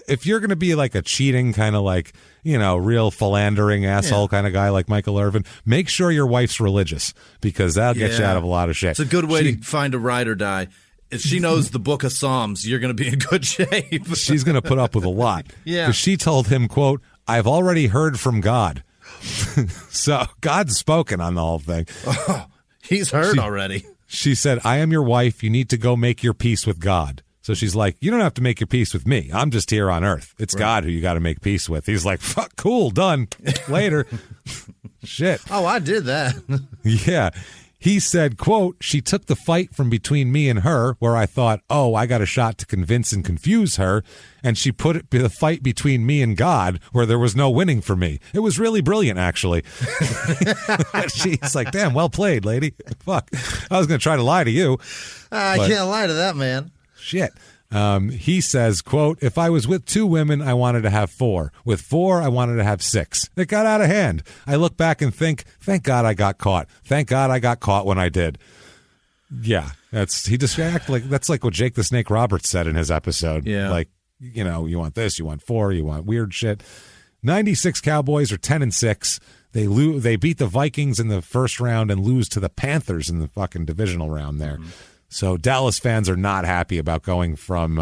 if you're going to be like a cheating kind of like, you know, real philandering asshole kind of guy like Michael Irvin, make sure your wife's religious because that'll get you out of a lot of shit. It's a good way to find a ride or die. If she knows the book of Psalms, you're going to be in good shape. She's going to put up with a lot. Yeah. Because she told him, quote, I've already heard from God. So God's spoken on the whole thing. Oh, he's heard already. She said, I am your wife. You need to go make your peace with God. So she's like, you don't have to make your peace with me. I'm just here on earth. It's God who you got to make peace with. He's like, fuck, cool, done. Later. Shit. Oh, I did that. Yeah. He said, quote, she took the fight from between me and her where I thought, oh, I got a shot to convince and confuse her. And she put the fight between me and God where there was no winning for me. It was really brilliant, actually. She's like, damn, well played, lady. Fuck. I was going to try to lie to you. I can't lie to that, man. Shit. He says, quote, if I was with 2 women, I wanted to have 4. With 4, I wanted to have 6. It got out of hand. I look back and think, thank God I got caught. Thank God I got caught when I did. Yeah, that's like what Jake the Snake Roberts said in his episode. Yeah. Like, you know, you want this, you want 4, you want weird shit. 96 Cowboys are 10-6. They beat the Vikings in the first round and lose to the Panthers in the fucking divisional round there. Mm-hmm. So Dallas fans are not happy about going from,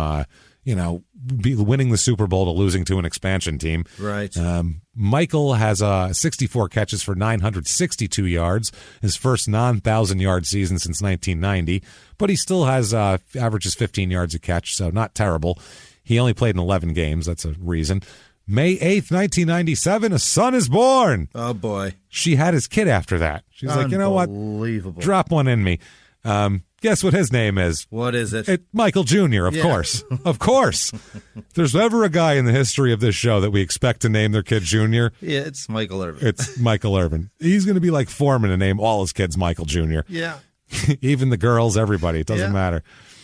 winning the Super Bowl to losing to an expansion team. Right. Michael has 64 catches for 962 yards, his first non-1,000-yard season since 1990, but he still has averages 15 yards a catch, so not terrible. He only played in 11 games. That's a reason. May 8th, 1997, a son is born. Oh, boy. She had his kid after that. She's like, you know what? Unbelievable. Drop one in me. Guess what his name is? What is it? Michael Jr., of course. Of course. If there's ever a guy in the history of this show that we expect to name their kid Jr., yeah, it's Michael Irvin. It's Michael Irvin. He's going to be like Foreman and name all his kids Michael Jr. Yeah. Even the girls, everybody. It doesn't matter.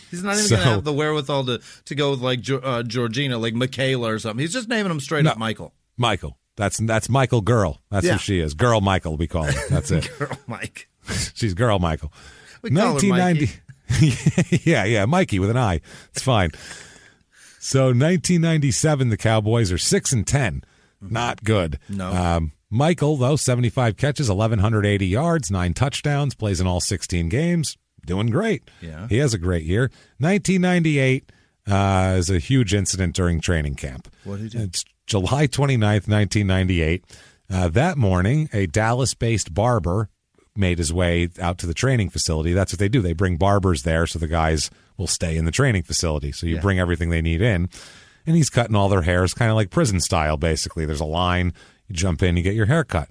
He's not even going to have the wherewithal to go with like Georgina, like Michaela or something. He's just naming them straight up Michael. Michael. That's Michael Girl. That's who she is. Girl Michael, we call her. That's it. Girl Mike. She's Girl Michael. We call 1990. Yeah, Mikey with an I. It's fine. So 1997, the Cowboys are 6-10. Not good. No. Michael, though, 75 catches, 1,180 yards, 9 touchdowns, plays in all 16 games. Doing great. Yeah. He has a great year. 1998 is a huge incident during training camp. What did he do? It's July 29th, 1998. That morning, a Dallas-based barber made his way out to the training facility. That's what they do. They bring barbers there so the guys will stay in the training facility. So you bring everything they need in. And he's cutting all their hairs kind of like prison style, basically. There's a line. You jump in, you get your hair cut.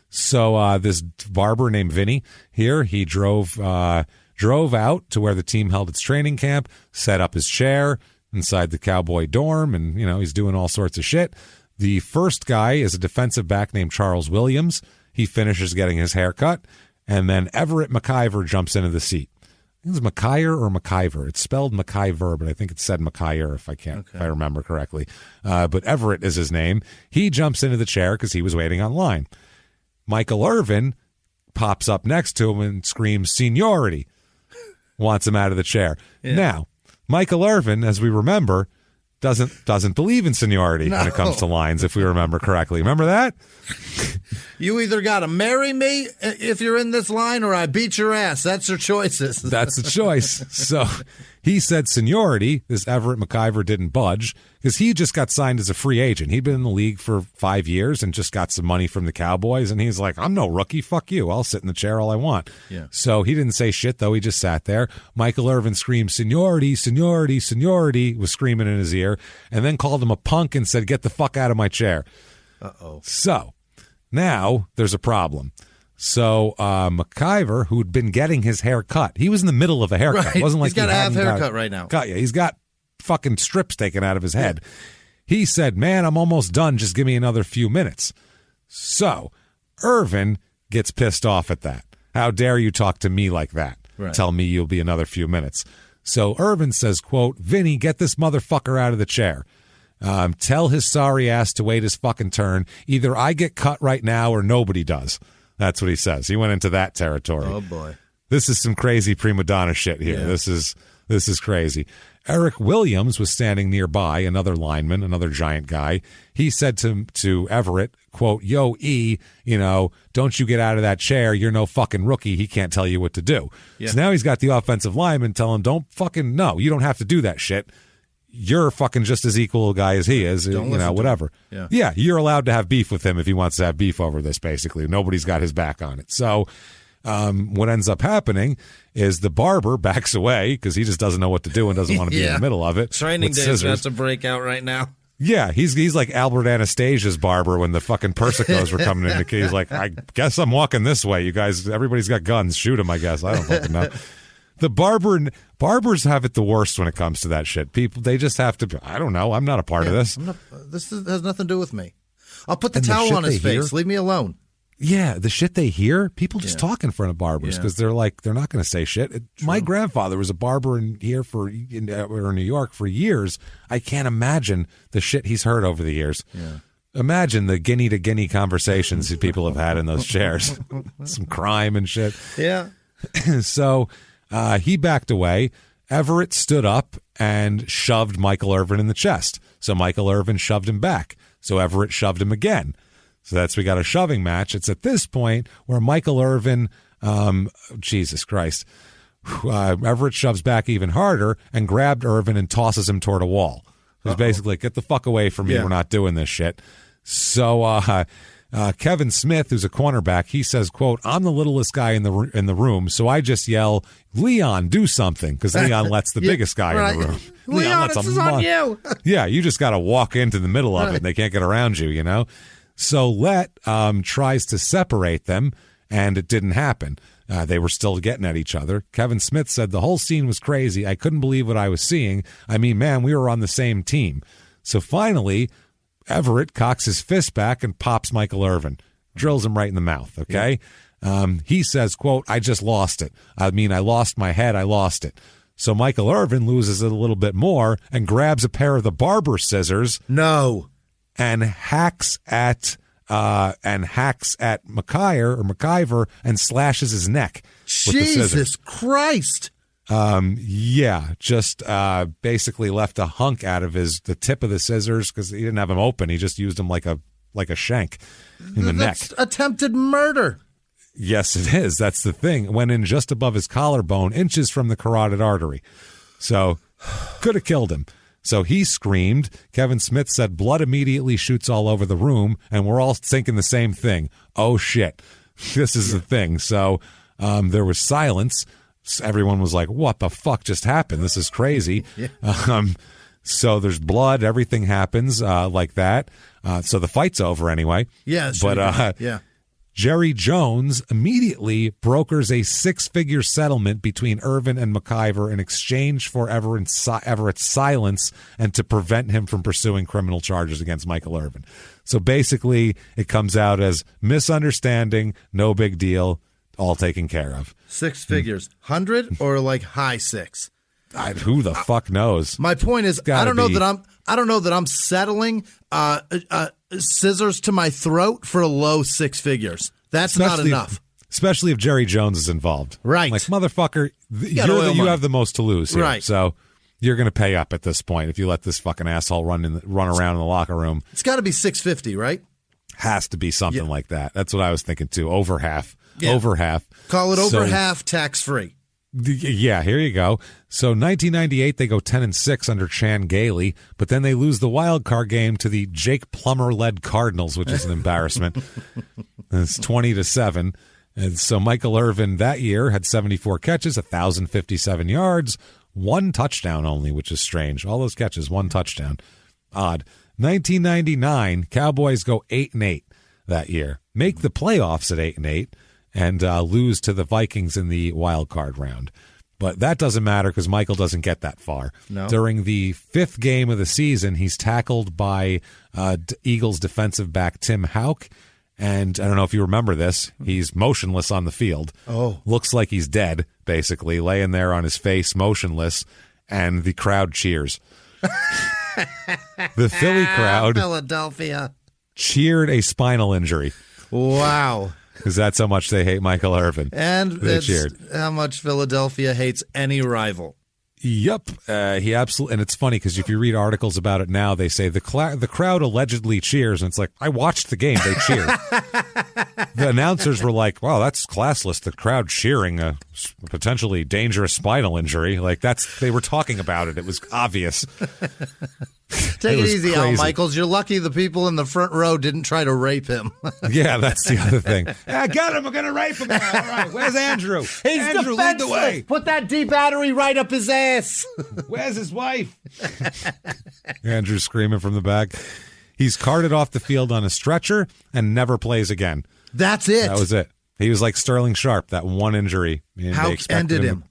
So this barber named Vinny here, he drove out to where the team held its training camp, set up his chair inside the Cowboy dorm, and, you know, he's doing all sorts of shit. The first guy is a defensive back named Charles Williams. He finishes getting his hair cut. And then Everett McIver jumps into the seat. I think it's McIver or McIver. It's spelled McIver, but I think it said McIver if I remember correctly. But Everett is his name. He jumps into the chair because he was waiting online. Michael Irvin pops up next to him and screams, "Seniority!" Wants him out of the chair. Yeah. Now, Michael Irvin, as we remember, doesn't believe in seniority when it comes to lines, if we remember correctly. Remember that? You either got to marry me if you're in this line, or I beat your ass. That's your choices. That's the choice. So he said seniority. This Everett McIver didn't budge because he just got signed as a free agent. He'd been in the league for 5 years and just got some money from the Cowboys. And he's like, I'm no rookie. Fuck you. I'll sit in the chair all I want. Yeah. So he didn't say shit, though. He just sat there. Michael Irvin screamed, "Seniority, seniority, seniority," was screaming in his ear, and then called him a punk and said, "Get the fuck out of my chair." Uh-oh. So now there's a problem. So McIver, who'd been getting his hair cut, he was in the middle of a haircut. Right. It wasn't like he's got a half haircut right now. He's got fucking strips taken out of his head. Yeah. He said, "Man, I'm almost done. Just give me another few minutes." So Irvin gets pissed off at that. How dare you talk to me like that? Right. Tell me you'll be another few minutes. So Irvin says, quote, "Vinny, get this motherfucker out of the chair. Tell his sorry ass to wait his fucking turn. Either I get cut right now or nobody does." That's what he says. He went into that territory. Oh, boy. This is some crazy prima donna shit here. Yeah. This is crazy. Eric Williams was standing nearby, another lineman, another giant guy. He said to Everett, quote, "Yo, E, don't you get out of that chair. You're no fucking rookie. He can't tell you what to do." Yeah. So now he's got the offensive lineman telling him, "Don't fucking, no, you don't have to do that shit. You're fucking just as equal a guy as he is, whatever." Yeah, you're allowed to have beef with him if he wants to have beef over this, basically. Nobody's got his back on it. So what ends up happening is the barber backs away because he just doesn't know what to do and doesn't want to be in the middle of it. Training day is about to break out right now. Yeah, he's like Albert Anastasia's barber when the fucking Persicos were coming in. He's like, "I guess I'm walking this way. You guys, everybody's got guns. Shoot him, I guess. I don't fucking know." The barbers have it the worst when it comes to that shit. People, they just have to. I don't know. I'm not a part of this. This has nothing to do with me. I'll put the towel on his face. Leave me alone. Yeah, the shit they hear, people just talk in front of barbers because they're like, they're not going to say shit. My grandfather was a barber in New York for years. I can't imagine the shit he's heard over the years. Yeah. Imagine the guinea to guinea conversations that people have had in those chairs. Some crime and shit. Yeah. So he backed away. Everett stood up and shoved Michael Irvin in the chest. So Michael Irvin shoved him back. So Everett shoved him again. So we got a shoving match. It's at this point where Michael Irvin, Jesus Christ, Everett shoves back even harder and grabbed Irvin and tosses him toward a wall. It was basically like, get the fuck away from me. We're not doing this shit. So Kevin Smith, who's a cornerback, he says, quote, I'm the littlest guy in the room, so I just yell, Leon, do something, because Leon lets the biggest guy in the room. Leon, this is on you. Yeah, you just got to walk into the middle of it, and they can't get around you, you know? So Let tries to separate them, and it didn't happen. They were still getting at each other. Kevin Smith said, the whole scene was crazy. I couldn't believe what I was seeing. I mean, man, we were on the same team. So finally, Everett cocks his fist back and pops Michael Irvin, drills him right in the mouth, okay? Yeah. He says, quote, I just lost it. I mean, I lost my head. I lost it. So Michael Irvin loses it a little bit more and grabs a pair of the barber scissors. No. And hacks at McIver and slashes his neck with the scissors. Jesus Christ. Just basically left a hunk out of the tip of the scissors because he didn't have them open. He just used them like a shank in the neck. That's attempted murder. Yes, it is. That's the thing. Went in just above his collarbone, inches from the carotid artery. So could have killed him. So he screamed. Kevin Smith said blood immediately shoots all over the room, and we're all thinking the same thing. Oh, shit. This is the thing. So there was silence. Everyone was like, what the fuck just happened? This is crazy. So there's blood. Everything happens like that. So the fight's over anyway. Yeah. But Jerry Jones immediately brokers a 6-figure settlement between Irvin and McIver in exchange for Everett's silence and to prevent him from pursuing criminal charges against Michael Irvin. So basically, it comes out as misunderstanding, no big deal, all taken care of. 6 figures. 100 or like high 6? Who the fuck knows? My point is, I don't know that I'm settling scissors to my throat for low 6 figures. That's not enough. Especially if Jerry Jones is involved. Right. Like, motherfucker, you have the most to lose here. Right. So you're going to pay up at this point if you let this fucking asshole run around in the locker room. It's got to be $650, right? Has to be something like that. That's what I was thinking too. Over half. Yeah. Over half. Call it over half, tax-free. Yeah, here you go. So 1998, they go 10-6 under Chan Gailey, but then they lose the wild card game to the Jake Plummer-led Cardinals, which is an embarrassment. It's 20-7. And so Michael Irvin that year had 74 catches, 1,057 yards, 1 touchdown only, which is strange. All those catches, 1 touchdown. Odd. 1999, Cowboys go 8-8 that year. Make the playoffs at 8-8. And lose to the Vikings in the wild card round. But that doesn't matter because Michael doesn't get that far. No. During the 5th game of the season, he's tackled by Eagles defensive back Tim Houck. And I don't know if you remember this. He's motionless on the field. Oh. Looks like he's dead, basically, laying there on his face, motionless. And the crowd cheers. The Philly crowd Philadelphia cheered a spinal injury. Wow. Because that's how much they hate Michael Irvin. And they cheered. How much Philadelphia hates any rival. Yep. He absolutely. And it's funny because if you read articles about it now, they say the crowd allegedly cheers. And it's like, I watched the game. They cheered. The announcers were like, wow, that's classless. The crowd cheering a potentially dangerous spinal injury. Like they were talking about it. It was obvious. Take it easy, Al Michaels. You're lucky the people in the front row didn't try to rape him. Yeah, that's the other thing. I got him. We're going to rape him. All right. Where's Andrew? He's Andrew, lead the way. Put that D battery right up his ass. Where's his wife? Andrew's screaming from the back. He's carted off the field on a stretcher and never plays again. That's it. That was it. He was like Sterling Sharp, that one injury. How ended him?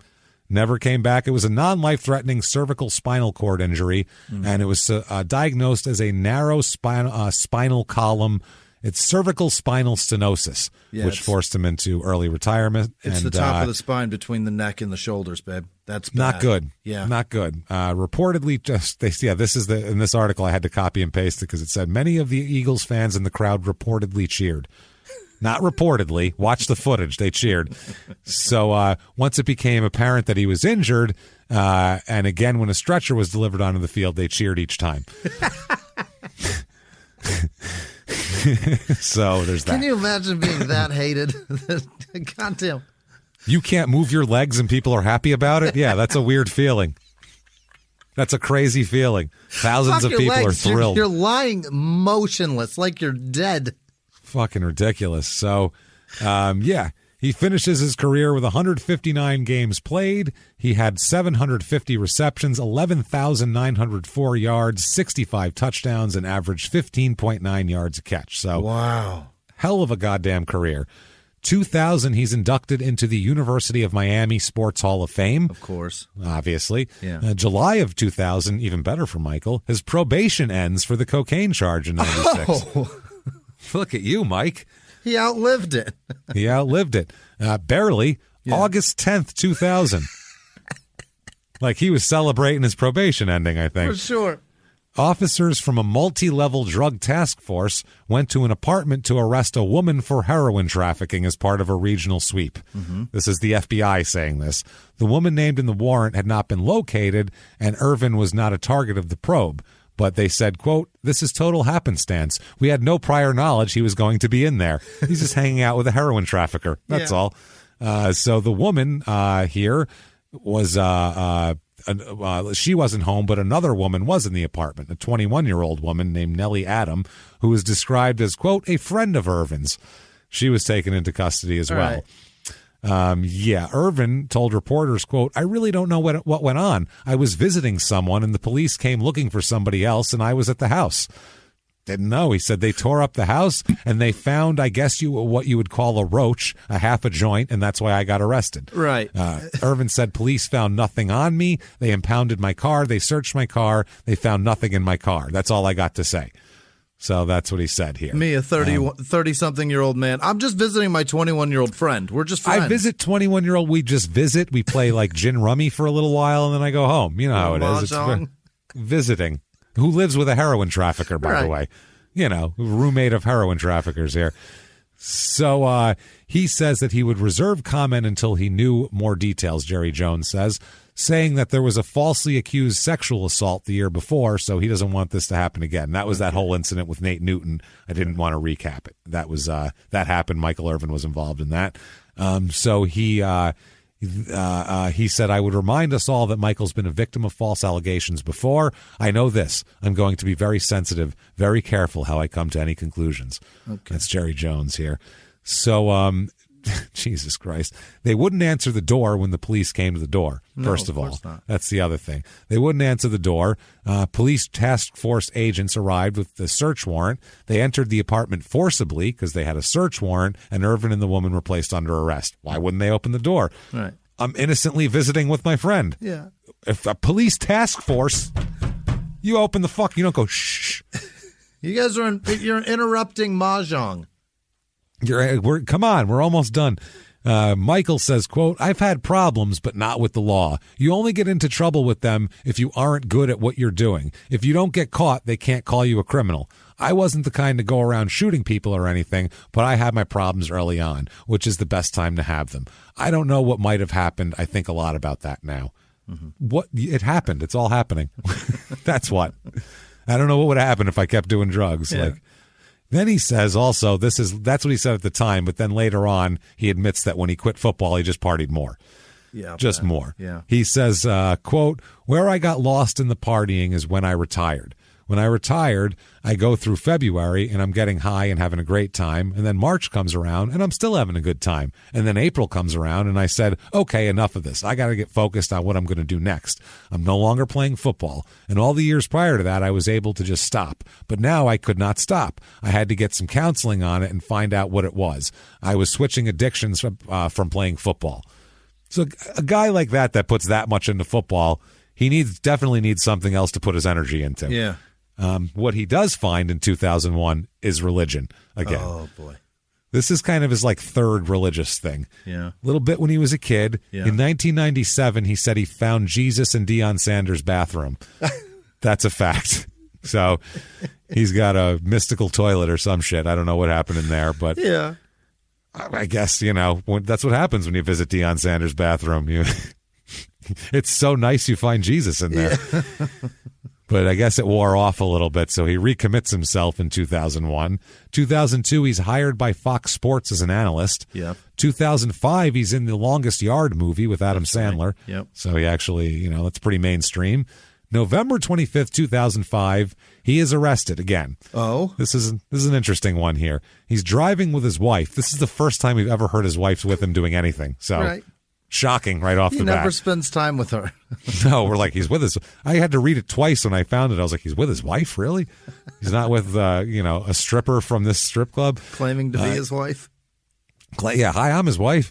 Never came back. It was a non-life-threatening cervical spinal cord injury, and it was diagnosed as a narrow spinal column It's cervical spinal stenosis, which forced him into early retirement. It's the top of the spine between the neck and the shoulders, babe. That's bad. Not good. Yeah. Not good. Reportedly, this is in this article I had to copy and paste it because it said many of the Eagles fans in the crowd reportedly cheered. Not reportedly. Watch the footage. They cheered. So once it became apparent that he was injured, and again when a stretcher was delivered onto the field, they cheered each time. So there's that. Can you imagine being that hated? Goddamn. You can't move your legs and people are happy about it? Yeah, that's a weird feeling. That's a crazy feeling. Thousands of people are thrilled. You're lying motionless like you're dead. Fucking ridiculous. So, he finishes his career with 159 games played. He had 750 receptions, 11,904 yards, 65 touchdowns, and averaged 15.9 yards a catch. So, wow. Hell of a goddamn career. 2000, he's inducted into the University of Miami Sports Hall of Fame. Of course. Obviously. Yeah. July of 2000, even better for Michael, his probation ends for the cocaine charge in 96. Oh. Look at you, Mike. He outlived it. He outlived it. Barely. Yeah. August 10th, 2000. Like he was celebrating his probation ending, I think. For sure. Officers from a multi-level drug task force went to an apartment to arrest a woman for heroin trafficking as part of a regional sweep. Mm-hmm. This is the FBI saying this. The woman named in the warrant had not been located, and Irvin was not a target of the probe. But they said, quote, "This is total happenstance. We had no prior knowledge he was going to be in there. He's just hanging out with a heroin trafficker. That's all." So the woman here was, she wasn't home, but another woman was in the apartment, a 21-year-old woman named Nellie Adam, who was described as, quote, "a friend of Irvin's." She was taken into custody as well. Right. Irvin told reporters, quote, "I really don't know what went on. I was visiting someone and the police came looking for somebody else and I was at the house." Didn't know. He said they tore up the house and they found, I guess, what you would call a roach, a half a joint, and that's why I got arrested. Right. Irvin said police found nothing on me. They impounded my car. They searched my car. They found nothing in my car. That's all I got to say. So that's what he said here. Me, a 30-something-year-old man. I'm just visiting my 21-year-old friend. We're just friends. I visit 21-year-old. We just visit. We play like gin rummy for a little while, and then I go home. You know how it is. It's visiting. Who lives with a heroin trafficker, by the way. You know, roommate of heroin traffickers here. So he says that he would reserve comment until he knew more details, Jerry Jones says, saying that there was a falsely accused sexual assault the year before, so he doesn't want this to happen again. That was that whole incident with Nate Newton. I didn't want to recap it. That was that happened. Michael Irvin was involved in that. So he said, "I would remind us all that Michael's been a victim of false allegations before. I know this. I'm going to be very sensitive, very careful how I come to any conclusions." Okay. That's Jerry Jones here. So, Jesus Christ. They wouldn't answer the door when the police came to the door, first of all. Not. That's the other thing. They wouldn't answer the door. Police task force agents arrived with the search warrant. They entered the apartment forcibly because they had a search warrant, and Irvin and the woman were placed under arrest. Why wouldn't they open the door? Right. I'm innocently visiting with my friend. Yeah. If a police task force, you open the fuck, you don't go, shh. You guys you're interrupting Mahjong. Come on, we're almost done. Michael says, quote, "I've had problems, but not with the law. You only get into trouble with them if you aren't good at what you're doing. If you don't get caught, they can't call you a criminal. I wasn't the kind to go around shooting people or anything, but I had my problems early on, which is the best time to have them. I don't know what might have happened. I think a lot about that now." Mm-hmm. What it happened. It's all happening. That's what. I don't know what would happen if I kept doing drugs. Yeah. Then he says also, that's what he said at the time, but then later on he admits that when he quit football, he just partied more. Yeah. Just more. Yeah. He says, quote, "Where I got lost in the partying is when I retired. When I retired, I go through February and I'm getting high and having a great time. And then March comes around and I'm still having a good time. And then April comes around and I said, okay, enough of this. I got to get focused on what I'm going to do next. I'm no longer playing football. And all the years prior to that, I was able to just stop. But now I could not stop. I had to get some counseling on it and find out what it was. I was switching addictions from playing football." So a guy like that puts that much into football, he definitely needs something else to put his energy into. Yeah. What he does find in 2001 is religion again. Oh, boy. This is kind of his like third religious thing. Yeah. A little bit when he was a kid. Yeah. In 1997, he said he found Jesus in Deion Sanders' bathroom. That's a fact. So he's got a mystical toilet or some shit. I don't know what happened in there, but yeah, I guess, that's what happens when you visit Deion Sanders' bathroom. It's so nice you find Jesus in there. Yeah. But I guess it wore off a little bit, so he recommits himself in 2001. 2002, he's hired by Fox Sports as an analyst. Yep. 2005, he's in The Longest Yard movie with Adam Sandler. Right. Yep. So he actually, that's pretty mainstream. November 25th, 2005, he is arrested again. Oh. This is an interesting one here. He's driving with his wife. This is the first time we've ever heard his wife's with him doing anything. So right. Shocking right off the bat. He never spends time with her. No, we're like, he's with his... I had to read it twice when I found it. I was like, he's with his wife? Really? He's not with, a stripper from this strip club? Claiming to be his wife? Yeah, hi, I'm his wife.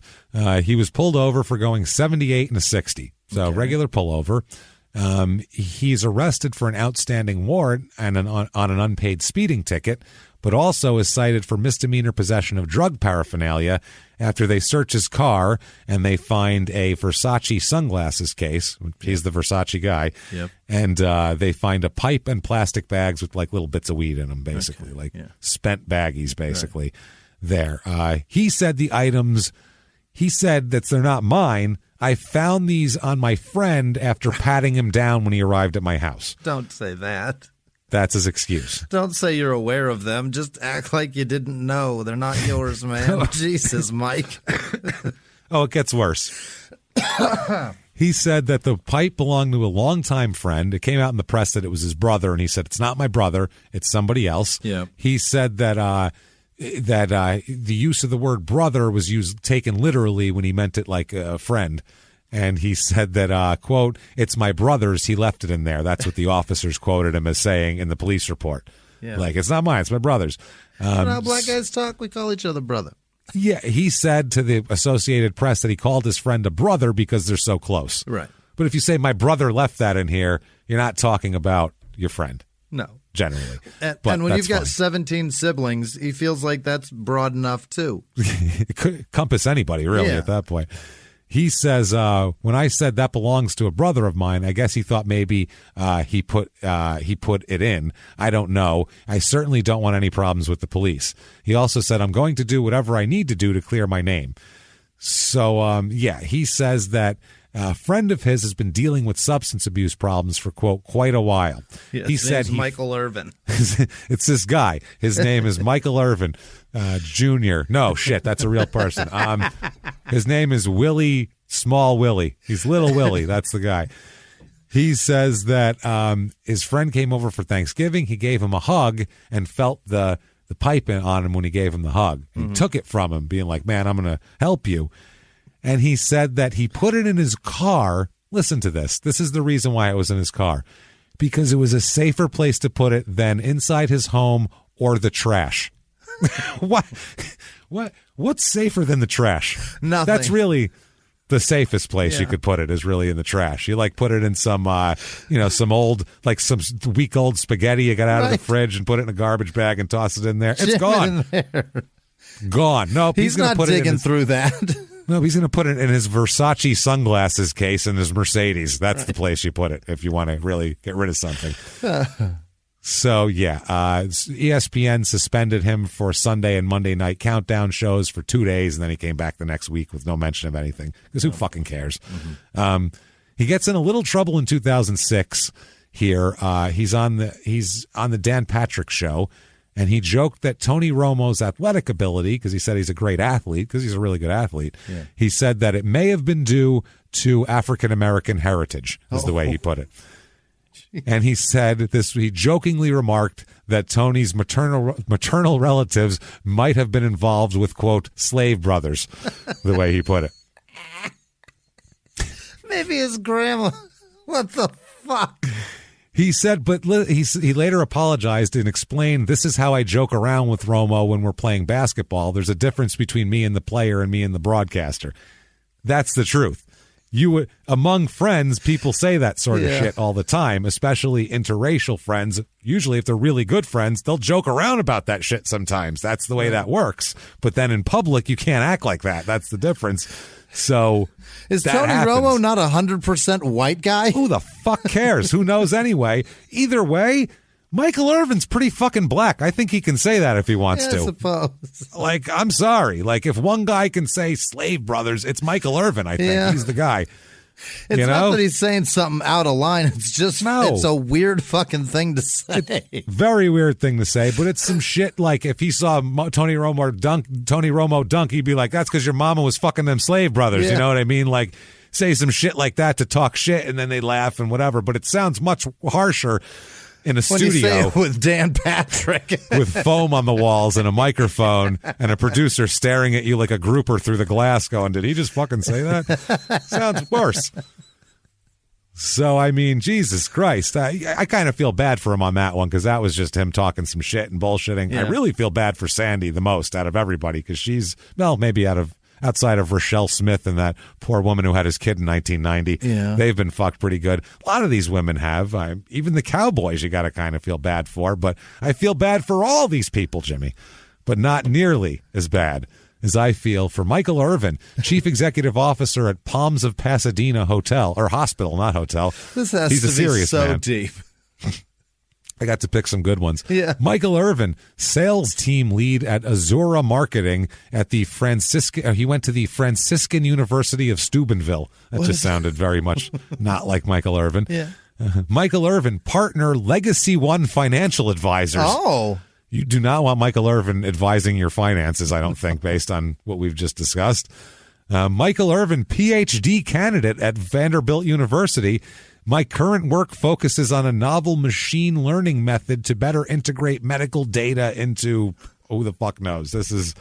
He was pulled over for going 78 and a 60. So regular pullover. He's arrested for an outstanding warrant and on an unpaid speeding ticket, but also is cited for misdemeanor possession of drug paraphernalia after they search his car and they find a Versace sunglasses case. He's the Versace guy. Yep. And they find a pipe and plastic bags with like little bits of weed in them, basically, spent baggies, basically, there. He said that they're not mine. I found these on my friend after patting him down when he arrived at my house. Don't say that. That's his excuse. Don't say you're aware of them. Just act like you didn't know. They're not yours, man. Jesus, Mike. Oh, it gets worse. He said that the pipe belonged to a longtime friend. It came out in the press that it was his brother, and he said, it's not my brother. It's somebody else. Yeah. He said that the use of the word brother was taken literally when he meant it like a friend. And he said that, quote, it's my brother's. He left it in there. That's what the officers quoted him as saying in the police report. Yeah. Like, it's not mine. It's my brother's. You know how black guys talk? We call each other brother. Yeah. He said to the Associated Press that he called his friend a brother because they're so close. Right. But if you say my brother left that in here, you're not talking about your friend. No. Generally. And when you've got 17 siblings, he feels like that's broad enough, too. It could encompass anybody, really, at that point. He says, when I said that belongs to a brother of mine, I guess he thought maybe he put it in. I don't know. I certainly don't want any problems with the police. He also said, I'm going to do whatever I need to do to clear my name. So, he says that a friend of his has been dealing with substance abuse problems for, quote, quite a while. Yes, he said Michael Irvin. It's this guy. His name is Michael Irvin Jr. No, shit, that's a real person. His name is Willie, Small Willie. He's Little Willie. That's the guy. He says that his friend came over for Thanksgiving. He gave him a hug and felt the pipe on him when he gave him the hug. He took it from him, being like, man, I'm going to help you. And he said that he put it in his car. Listen to this. This is the reason why it was in his car. Because it was a safer place to put it than inside his home or the trash. What's safer than the trash? Nothing. That's really the safest place you could put it is really in the trash. You like put it in some old, like some week old spaghetti you got out of the fridge and put it in a garbage bag and toss it in there. It's gone. Gone. Nope. He's gonna not put digging through that. No, he's going to put it in his Versace sunglasses case in his Mercedes. That's the place you put it if you want to really get rid of something. So, ESPN suspended him for Sunday and Monday night countdown shows for 2 days, and then he came back the next week with no mention of anything, because who fucking cares? Mm-hmm. He gets in a little trouble in 2006 here. He's on the Dan Patrick Show, and he joked that Tony Romo's athletic ability, because he said he's a great athlete, because he's a really good athlete, he said that it may have been due to African-American heritage, is the way he put it. And he said this. He jokingly remarked that Tony's maternal relatives might have been involved with, quote, slave brothers, the way he put it. Maybe his grandma. What the fuck? He said, but he later apologized and explained, this is how I joke around with Romo when we're playing basketball. There's a difference between me and the player and me and the broadcaster. That's the truth. among friends, people say that sort of shit all the time, especially interracial friends. Usually, if they're really good friends, they'll joke around about that shit sometimes. That's the way that works. But then in public, you can't act like that. That's the difference. So is Tony Romo not 100% white guy? Who the fuck cares? Who knows anyway? Either way, Michael Irvin's pretty fucking black. I think he can say that if he wants to. I suppose. Like, I'm sorry. Like, if one guy can say slave brothers, it's Michael Irvin, I think. He's the guy. It's not that he's saying something out of line. It's just, it's a weird fucking thing to say. Very weird thing to say, but it's some shit like if he saw Tony Romo dunk, he'd be like, that's because your mama was fucking them slave brothers. You know what I mean? Like, say some shit like that to talk shit, and then they laugh and whatever. But it sounds much harsher in a studio you say it with Dan Patrick with foam on the walls and a microphone and a producer staring at you like a grouper through the glass going, did he just fucking say that? Sounds worse. So, I mean, Jesus Christ. I kind of feel bad for him on that one because that was just him talking some shit and bullshitting. I really feel bad for Sandy the most out of everybody because she's, well, maybe outside of Rochelle Smith and that poor woman who had his kid in 1990. They've been fucked pretty good. A lot of these women have. Even the Cowboys you got to kind of feel bad for. But I feel bad for all these people, Jimmy. But not nearly as bad as I feel for Michael Irvin, Chief Executive Officer at Palms of Pasadena Hotel. Or hospital, not hotel. This has He's to a serious be so man. deep. I got to pick some good ones. Yeah. Michael Irvin, sales team lead at Azura Marketing at the he went to the Franciscan University of Steubenville. That just sounded very much not like Michael Irvin. Michael Irvin, partner Legacy One Financial Advisors. Oh. You do not want Michael Irvin advising your finances, I don't think, based on what we've just discussed. Michael Irvin, PhD candidate at Vanderbilt University. My current work focuses on a novel machine learning method to better integrate medical data into, who the fuck knows? This is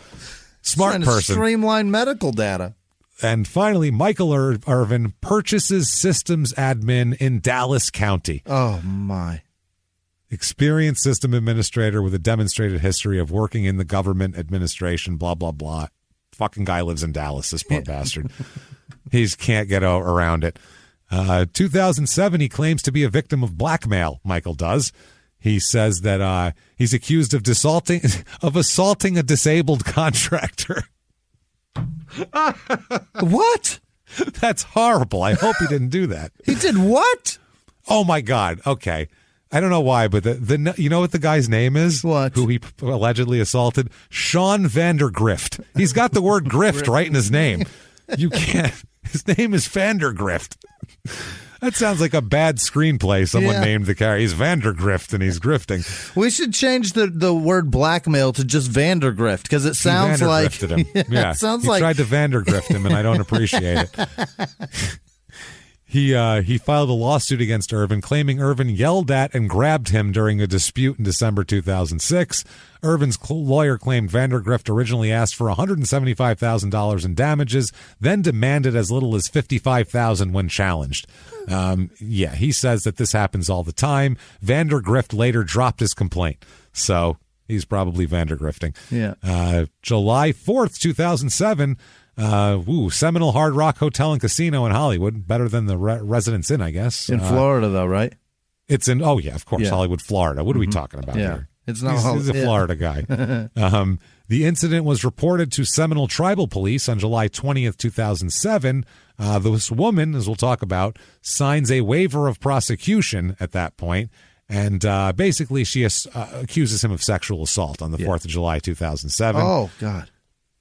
smart Trying person. To streamline medical data. And finally, Michael Irvin, purchases systems admin in Dallas County. Oh, my. Experienced system administrator with a demonstrated history of working in the government administration, blah, blah, blah. Fucking guy lives in Dallas, this poor bastard. He can't get around it. 2007, he claims to be a victim of blackmail, Michael does. He says that he's accused of assaulting a disabled contractor. What? That's horrible. I hope he didn't do that. He did what? Oh, my God. Okay. I don't know why, but you know what the guy's name is? What? Who he allegedly assaulted? Sean Vandergrift. He's got the word grift right in his name. You can't. His name is Vandergrift. That sounds like a bad screenplay someone named the character. He's Vandergrift and he's grifting. We should change the word blackmail to just Vandergrift because it sounds like him. Yeah, it sounds he like tried to Vandergrift him, and I don't appreciate it. He filed a lawsuit against Irvin, claiming Irvin yelled at and grabbed him during a dispute in December 2006. Irvin's lawyer claimed Vandergrift originally asked for $175,000 in damages, then demanded as little as $55,000 when challenged. He says that this happens all the time. Vandergrift later dropped his complaint, so he's probably Vandergrifting. Yeah. July 4th, 2007. Seminole Hard Rock Hotel and Casino in Hollywood. Better than the Residence Inn, I guess. In Florida, though, right? It's in, of course, Hollywood, Florida. What are we talking about here? It's not he's a Florida guy. The incident was reported to Seminole Tribal Police on July 20th, 2007. This woman, as we'll talk about, signs a waiver of prosecution at that point. And basically, she accuses him of sexual assault on the 4th of July, 2007. Oh, God.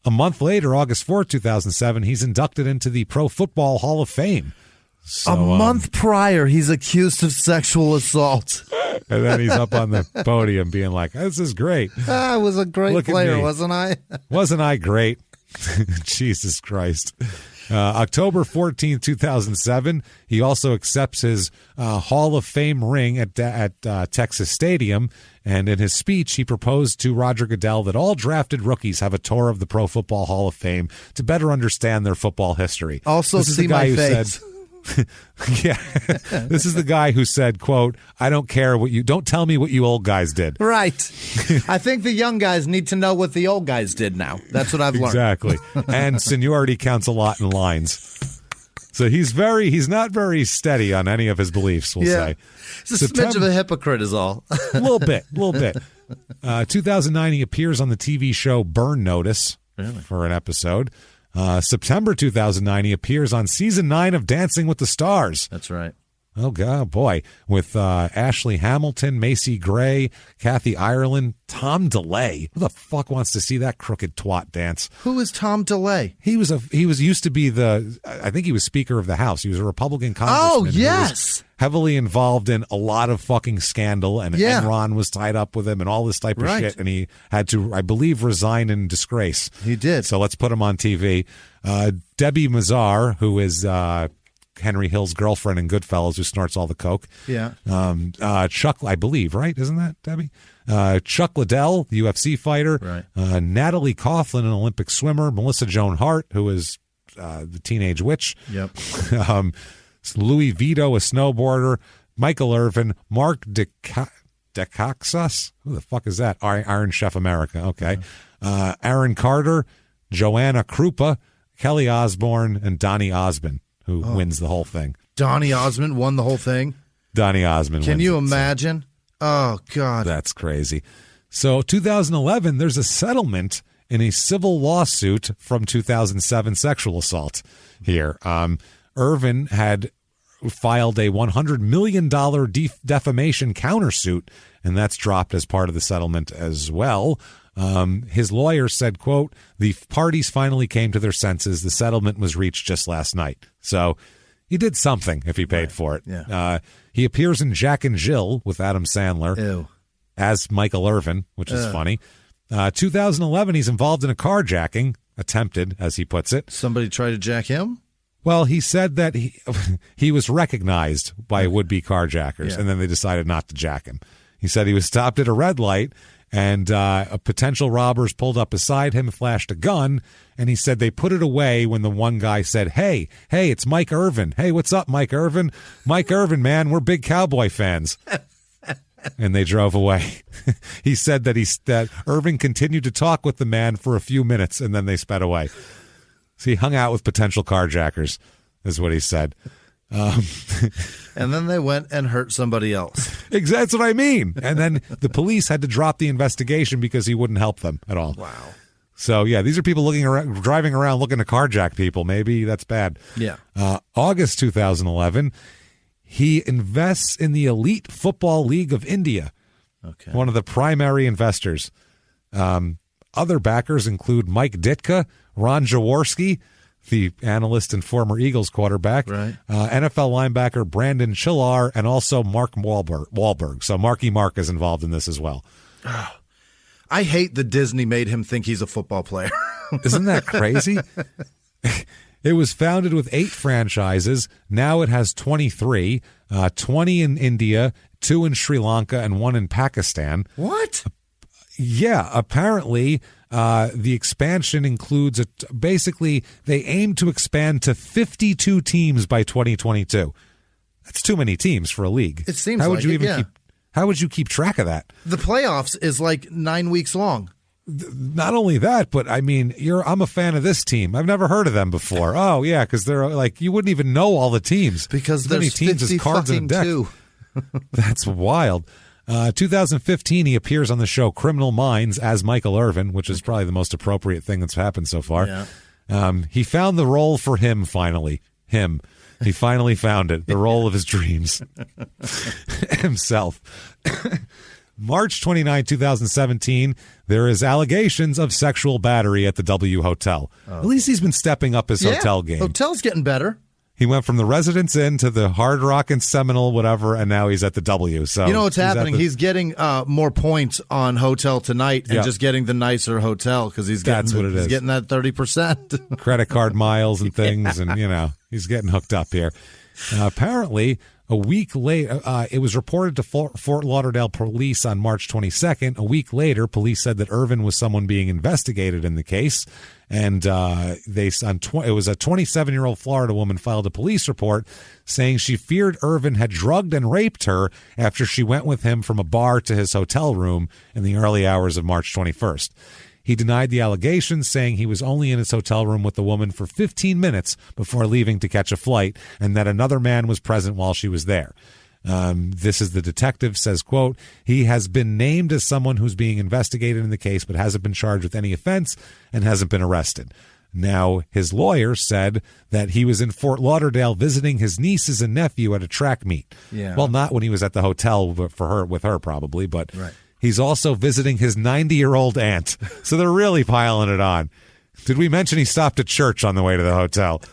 A month later, August 4th, 2007, he's inducted into the Pro Football Hall of Fame. So, a month prior, he's accused of sexual assault. And then he's up on the podium being like, this is great. I was a great player, wasn't I? Wasn't I great? Jesus Christ. October 14th, 2007, he also accepts his Hall of Fame ring at Texas Stadium. And in his speech, he proposed to Roger Goodell that all drafted rookies have a tour of the Pro Football Hall of Fame to better understand their football history. Also, this is see the guy my who face. said, this is the guy who said, quote, I don't care don't tell me what you old guys did. Right. I think the young guys need to know what the old guys did now. That's what I've learned. Exactly. And seniority counts a lot in lines. So he's not very steady on any of his beliefs, we'll say. He's a smidge of a hypocrite is all. A little bit. 2009, he appears on the TV show Burn Notice for an episode. September 2009, he appears on season 9 of Dancing with the Stars. That's right. Oh, God, boy. With Ashley Hamilton, Macy Gray, Kathy Ireland, Tom DeLay. Who the fuck wants to see that crooked twat dance? Who is Tom DeLay? He was used to be I think he was Speaker of the House. He was a Republican congressman. Oh, yes. Heavily involved in a lot of fucking scandal, and Enron was tied up with him and all this type of shit, and he had to, I believe, resign in disgrace. He did. So let's put him on TV. Debbie Mazar, who is Henry Hill's girlfriend in Goodfellas, who snorts all the coke. Yeah. Chuck, I believe, right? Isn't that Debbie? Chuck Liddell, the UFC fighter. Right. Natalie Coughlin, an Olympic swimmer. Melissa Joan Hart, who is the teenage witch. Yep. Louis Vito, a snowboarder. Michael Irvin. Mark Dacascos. Who the fuck is that? Iron Chef America. Okay. Aaron Carter. Joanna Krupa. Kelly Osbourne. And Donnie Osmond, who wins the whole thing. Donnie Osmond won the whole thing? Donnie Osmond Can wins you it, imagine? Oh, God. That's crazy. So 2011, there's a settlement in a civil lawsuit from 2007 sexual assault here. Irvin had filed a $100 million defamation countersuit, and that's dropped as part of the settlement as well. His lawyer said, quote, "The parties finally came to their senses. The settlement was reached just last night." So he did something if he paid for it. Yeah. He appears in Jack and Jill with Adam Sandler as Michael Irvin, which is funny. 2011, he's involved in a carjacking, attempted, as he puts it. Somebody tried to jack him? Well, he said that he was recognized by would-be carjackers, and then they decided not to jack him. He said he was stopped at a red light, and potential robbers pulled up beside him, flashed a gun, and he said they put it away when the one guy said, hey, it's Mike Irvin. Hey, what's up, Mike Irvin? Mike Irvin, man, we're big Cowboy fans. And they drove away. He said that Irvin continued to talk with the man for a few minutes, and then they sped away. So he hung out with potential carjackers, is what he said. And then they went and hurt somebody else. Exactly, that's what I mean. And then the police had to drop the investigation because he wouldn't help them at all. Wow. So, yeah, these are people driving around looking to carjack people. Maybe that's bad. Yeah. August 2011, he invests in the Elite Football League of India. Okay. One of the primary investors. Other backers include Mike Ditka, Ron Jaworski, the analyst and former Eagles quarterback, right. NFL linebacker Brandon Chillar, and also Mark Wahlberg. So Marky Mark is involved in this as well. I hate that Disney made him think he's a football player. Isn't that crazy? It was founded with 8 franchises. Now it has 23, 20 in India, 2 in Sri Lanka, and 1 in Pakistan. What? Yeah, apparently the expansion includes basically they aim to expand to 52 teams by 2022. That's too many teams for a league. It seems like how would you keep track of that? The playoffs is like 9 weeks long. Not only that, but I mean, I'm a fan of this team. I've never heard of them before. Oh yeah, because they're like you wouldn't even know all the teams because there's many teams as cards in a deck. That's wild. 2015, he appears on the show Criminal Minds as Michael Irvin, which is probably the most appropriate thing that's happened so far. Yeah. He found the role for him finally. He finally found it, the role of his dreams. Himself. March 29, 2017, there is allegations of sexual battery at the W Hotel. Oh. At least he's been stepping up his hotel game. Hotel's getting better. He went from the Residence Inn to the Hard Rock and Seminole, whatever, and now he's at the W. So you know what's happening? He's getting more points on Hotel Tonight and just getting the nicer hotel because he's getting he's getting that 30% credit card miles and things, and he's getting hooked up here. Apparently, a week later, it was reported to Fort Lauderdale police on March 22nd. A week later, police said that Irvin was someone being investigated in the case. And it was a 27-year-old Florida woman filed a police report saying she feared Irvin had drugged and raped her after she went with him from a bar to his hotel room in the early hours of March 21st. He denied the allegations, saying he was only in his hotel room with the woman for 15 minutes before leaving to catch a flight, and that another man was present while she was there. This is the detective says, quote, he has been named as someone who's being investigated in the case, but hasn't been charged with any offense and hasn't been arrested. Now, his lawyer said that he was in Fort Lauderdale visiting his nieces and nephew at a track meet. Yeah. Well, not when he was at the hotel with her probably, but right. He's also visiting his 90-year-old aunt. So they're really piling it on. Did we mention he stopped at church on the way to the hotel?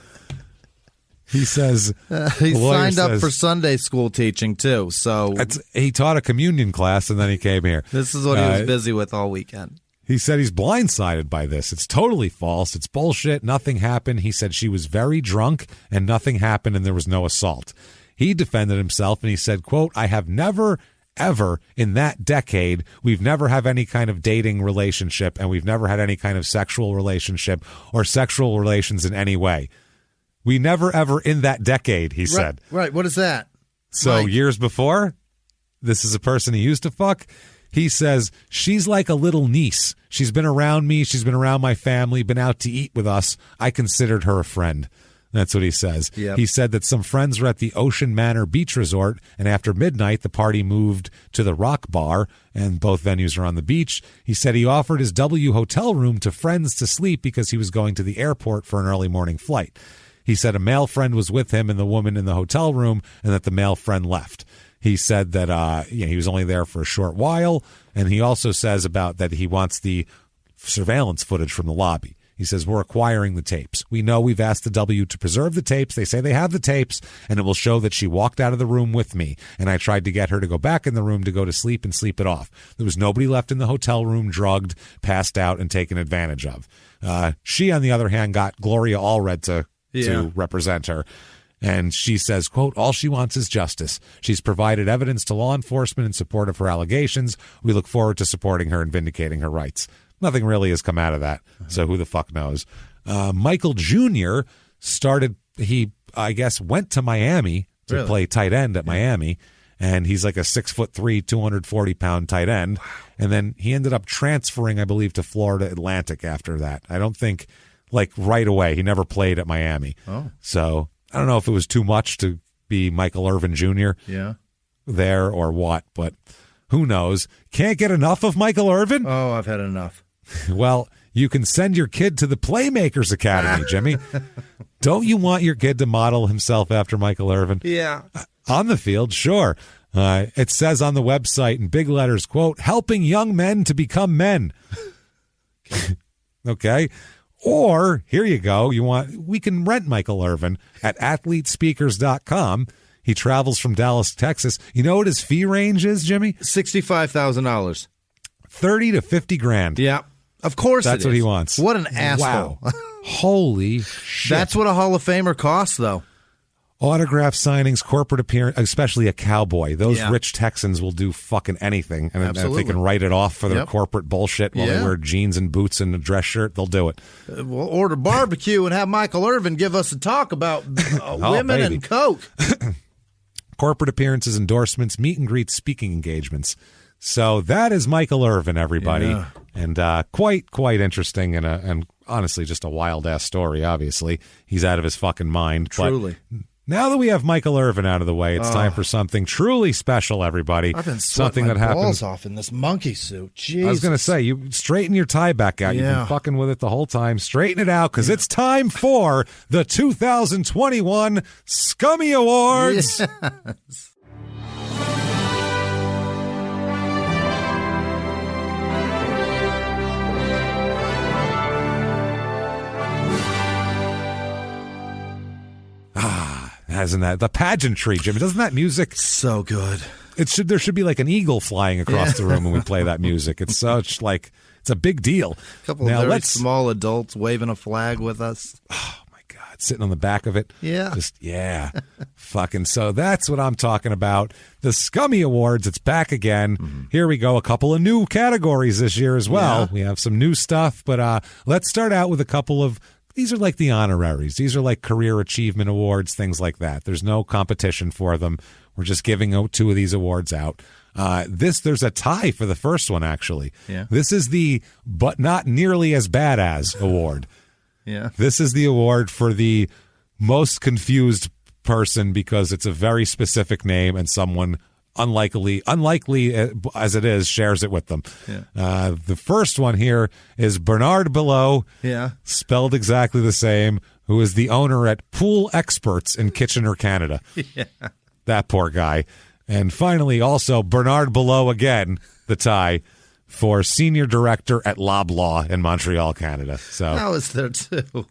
He says he signed up for Sunday school teaching too. So he taught a communion class and then he came here. This is what he was busy with all weekend. He said he's blindsided by this. It's totally false. It's bullshit. Nothing happened. He said she was very drunk and nothing happened and there was no assault. He defended himself and he said, quote, I have never, ever in that decade, we've never had any kind of dating relationship and we've never had any kind of sexual relationship or sexual relations in any way. We never, ever in that decade, he said. Right. What is that? So years before, this is a person he used to fuck. He says, she's like a little niece. She's been around me. She's been around my family, been out to eat with us. I considered her a friend. That's what he says. Yep. He said that some friends were at the Ocean Manor Beach Resort, and after midnight, the party moved to the Rock Bar, and both venues are on the beach. He said he offered his W hotel room to friends to sleep because he was going to the airport for an early morning flight. He said a male friend was with him and the woman in the hotel room, and that the male friend left. He said that he was only there for a short while, and he also says about that he wants the surveillance footage from the lobby. He says, we're acquiring the tapes. We know we've asked the W to preserve the tapes. They say they have the tapes, and it will show that she walked out of the room with me, and I tried to get her to go back in the room to go to sleep and sleep it off. There was nobody left in the hotel room drugged, passed out, and taken advantage of. She, on the other hand, got Gloria Allred to represent her. And she says, quote, all she wants is justice. She's provided evidence to law enforcement in support of her allegations. We look forward to supporting her and vindicating her rights. Nothing really has come out of that. So who the fuck knows? Michael Jr. I guess, went to Miami to play tight end at Miami. And he's like a 6'3", 240-pound tight end. And then he ended up transferring, I believe, to Florida Atlantic after that. I don't think, right away. He never played at Miami. Oh. So I don't know if it was too much to be Michael Irvin Jr. There or what, but who knows? Can't get enough of Michael Irvin? Oh, I've had enough. Well, you can send your kid to the Playmakers Academy, Jimmy. Don't you want your kid to model himself after Michael Irvin? Yeah. On the field, sure. It says on the website in big letters, quote, helping young men to become men. Okay. Or, here you go, we can rent Michael Irvin at athletespeakers.com. He travels from Dallas, Texas. You know what his fee range is, Jimmy? $65,000. 30 to 50 grand. Yeah. Of course That's what he wants. What an asshole. Wow. Holy shit. That's what a Hall of Famer costs, though. Autograph signings, corporate appearance, especially a cowboy. Those rich Texans will do fucking anything. And if they can write it off for their corporate bullshit while they wear jeans and boots and a dress shirt, they'll do it. We'll order barbecue and have Michael Irvin give us a talk about women and Coke. Corporate appearances, endorsements, meet and greets, speaking engagements. So that is Michael Irvin, everybody. Yeah. And quite interesting and honestly just a wild-ass story, obviously. He's out of his fucking mind. Truly. But now that we have Michael Irvin out of the way, it's time for something truly special, everybody. I've been something sweating that my balls happened. off in this monkey suit. Jesus. I was going to say, you straighten your tie back out. You've been fucking with it the whole time. Straighten it out, because it's time for the 2021 Scummy Awards. Yes. Hasn't that the pageantry, Jimmy? Doesn't that music so good? There should be like an eagle flying across the room when we play that music. It's such it's a big deal. A couple of very small adults waving a flag with us. Oh my God, sitting on the back of it. Yeah, fucking. So that's what I'm talking about. The Scummy Awards. It's back again. Mm-hmm. Here we go. A couple of new categories this year as well. Yeah. We have some new stuff, but let's start out with a couple of. These are like the honoraries. These are like career achievement awards, things like that. There's no competition for them. We're just giving 2 of these awards out. There's a tie for the first one, actually. Yeah. This is the but not nearly as bad as award. Yeah. This is the award for the most confused person because it's a very specific name and someone unlikely as it is, shares it with them. Yeah. The first one here is Bernard Below, spelled exactly the same, who is the owner at Pool Experts in Kitchener, Canada. Yeah. That poor guy. And finally, also Bernard Below again, the tie for senior director at Loblaw in Montreal, Canada. So that was there too.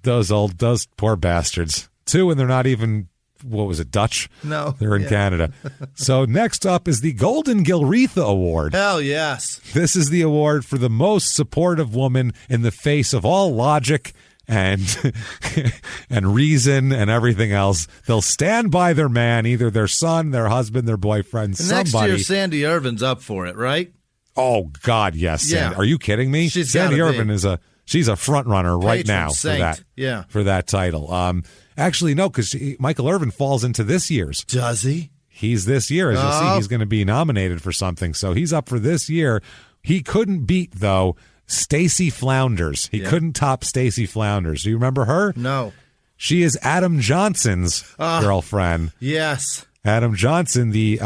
Those poor bastards. Two, and they're not even, what was it, Dutch? No. They're in Canada. So next up is the Golden Gilretha Award. Hell yes. This is the award for the most supportive woman in the face of all logic and and reason and everything else. They'll stand by their man, either their son, their husband, their boyfriend, somebody. Next year, Sandy Irvin's up for it, right? Oh, God, yes. Yeah. Sandy. Are you kidding me? Sandy Irvin she's a front runner right now for that title. Actually, no, because Michael Irvin falls into this year's. Does he? He's this year. As you'll see, he's going to be nominated for something. So he's up for this year. He couldn't beat, though, Stacey Flounders. He couldn't top Stacey Flounders. Do you remember her? No. She is Adam Johnson's girlfriend. Yes. Adam Johnson, the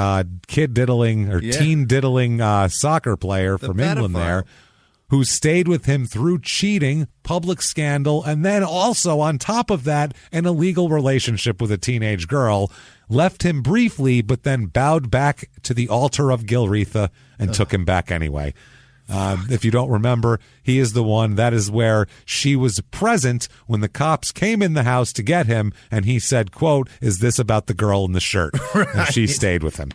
kid diddling or teen diddling soccer player from England there, who stayed with him through cheating, public scandal, and then also on top of that, an illegal relationship with a teenage girl, left him briefly, but then bowed back to the altar of Gilretha and took him back anyway. If you don't remember, he is the one. That is where she was present when the cops came in the house to get him, and he said, quote, "Is this about the girl in the shirt?" Right. And she stayed with him.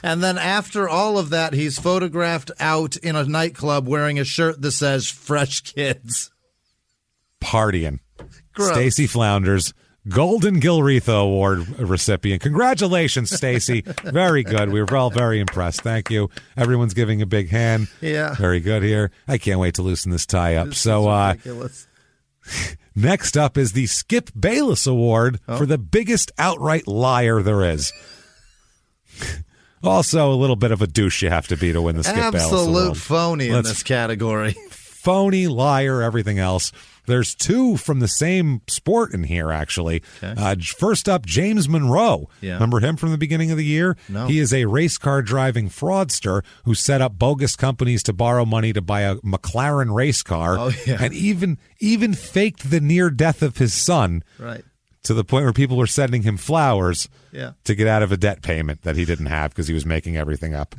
And then after all of that, he's photographed out in a nightclub wearing a shirt that says Fresh Kids. Partying. Gross. Stacey Flounders, Golden Gilretha Award recipient. Congratulations, Stacey. Very good. We were all very impressed. Thank you. Everyone's giving a big hand. Yeah. Very good here. I can't wait to loosen this tie up. This is ridiculous. Next up is the Skip Bayless Award for the biggest outright liar there is. Also, a little bit of a douche you have to be to win the Skip Bayless Award. Absolute phony in this category. Phony, liar, everything else. There's two from the same sport in here, actually. Okay. First up, James Monroe. Yeah. Remember him from the beginning of the year? No. He is a race car driving fraudster who set up bogus companies to borrow money to buy a McLaren race car. Oh, yeah. And even faked the near death of his son. Right. To the point where people were sending him flowers to get out of a debt payment that he didn't have because he was making everything up.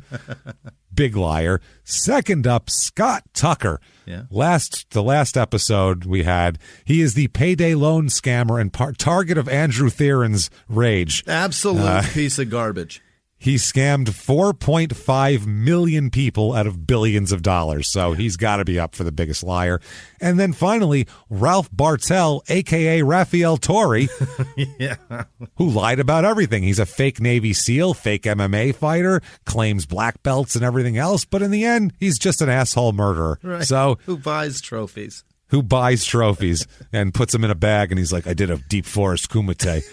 Big liar. Second up, Scott Tucker. Yeah. The last episode we had, he is the payday loan scammer and target of Andrew Theron's rage. Absolute piece of garbage. He scammed 4.5 million people out of billions of dollars, so he's got to be up for the biggest liar. And then finally, Ralph Bartel, a.k.a. Raphael Torrey, who lied about everything. He's a fake Navy SEAL, fake MMA fighter, claims black belts and everything else, but in the end, he's just an asshole murderer. Right. So who buys trophies? Who buys trophies and puts them in a bag, and he's like, I did a deep forest kumite.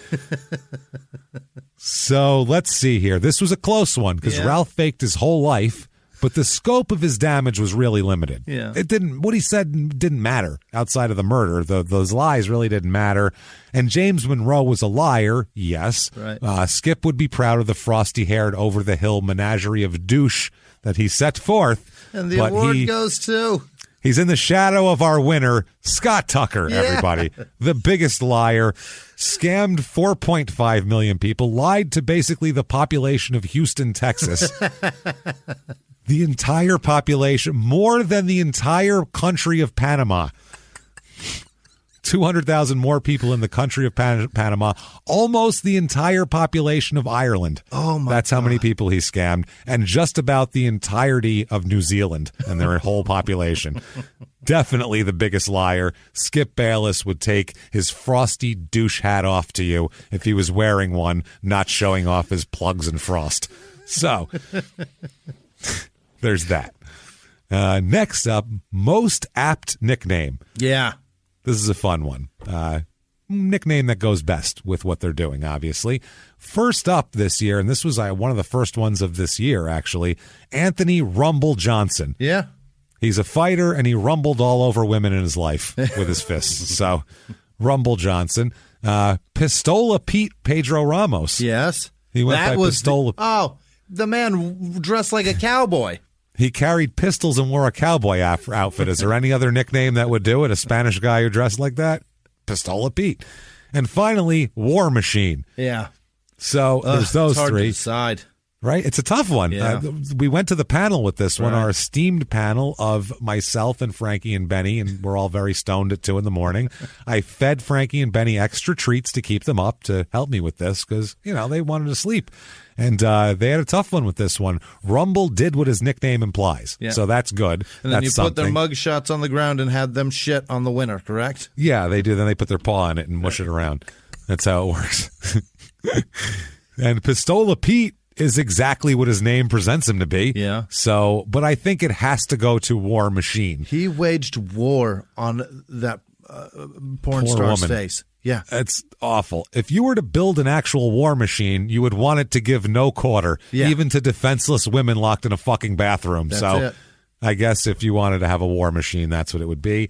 So let's see here. This was a close one because Ralph faked his whole life, but the scope of his damage was really limited. Yeah. What he said didn't matter outside of the murder. Those lies really didn't matter. And James Monroe was a liar, yes. Right. Skip would be proud of the frosty-haired, over-the-hill menagerie of douche that he set forth. And the award goes to... He's in the shadow of our winner, Scott Tucker, everybody. The biggest liar. Scammed 4.5 million people. Lied to basically the population of Houston, Texas. The entire population, more than the entire country of Panama. 200,000 more people in the country of Panama, almost the entire population of Ireland. Oh my! That's how many people he scammed, and just about the entirety of New Zealand and their whole population. Definitely the biggest liar. Skip Bayless would take his frosty douche hat off to you if he was wearing one, not showing off his plugs and frost. So, there's that. Next up, most apt nickname. Yeah. This is a fun one. nickname that goes best with what they're doing, obviously. First up this year, and this was one of the first ones of this year, actually, Anthony Rumble Johnson. Yeah. He's a fighter, and he rumbled all over women in his life with his fists. So, Rumble Johnson. Pistola Pete Pedro Ramos. Yes. He went by Pistola. The man dressed like a cowboy. He carried pistols and wore a cowboy outfit. Is there any other nickname that would do it? A Spanish guy who dressed like that? Pistola Pete. And finally, War Machine. Yeah. So there's those it's hard three. To decide. Right? It's a tough one. Yeah. We went to the panel with this one, Right. our esteemed panel of myself and Frankie and Benny, and we're all very stoned at 2 a.m. I fed Frankie and Benny extra treats to keep them up to help me with this because, they wanted to sleep. And they had a tough one with this one. Rumble did what his nickname implies. Yeah. So that's good. And then that's you put their mug shots on the ground and had them shit on the winner, correct? Yeah, they do. Then they put their paw on it and mush it around. That's how it works. And Pistola Pete is exactly what his name presents him to be. Yeah. So, but I think it has to go to War Machine. He waged war on that porn star's face. Yeah. It's awful. If you were to build an actual war machine, you would want it to give no quarter, even to defenseless women locked in a fucking bathroom. That's it. I guess if you wanted to have a war machine, that's what it would be.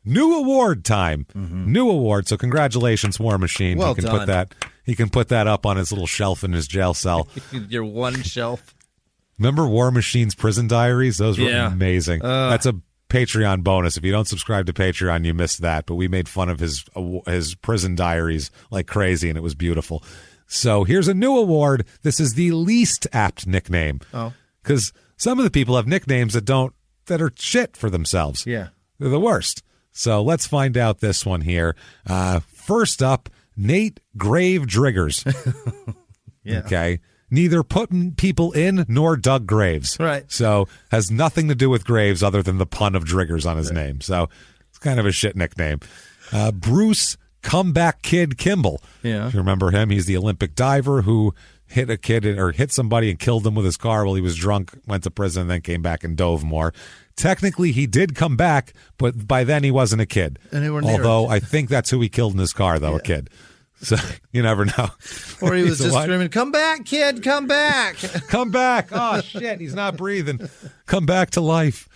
New award time. New award. So congratulations, War Machine. Well he can done. He can put that up on his little shelf in his jail cell. Your one shelf. Remember War Machine's prison diaries? Those were amazing. That's a Patreon bonus. If you don't subscribe to Patreon, you missed that. But we made fun of his prison diaries like crazy, and it was beautiful. So here's a new award. This is the least apt nickname. Oh, because some of the people have nicknames that are shit for themselves. Yeah, they're the worst. So let's find out this one here. First up, Nate Grave Driggers. Yeah. Okay. Neither putting people in nor dug graves. Right. So has nothing to do with graves other than the pun of Driggers on his name. So it's kind of a shit nickname. Bruce Comeback Kid Kimball. Yeah. If you remember him, he's the Olympic diver who hit a kid or hit somebody and killed them with his car while he was drunk, went to prison, and then came back and dove more. Technically, he did come back, but by then he wasn't a kid. Anywhere near Although I think that's who he killed in his car, though, a kid. So you never know. Or he was So just what? screaming, "Come back, kid, come back." Come back. Oh, shit, he's not breathing. Come back to life.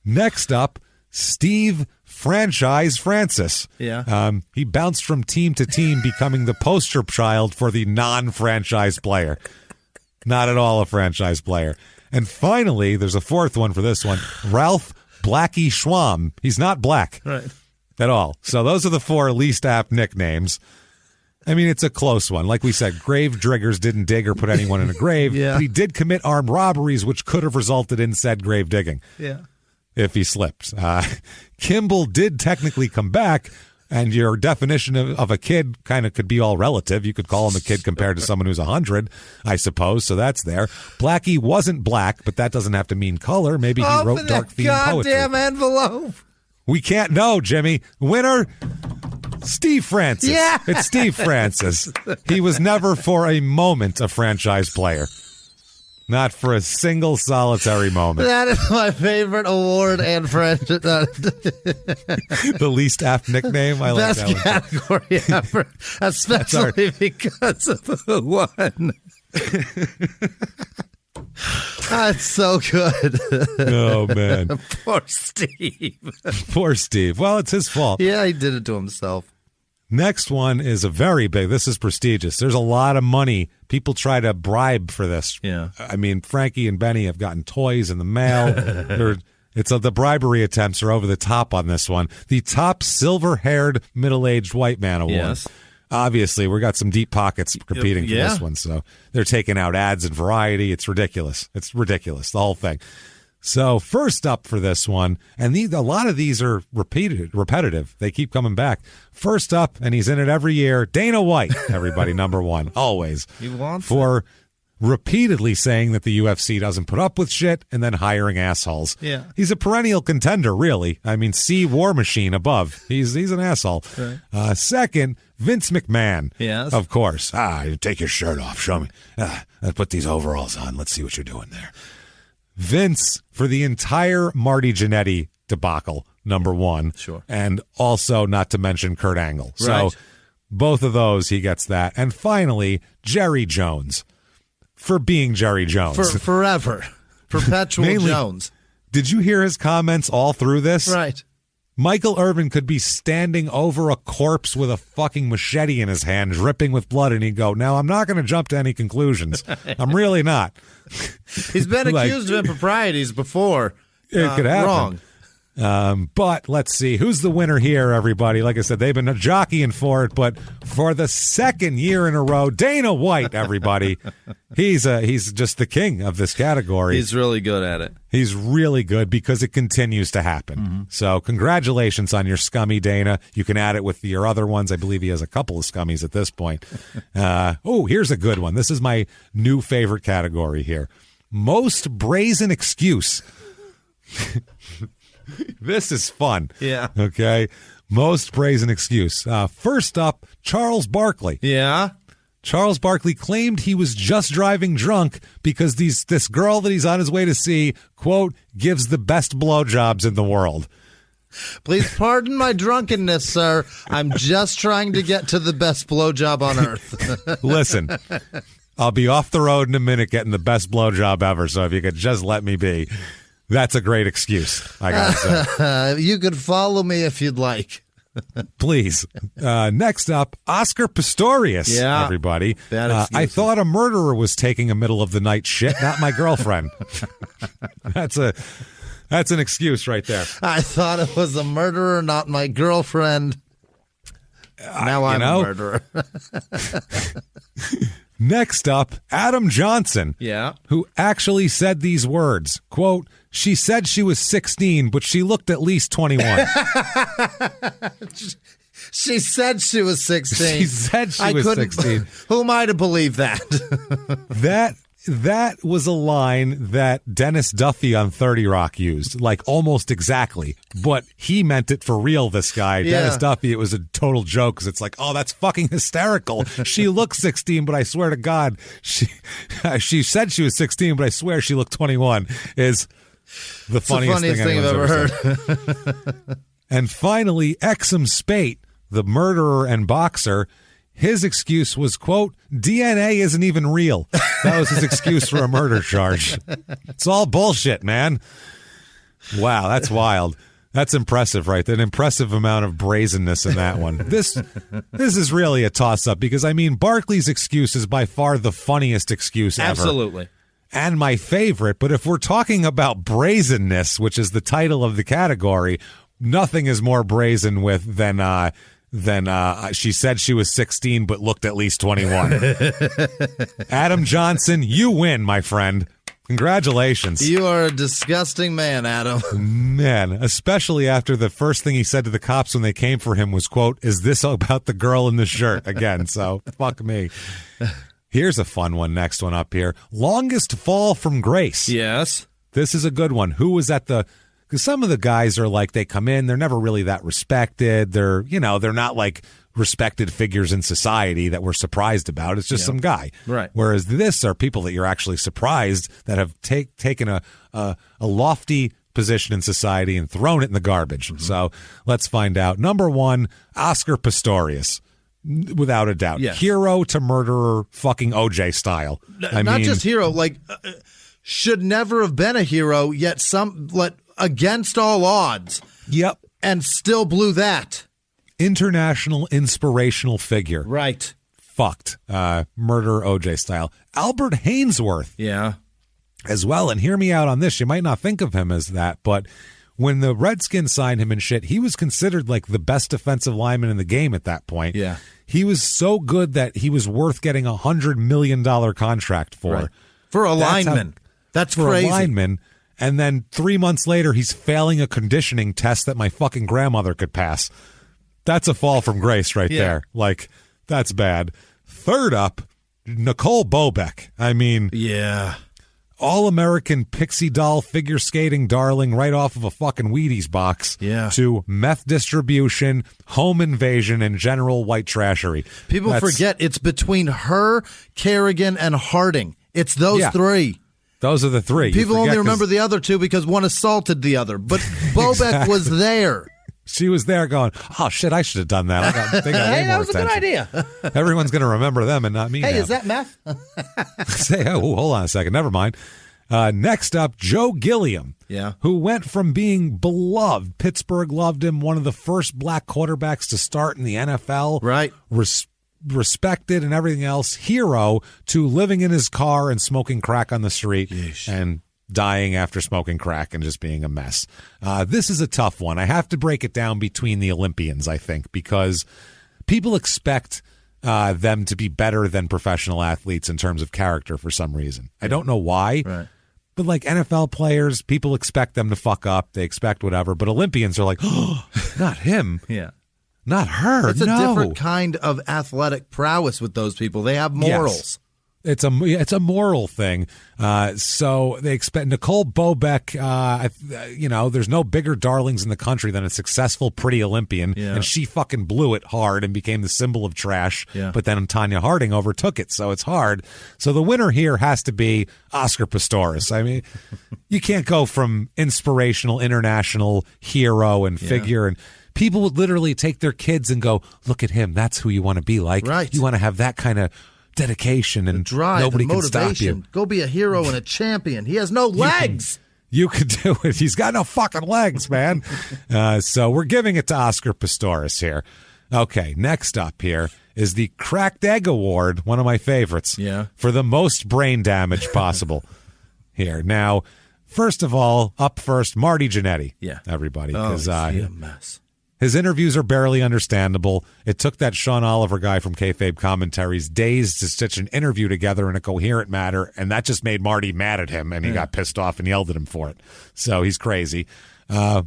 Next up, Steve Franchise Francis. Yeah. He bounced from team to team, becoming the poster child for the non-franchise player. Not at all a franchise player. And finally, there's a fourth one for this one, Ralph Blackie Schwam. He's not black at all. So those are the 4 least apt nicknames. I mean, it's a close one. Like we said, Grave Driggers didn't dig or put anyone in a grave, but he did commit armed robberies, which could have resulted in said grave digging. Yeah. If he slipped. Kimball did technically come back, and your definition of a kid kind of could be all relative. You could call him a kid compared to someone who's 100, I suppose, so that's there. Blackie wasn't black, but that doesn't have to mean color. Maybe he wrote dark-themed poetry. Goddamn envelope. We can't know, Jimmy. Winner, Steve Francis. Yeah. It's Steve Francis. He was never for a moment a franchise player. Not for a single solitary moment. That is my favorite award and franchise. The least apt nickname? I like Best that one. category ever. Especially because of who won. That's so good. Oh, man. Poor Steve. Poor Steve. Well, it's his fault. Yeah, he did it to himself. Next one is a very big. This is prestigious. There's a lot of money. People try to bribe for this. Yeah. I mean, Frankie and Benny have gotten toys in the mail. The bribery attempts are over the top on this one. The top silver-haired middle-aged white man award. Yes. Obviously, we got some deep pockets competing for this one, so they're taking out ads and variety. It's ridiculous. It's ridiculous, the whole thing. So first up for this one, and a lot of these are repetitive. They keep coming back. First up, and he's in it every year, Dana White, everybody, number one, always. He wants for repeatedly saying that the UFC doesn't put up with shit and then hiring assholes. Yeah. He's a perennial contender, really. I mean, see War Machine above. He's an asshole. Right. Second, Vince McMahon. Yes. Of course. Take your shirt off. Show me. Put these overalls on. Let's see what you're doing there. Vince, for the entire Marty Jannetty debacle, number one. Sure. And also not to mention Kurt Angle. So Right. Both of those, he gets that. And finally, Jerry Jones. For being Jerry Jones. Forever. Perpetual Jones. Did you hear his comments all through this? Right. Michael Irvin could be standing over a corpse with a fucking machete in his hand, dripping with blood, and he'd go, now, I'm not going to jump to any conclusions. I'm really not. He's been accused of improprieties before. It could happen. Wrong. But let's see. Who's the winner here, everybody? Like I said, they've been jockeying for it, but for the second year in a row, Dana White, everybody. He's just the king of this category. He's really good at it. He's really good because it continues to happen. Mm-hmm. So congratulations on your scummy, Dana. You can add it with your other ones. I believe he has a couple of scummies at this point. Here's a good one. This is my new favorite category here. Most brazen excuse. This is fun. Yeah. Okay. Most brazen excuse. First up, Charles Barkley. Yeah. Charles Barkley claimed he was just driving drunk because this girl that he's on his way to see, quote, gives the best blowjobs in the world. Please pardon my drunkenness, sir. I'm just trying to get to the best blowjob on earth. Listen, I'll be off the road in a minute getting the best blowjob ever, so if you could just let me be. That's a great excuse, I gotta say. You could follow me if you'd like. Please. Next up, Oscar Pistorius, everybody. I thought a murderer was taking a middle of the night shit, not my girlfriend. That's an excuse right there. I thought it was a murderer, not my girlfriend. Now I'm a murderer. Next up, Adam Johnson, who actually said these words, quote, she said she was 16, but she looked at least 21. She said she was 16. She said she was 16. Who am I to believe that? That was a line that Dennis Duffy on 30 Rock used, like almost exactly. But he meant it for real, this guy. Yeah. Dennis Duffy, it was a total joke because it's like, oh, that's fucking hysterical. She looks 16, but I swear to God, she said she was 16, but I swear she looked 21 is the funniest thing I've ever heard. And finally, Exum Spate, the murderer and boxer, his excuse was, quote, DNA isn't even real. That was his excuse for a murder charge. It's all bullshit, man. Wow, that's wild. That's impressive, right? An impressive amount of brazenness in that one. This is really a toss-up because, I mean, Barkley's excuse is by far the funniest excuse ever. Absolutely. And my favorite, but if we're talking about brazenness, which is the title of the category, nothing is more brazen than she said she was 16 but looked at least 21. Adam Johnson, you win, my friend. Congratulations. You are a disgusting man, Adam. Man, especially after the first thing he said to the cops when they came for him was, quote, is this about the girl in the shirt again? So, fuck me. Here's a fun one, next one up here. Longest fall from grace. Yes. This is a good one. Who was at the... Because some of the guys are like, they come in, they're never really that respected. They're not like respected figures in society that we're surprised about. It's just some guy. Right. Whereas this are people that you're actually surprised that have taken a lofty position in society and thrown it in the garbage. Mm-hmm. So let's find out. Number one, Oscar Pistorius. Without a doubt. Yes. Hero to murderer, fucking OJ style. I mean, just hero, like, should never have been a hero, yet against all odds. Yep. And still blew that. International inspirational figure. Right. Fucked. Murder OJ style. Albert Hainsworth. Yeah. As well. And hear me out on this. You might not think of him as that, but when the Redskins signed him and shit, he was considered like the best defensive lineman in the game at that point. Yeah. He was so good that he was worth getting $100 million contract for. Right. For a lineman. That's for crazy. A lineman. And then 3 months later, he's failing a conditioning test that my fucking grandmother could pass. That's a fall from grace right there. Like, that's bad. Third up, Nicole Bobeck. I mean, yeah, all-American pixie doll figure skating darling right off of a fucking Wheaties box to meth distribution, home invasion, and general white trashery. People forget it's between her, Kerrigan, and Harding. It's those three. Those are the three. People only remember the other two because one assaulted the other. But Bobeck was there. She was there going, oh, shit, I should have done that. They got way Hey, that more was a attention. good idea. Everyone's going to remember them and not me Hey, now. is that meth? Say, oh, hold on a second. Never mind. Next up, Joe Gilliam, who went from being beloved, Pittsburgh loved him, one of the first black quarterbacks to start in the NFL, right? Respected and everything else, hero, to living in his car and smoking crack on the street and dying after smoking crack and just being a mess. This is a tough one. I have to break it down between the Olympians, I think, because people expect them to be better than professional athletes in terms of character for some reason. I don't know why. Right. But like NFL players, people expect them to fuck up. They expect whatever. But Olympians are like, oh, not him. Yeah. Not her. It's a different kind of athletic prowess with those people. They have morals. Yes. It's a moral thing. So they expect Nicole Bobeck. There's no bigger darlings in the country than a successful, pretty Olympian, and she fucking blew it hard and became the symbol of trash. Yeah. But then Tanya Harding overtook it, so it's hard. So the winner here has to be Oscar Pistorius. I mean, you can't go from inspirational, international hero and figure and. People would literally take their kids and go, look at him. That's who you want to be like. Right. You want to have that kind of dedication and drive, nobody the can stop motivation. you. Go be a hero and a champion. He has no legs. You could do it. He's got no fucking legs, man. So we're giving it to Oscar Pistorius here. Okay, next up here is the Cracked Egg Award, one of my favorites, for the most brain damage possible here. Now, first of all, up first, Marty Jannetty. Yeah. Everybody. Oh, Because he a mess. his interviews are barely understandable. It took that Sean Oliver guy from Kayfabe Commentaries days to stitch an interview together in a coherent manner, and that just made Marty mad at him, and he got pissed off and yelled at him for it. So he's crazy.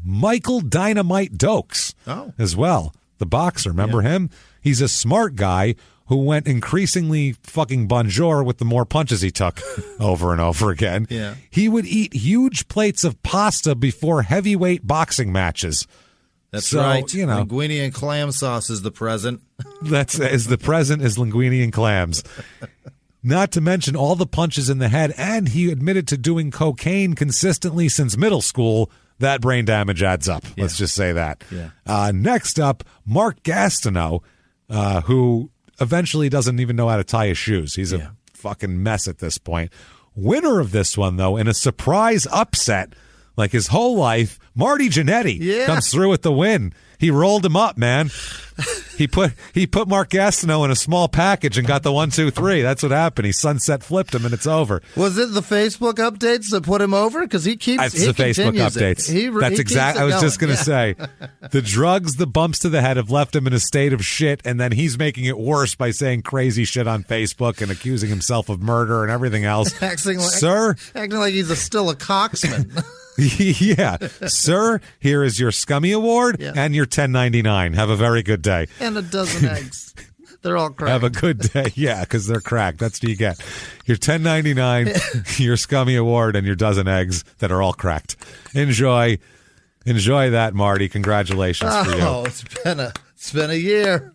Michael Dynamite Dokes as well, the boxer. Remember him? He's a smart guy who went increasingly fucking bonjour with the more punches he took over and over again. Yeah. He would eat huge plates of pasta before heavyweight boxing matches. That's So, right. you know. Linguine and clam sauce is the present. The present is linguine and clams. Not to mention all the punches in the head, and he admitted to doing cocaine consistently since middle school. That brain damage adds up. Let's just say that. Yeah. Next up, Mark Gastineau, who eventually doesn't even know how to tie his shoes. He's a fucking mess at this point. Winner of this one, though, in a surprise upset, like his whole life, Marty Jannetty comes through with the win. He rolled him up, man. He put Mark Gastineau in a small package and got the 1, 2, 3. That's what happened. He sunset flipped him, and it's over. Was it the Facebook updates that put him over? Because he keeps. It's the Facebook updates. That's exactly. I was just going to say, the drugs, the bumps to the head have left him in a state of shit, and then he's making it worse by saying crazy shit on Facebook and accusing himself of murder and everything else. acting like he's still a coxman. Yeah. Sir, here is your Scummy Award and your $10.99. Have a very good day. And a dozen eggs. They're all cracked. Have a good day. Yeah, because they're cracked. That's what you get. Your $10.99, your Scummy Award, and your dozen eggs that are all cracked. Enjoy that, Marty. Congratulations for you. Oh, it's been a year.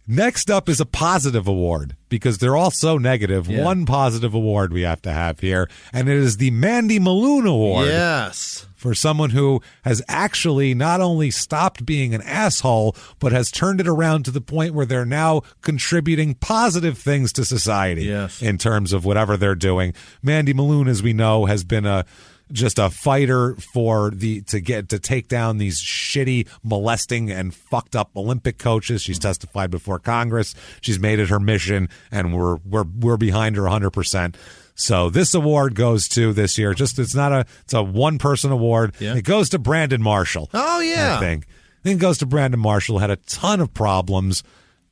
Next up is a positive award, because they're all so negative. Yeah. One positive award we have to have here, and it is the Mandy Maloon Award. Yes. For someone who has actually not only stopped being an asshole, but has turned it around to the point where they're now contributing positive things to society in terms of whatever they're doing. Mandy Maloon, as we know, has been just a fighter to take down these shitty, molesting, and fucked up Olympic coaches. She's testified before Congress. She's made it her mission, and we're behind her 100%. So this award goes to this year. It's a one person award. Yeah. It goes to Brandon Marshall. Oh yeah. I think it goes to Brandon Marshall. Had a ton of problems.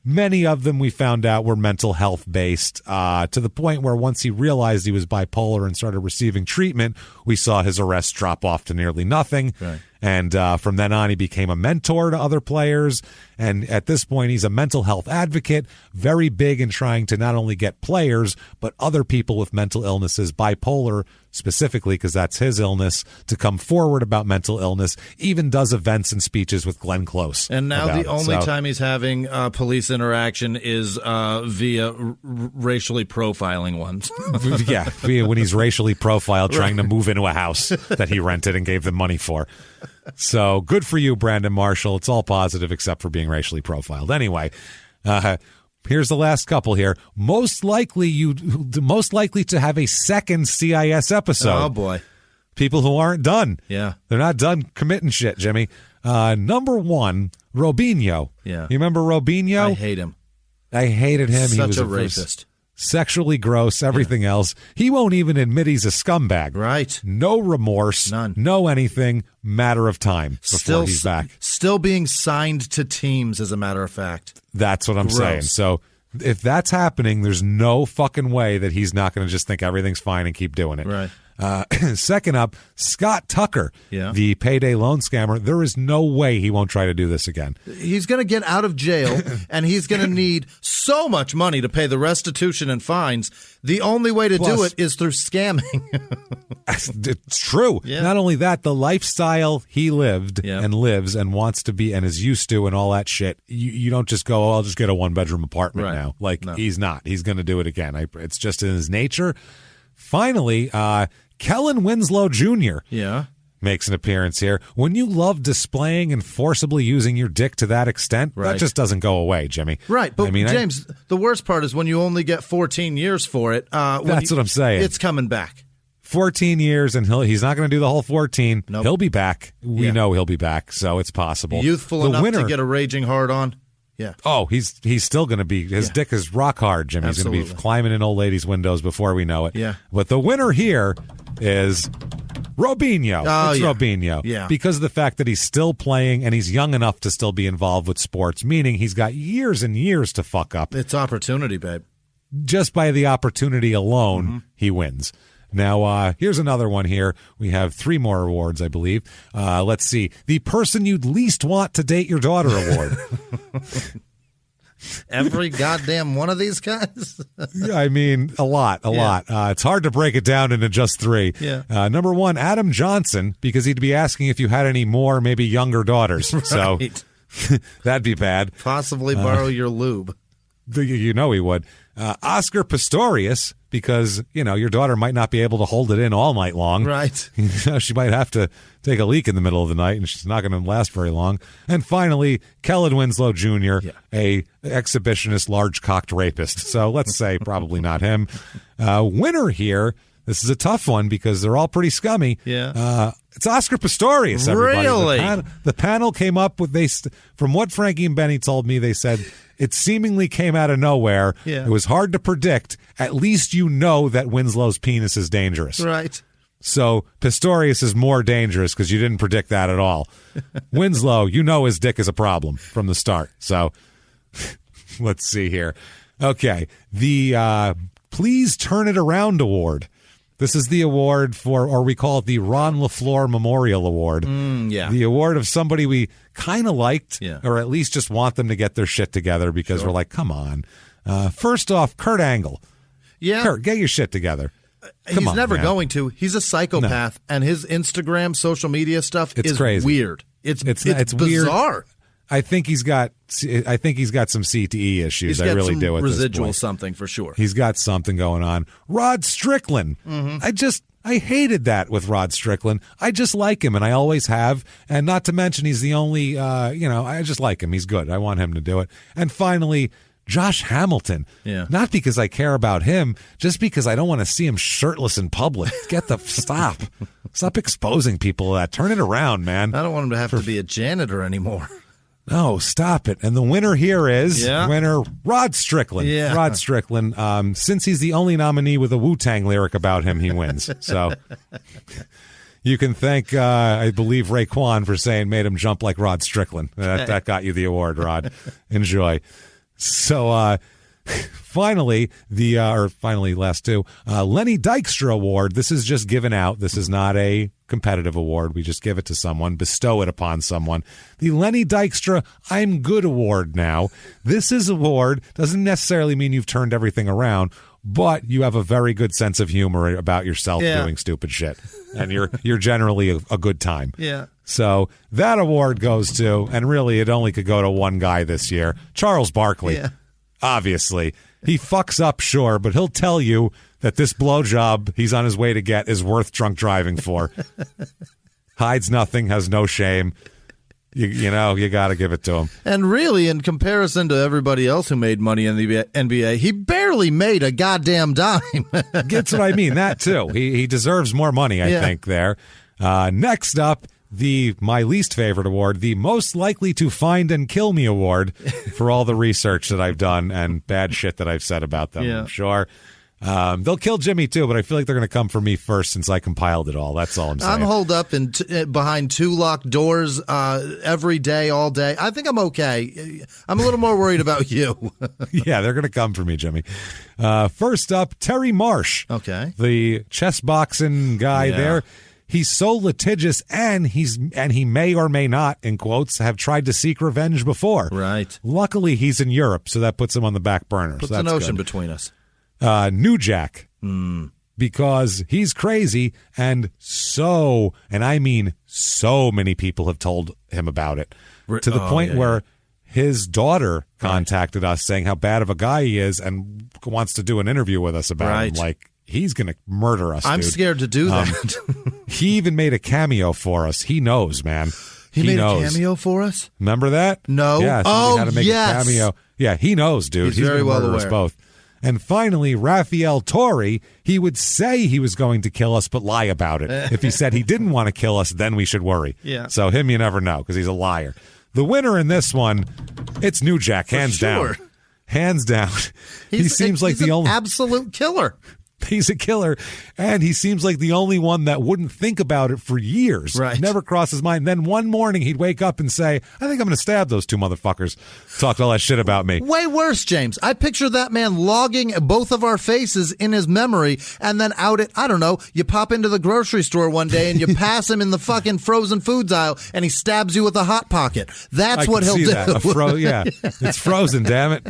Many of them we found out were mental health based, to the point where once he realized he was bipolar and started receiving treatment, we saw his arrests drop off to nearly nothing. Right. And from then on, he became a mentor to other players. And at this point, he's a mental health advocate, very big in trying to not only get players, but other people with mental illnesses, bipolar specifically, because that's his illness, to come forward about mental illness, even does events and speeches with Glenn Close. And now the only time he's having police interaction is via racially profiling ones. Yeah, when he's racially profiled trying to move into a house that he rented and gave them money for. So good for you, Brandon Marshall. It's all positive except for being racially profiled. Anyway, here's the last couple here. Most likely to have a second CIS episode. Oh, boy. People who aren't done. Yeah. They're not done committing shit, Jimmy. Number one, Robinho. Yeah. You remember Robinho? I hate him. I hated him. Such he was a rapist. Sexually gross, everything else. He won't even admit he's a scumbag. Right. No remorse. None. No anything. Matter of time before he's back. Still being signed to teams, as a matter of fact. That's what I'm saying. So if that's happening, there's no fucking way that he's not going to just think everything's fine and keep doing it. Right. Second up, Scott Tucker, the payday loan scammer. There is no way he won't try to do this again. He's going to get out of jail, and he's going to need so much money to pay the restitution and fines. The only way to do it is through scamming. It's true. Yeah. Not only that, the lifestyle he lived and lives and wants to be and is used to and all that shit, you don't just go, I'll just get a one-bedroom apartment now. Like, he's not. He's going to do it again. It's just in his nature. Finally, Kellen Winslow Jr. makes an appearance here. When you love displaying and forcibly using your dick to that extent, that just doesn't go away, Jimmy. Right, but James, the worst part is when you only get 14 years for it. That's what I'm saying. It's coming back. 14 years, and he's not going to do the whole 14. Nope. He'll be back. We know he'll be back, so it's possible. Youthful enough to get a raging hard on. Yeah. Oh, he's still going to be. His dick is rock hard, Jimmy. He's going to be climbing in old ladies' windows before we know it. Yeah. But the winner here is Robinho. It's Robinho. Yeah. Because of the fact that he's still playing and he's young enough to still be involved with sports, meaning he's got years and years to fuck up. It's opportunity, babe. Just by the opportunity alone, he wins. Now, here's another one here. We have 3 more awards, I believe. Let's see. The Person You'd Least Want to Date Your Daughter Award. Every goddamn one of these guys? I mean, a lot. It's hard to break it down into just 3. Yeah. Number 1, Adam Johnson, because he'd be asking if you had any more, maybe younger daughters. So that'd be bad. Possibly borrow your lube. You know he would. Oscar Pistorius, because, your daughter might not be able to hold it in all night long. Right. She might have to take a leak in the middle of the night, and she's not going to last very long. And finally, Kellen Winslow Jr., a exhibitionist, large-cocked rapist. So let's say probably not him. Winner here, this is a tough one because they're all pretty scummy. Yeah. It's Oscar Pistorius, everybody. Really? The panel came up with, from what Frankie and Benny told me, they said it seemingly came out of nowhere. Yeah. It was hard to predict. At least you know that Winslow's penis is dangerous. Right. So Pistorius is more dangerous because you didn't predict that at all. Winslow, his dick is a problem from the start. So let's see here. Okay. The Please Turn It Around Award. This is the award for, or we call it the Ron LaFleur Memorial Award. The award of somebody we kind of liked, or at least just want them to get their shit together because we're like, come on. First off, Kurt Angle. Yeah. Kurt, get your shit together. He's never going to. He's a psychopath, and his Instagram, social media stuff is crazy. Weird. It's bizarre. Weird. I think he's got some CTE issues. He's got I really some do at residual this point. something for sure. He's got something going on. Rod Strickland. I hated that with Rod Strickland. I just like him, and I always have. And not to mention, he's the only. I just like him. He's good. I want him to do it. And finally, Josh Hamilton. Yeah. Not because I care about him, just because I don't want to see him shirtless in public. Stop exposing people to that. Turn it around, man. I don't want him to have to be a janitor anymore. No, stop it. And the winner here is Rod Strickland. Yeah. Rod Strickland. Since he's the only nominee with a Wu-Tang lyric about him, he wins. So you can thank, I believe, Raekwon for saying made him jump like Rod Strickland. That got you the award, Rod. Enjoy. So finally, last 2, Lenny Dykstra Award. This is just given out. This is not a competitive award. We just give it to someone, bestow it upon someone. The Lenny Dykstra I'm Good Award now. This is award, doesn't necessarily mean you've turned everything around, but you have a very good sense of humor about yourself doing stupid shit. And you're generally a good time. Yeah. So that award goes to, and really it only could go to one guy this year, Charles Barkley. Yeah. Obviously. He fucks up, sure, but he'll tell you that this blowjob he's on his way to get is worth drunk driving for. hides nothing, has no shame. You know, you got to give it to him. And really, in comparison to everybody else who made money in the NBA, he barely made a goddamn dime. That's what I mean. That, too. He deserves more money, I think, there. Next up, my least favorite award, the Most Likely to Find and Kill Me award for all the research that I've done and bad shit that I've said about them, I'm sure. They'll kill Jimmie, too, but I feel like they're going to come for me first since I compiled it all. That's all I'm saying. I'm holed up behind 2 locked doors every day, all day. I think I'm okay. I'm a little more worried about you. Yeah, they're going to come for me, Jimmie. First up, Terry Marsh. Okay. The chess boxing guy there. He's so litigious, and he may or may not, in quotes, have tried to seek revenge before. Right. Luckily, he's in Europe, so that puts him on the back burner. Puts an ocean between us. New Jack, because he's crazy, and I mean so many people have told him about it, to the point where his daughter contacted us saying how bad of a guy he is and wants to do an interview with us about him. Like, he's going to murder us, I'm dude. scared to do that. He even made a cameo for us. He knows, man. He made knows. a cameo for us? Remember that? No. Yeah, had to make a cameo. Yeah, he knows, dude. He's very well aware. Us both. And finally, Raphael Torre, he would say he was going to kill us, but lie about it. If he said he didn't want to kill us, then we should worry. Yeah. So him, you never know, because he's a liar. The winner in this one, it's New Jack, hands down. Hands down. He seems like the only absolute killer. He's a killer, and he seems like the only one that wouldn't think about it for years. Right. Never crossed his mind. Then one morning he'd wake up and say, I think I'm going to stab those 2 motherfuckers. Talked all that shit about me. Way worse, James. I picture that man logging both of our faces in his memory and then out at, I don't know, you pop into the grocery store one day and you pass him in the fucking frozen foods aisle and he stabs you with a Hot Pocket. That's what he'll do. That. It's frozen, damn it.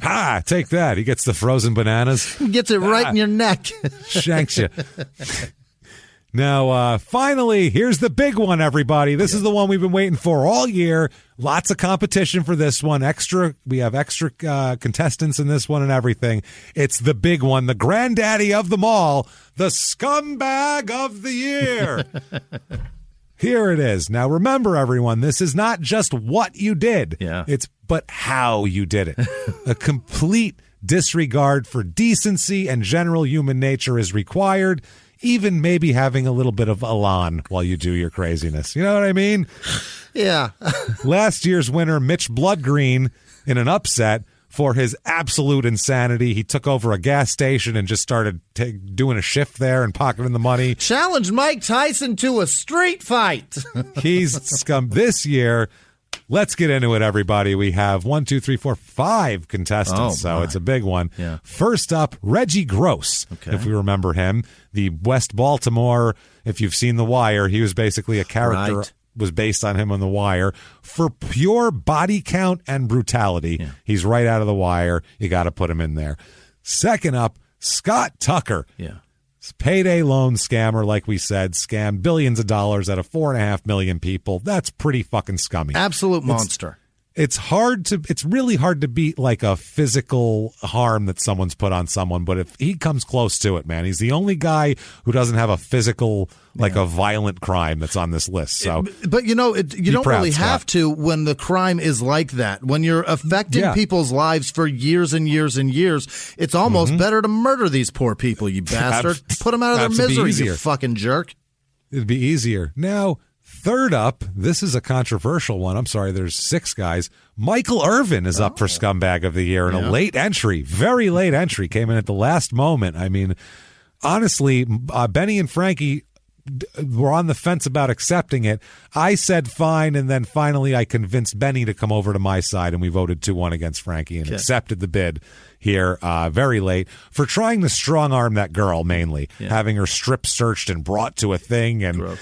Take that. He gets the frozen bananas. He gets it right in your neck. Shanks you. Now, finally, here's the big one, everybody. This is the one we've been waiting for all year. Lots of competition for this one. We have extra contestants in this one and everything. It's the big one, the granddaddy of them all, the scumbag of the year. Here it is. Now, remember, everyone, this is not just what you did. But how you did it. A complete disregard for decency and general human nature is required, even maybe having a little bit of elan while you do your craziness. You know what I mean? Yeah. Last year's winner, Mitch Bloodgreen, in an upset for his absolute insanity. He took over a gas station and just started doing a shift there and pocketing the money. Challenged Mike Tyson to a street fight. He's scum. This year, let's get into it, everybody. We have 5 contestants, so it's a big one. Yeah. First up, Reggie Gross, if we remember him. The West Baltimore, if you've seen The Wire, he was basically a character, was based on him on The Wire. For pure body count and brutality, he's right out of The Wire. You got to put him in there. Second up, Scott Tucker. Yeah. Payday loan scammer, like we said, scammed billions of dollars out of 4.5 million people. That's pretty fucking scummy. Absolute monster. It's really hard to beat like a physical harm that someone's put on someone, but if he comes close to it, man, he's the only guy who doesn't have a physical, like a violent crime that's on this list. So, but you don't really have to when the crime is like that. When you're affecting people's lives for years and years and years, it's almost better to murder these poor people, you bastard. Put them out of their misery, you fucking jerk. It'd be easier. Now, third up, this is a controversial one. I'm sorry, there's 6 guys. Michael Irvin is up for Scumbag of the Year in a late entry, very late entry, came in at the last moment. I mean, honestly, Benny and Frankie were on the fence about accepting it. I said fine, and then finally I convinced Benny to come over to my side, and we voted 2-1 against Frankie and accepted the bid here very late for trying to strong-arm that girl, mainly, having her strip searched and brought to a thing. And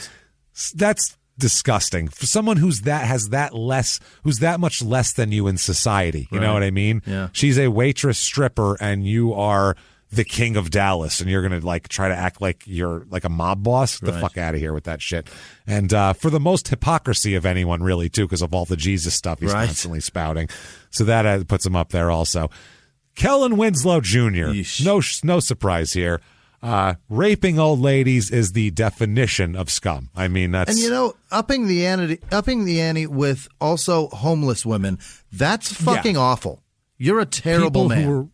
that's disgusting for someone who's that much less than you in society. You know what I mean? Yeah. She's a waitress stripper, and you are the king of Dallas, and you're going to like try to act like you're like a mob boss. Get the fuck out of here with that shit. And for the most hypocrisy of anyone, really, too, because of all the Jesus stuff he's constantly spouting. So that puts him up there also. Kellen Winslow Jr. No surprise here. raping old ladies is the definition of scum. I mean, that's... And, upping the ante with also homeless women, that's fucking awful. You're a terrible man.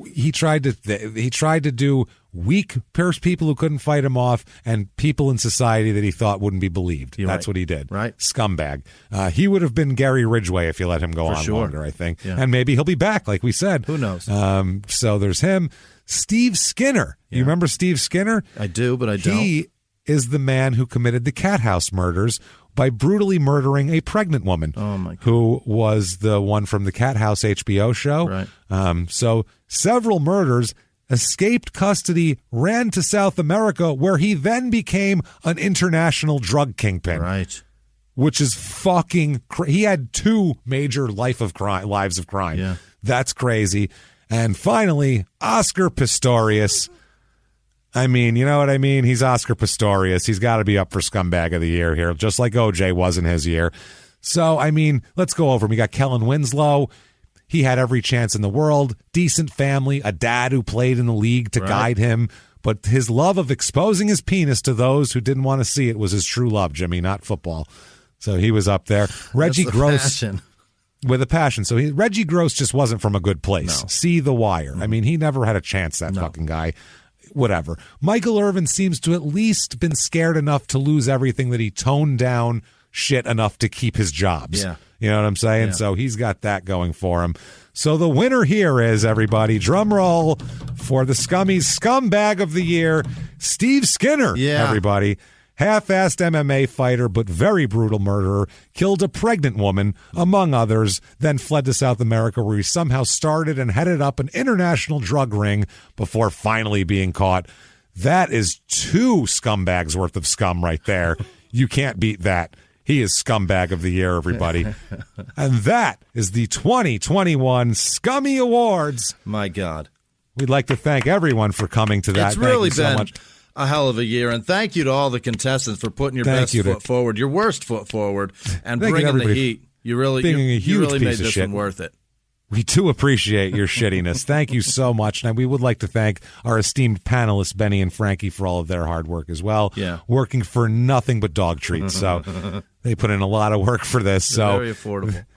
He tried to do weak people who couldn't fight him off and people in society that he thought wouldn't be believed. That's what he did. Right. Scumbag. He would have been Gary Ridgway if you let him go on longer, I think. Yeah. And maybe he'll be back, like we said. Who knows? So there's him. Steve Skinner. You remember Steve Skinner? I do, but I don't. He is the man who committed the Cat House murders by brutally murdering a pregnant woman. Oh my God. Who was the one from the Cat House HBO show. Right. So several murders, escaped custody, ran to South America, where he then became an international drug kingpin. Right. Which is fucking he had 2 major lives of crime. Yeah. That's crazy. And finally, Oscar Pistorius. I mean, you know what I mean? He's Oscar Pistorius. He's got to be up for Scumbag of the Year here, just like OJ was in his year. So, I mean, let's go over him. We got Kellen Winslow. He had every chance in the world. Decent family, a dad who played in the league to guide him. But his love of exposing his penis to those who didn't want to see it was his true love, Jimmie, not football. So he was up there. Reggie Gross. Passion. With a passion. So Reggie Gross just wasn't from a good place. No. See The Wire. I mean, he never had a chance, that fucking guy. Whatever. Michael Irvin seems to at least been scared enough to lose everything that he toned down shit enough to keep his jobs. Yeah. You know what I'm saying? Yeah. So he's got that going for him. So the winner here is, everybody, drum roll for the Scummies Scumbag of the Year, Steve Skinner. Yeah. Everybody. Half-assed MMA fighter, but very brutal murderer, killed a pregnant woman, among others, then fled to South America, where he somehow started and headed up an international drug ring before finally being caught. That is 2 scumbags worth of scum right there. You can't beat that. He is Scumbag of the Year, everybody. And that is the 2021 Scummy Awards. My God. We'd like to thank everyone for coming to that. It's really Thank you so been much. a hell of a year, and thank you to all the contestants for putting your best foot forward, your worst foot forward, and bringing the heat. You really made this one worth it. We do appreciate your shittiness. Thank you so much. And we would like to thank our esteemed panelists, Benny and Frankie, for all of their hard work as well. Yeah. Working for nothing but dog treats. So they put in a lot of work for this. So very affordable.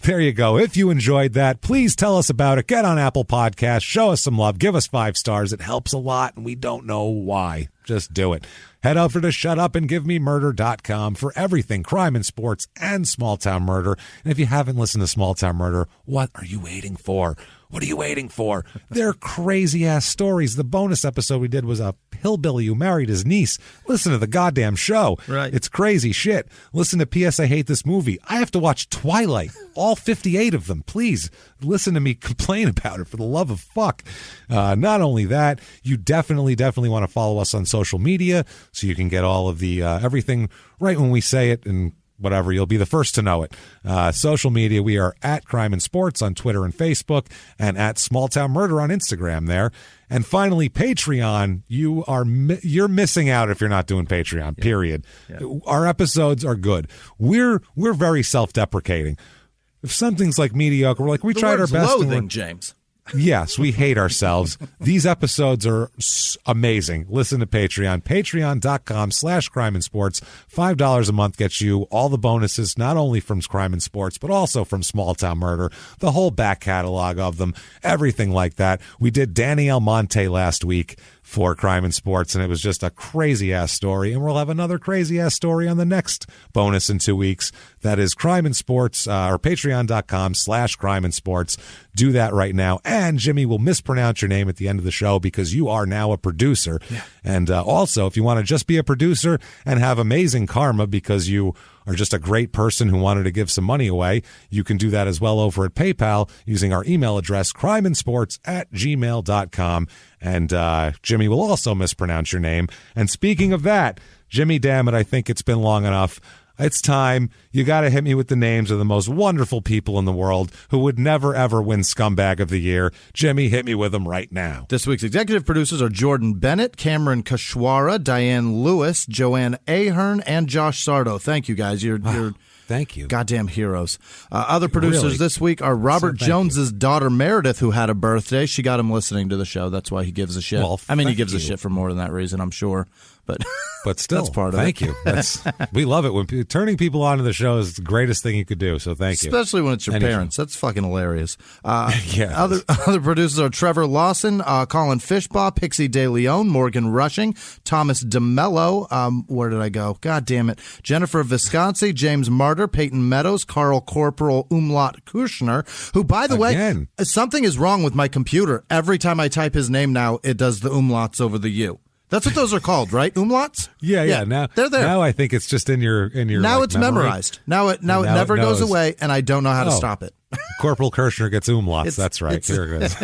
There you go. If you enjoyed that, please tell us about it. Get on Apple Podcasts. Show us some love. Give us 5 stars. It helps a lot, and we don't know why. Just do it. Head over to shutupandgivememurder.com for everything crime and sports and small-town murder. And if you haven't listened to Small Town Murder, what are you waiting for? What are you waiting for? They're crazy-ass stories. The bonus episode we did was a hillbilly who married his niece. Listen to the goddamn show. Right. It's crazy shit. Listen to P.S. I Hate This Movie. I have to watch Twilight, all 58 of them. Please listen to me complain about it, for the love of fuck. Not only that, you definitely want to follow us on social media so you can get all of the everything right when we say it, and whatever, you'll be the first to know it. Social media, we are at Crime and Sports on Twitter and Facebook, and at Small Town Murder on Instagram there. And finally, Patreon. You're missing out if you're not doing Patreon. Yeah. Period. Yeah. Our episodes are good. We're very self-deprecating. If something's like mediocre, we're like, we tried our best. Loathing, James. Yes, we hate ourselves. These episodes are amazing. Listen to Patreon. Patreon.com/crime and sports. $5 a month gets you all the bonuses, not only from Crime and Sports, but also from Small Town Murder, the whole back catalog of them, everything like that. We did Danny Almonte last week for Crime and Sports, and it was just a crazy-ass story, and we'll have another crazy-ass story on the next bonus in 2 weeks. That is Crime and Sports, or patreon.com/crime and sports. Do that right now, and Jimmie will mispronounce your name at the end of the show because you are now a producer. Yeah. And also, if you want to just be a producer and have amazing karma because you are just a great person who wanted to give some money away, you can do that as well over at PayPal using our email address, crimeandsports@gmail.com. And Jimmie will also mispronounce your name. And speaking of that, Jimmie, damn it, I think it's been long enough. It's time. You got to hit me with the names of the most wonderful people in the world who would never, ever win Scumbag of the Year. Jimmie, hit me with them right now. This week's executive producers are Jordan Bennett, Cameron Kashwara, Diane Lewis, Joanne Ahern, and Josh Sardo. Thank you, guys. You're Thank you. Goddamn heroes. Other producers Really? this week are Robert So thank Jones's daughter, Meredith, who had a birthday. She got him listening to the show. That's why he gives a shit. Well, I mean, he thank gives a you. shit for more than that reason, I'm sure. But still, that's part of thank it. you. We love it when turning people onto the show is the greatest thing you could do. So thank you, especially when it's your parents. That's fucking hilarious. Yeah. Other producers are Trevor Lawson, Colin Fishbaugh, Pixie De Leon, Morgan Rushing, Thomas DeMello. Where did I go? God damn it! Jennifer Visconti, James Martyr, Peyton Meadows, Carl Corporal Umlaut Kushner. Who, by the way, something is wrong with my computer. Every time I type his name now, it does the umlauts over the U. That's what those are called, right? Umlauts? Yeah. Now they're there. Now I think it's just in your. Now it's memory. memorized. Now it never goes away, and I don't know how to stop it. Corporal Kirshner gets umlauts. That's right. Here it is.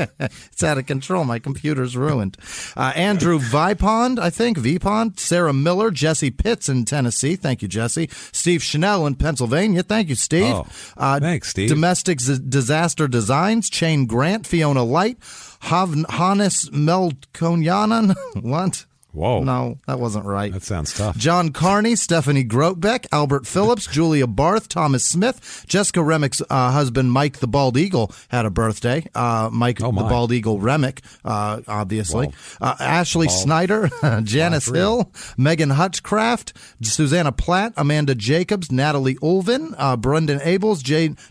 It's out of control. My computer's ruined. Andrew Vipond, I think. Vipond. Sarah Miller. Jesse Pitts in Tennessee. Thank you, Jesse. Steve Chanel in Pennsylvania. Thank you, Steve. Thanks, Steve. Domestic Disaster Designs. Chain Grant. Fiona Light. Hannes Melkonyanan. What? Whoa. No, that wasn't right. That sounds tough. John Carney, Stephanie Grotbeck, Albert Phillips, Julia Barth, Thomas Smith, Jessica Remick's husband, Mike the Bald Eagle, had a birthday. Mike the Bald Eagle Remick, obviously. Ashley Snyder, Janice Hill, Megan Hutchcraft, Susanna Platt, Amanda Jacobs, Natalie Ulvin, Brendan Abels,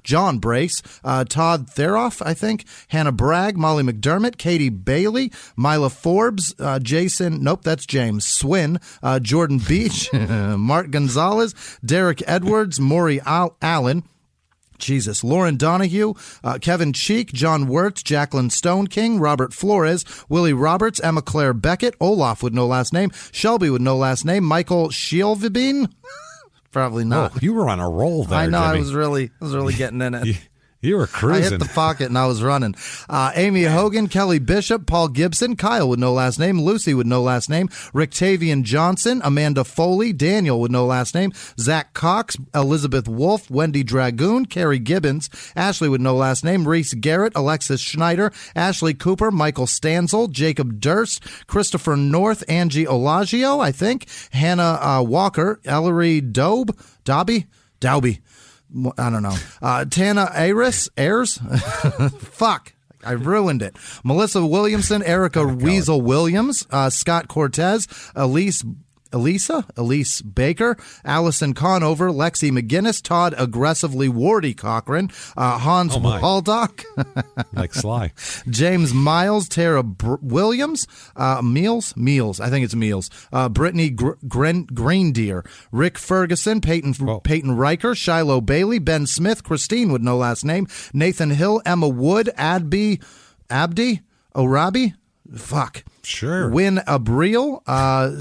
John Brace, Todd Theroff, I think, Hannah Bragg, Molly McDermott, Katie Bailey, Mila Forbes, Jason, nope, that's James Swin, Jordan Beach, Mark Gonzalez, Derek Edwards, Maury Allen, Jesus, Lauren Donahue, Kevin Cheek, John Wirtz, Jacqueline Stone King, Robert Flores, Willie Roberts, Emma Claire Beckett, Olaf with no last name, Shelby with no last name, Michael Shielvibin, probably not. Oh, you were on a roll there, I know, Jimmy. I was really getting in it. You were cruising. I hit the pocket and I was running. Amy Hogan, Kelly Bishop, Paul Gibson, Kyle with no last name, Lucy with no last name, Rictavian Johnson, Amanda Foley, Daniel with no last name, Zach Cox, Elizabeth Wolf, Wendy Dragoon, Carrie Gibbons, Ashley with no last name, Reese Garrett, Alexis Schneider, Ashley Cooper, Michael Stanzel, Jacob Durst, Christopher North, Angie Olagio, I think, Hannah Walker, Ellery Dowby. I don't know. Tana Ayers? Fuck. I ruined it. Melissa Williamson, Erica Weasel Williams, Scott Cortez, Elise Baker, Allison Conover, Lexi McGinnis, Todd Aggressively Wardy Cochran, Hans Baldock, like Sly, James Miles, Tara Williams, Meals, I think it's Meals, Brittany Greendeer, Rick Ferguson, Peyton Riker, Shiloh Bailey, Ben Smith, Christine with no last name, Nathan Hill, Emma Wood, Abdi, Orabi, fuck. Sure. Win Abril,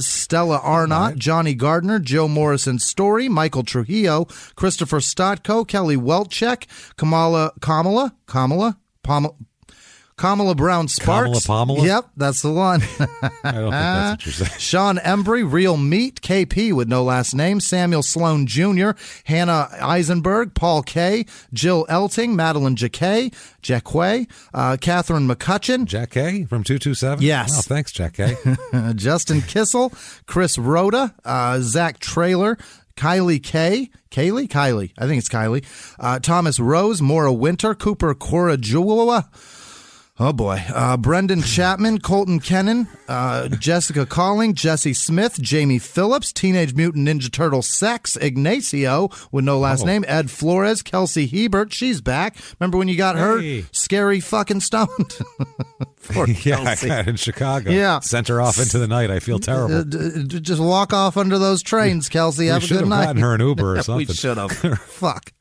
Stella Arnott, Johnny Gardner, Joe Morrison Story, Michael Trujillo, Christopher Stotko, Kelly Welchek, Kamala Brown Sparks. Kamala? Yep, that's the one. I don't think that's what you're saying. Sean Embry, Real Meat, KP with no last name, Samuel Sloan Jr., Hannah Eisenberg, Paul K., Jill Elting, Madeline Jacquet, Catherine McCutcheon. Jacquet from 227? Yes. Oh, thanks, Jacquet. Justin Kissel, Chris Rhoda, Zach Trailer, Kylie, I think it's Kylie, Thomas Rose, Maura Winter, Cooper Corajua, oh boy, Brendan Chapman, Colton Kennan, Jessica Calling, Jesse Smith, Jamie Phillips, Teenage Mutant Ninja Turtle Sex, Ignacio with no last name, Ed Flores, Kelsey Hebert, she's back. Remember when you got her scary fucking stoned? Poor Kelsey. Yeah, in Chicago. Yeah. Sent her off into the night. I feel terrible. Just walk off under those trains, Kelsey. Have a good night. We should have gotten her an Uber or something. We should have. Fuck.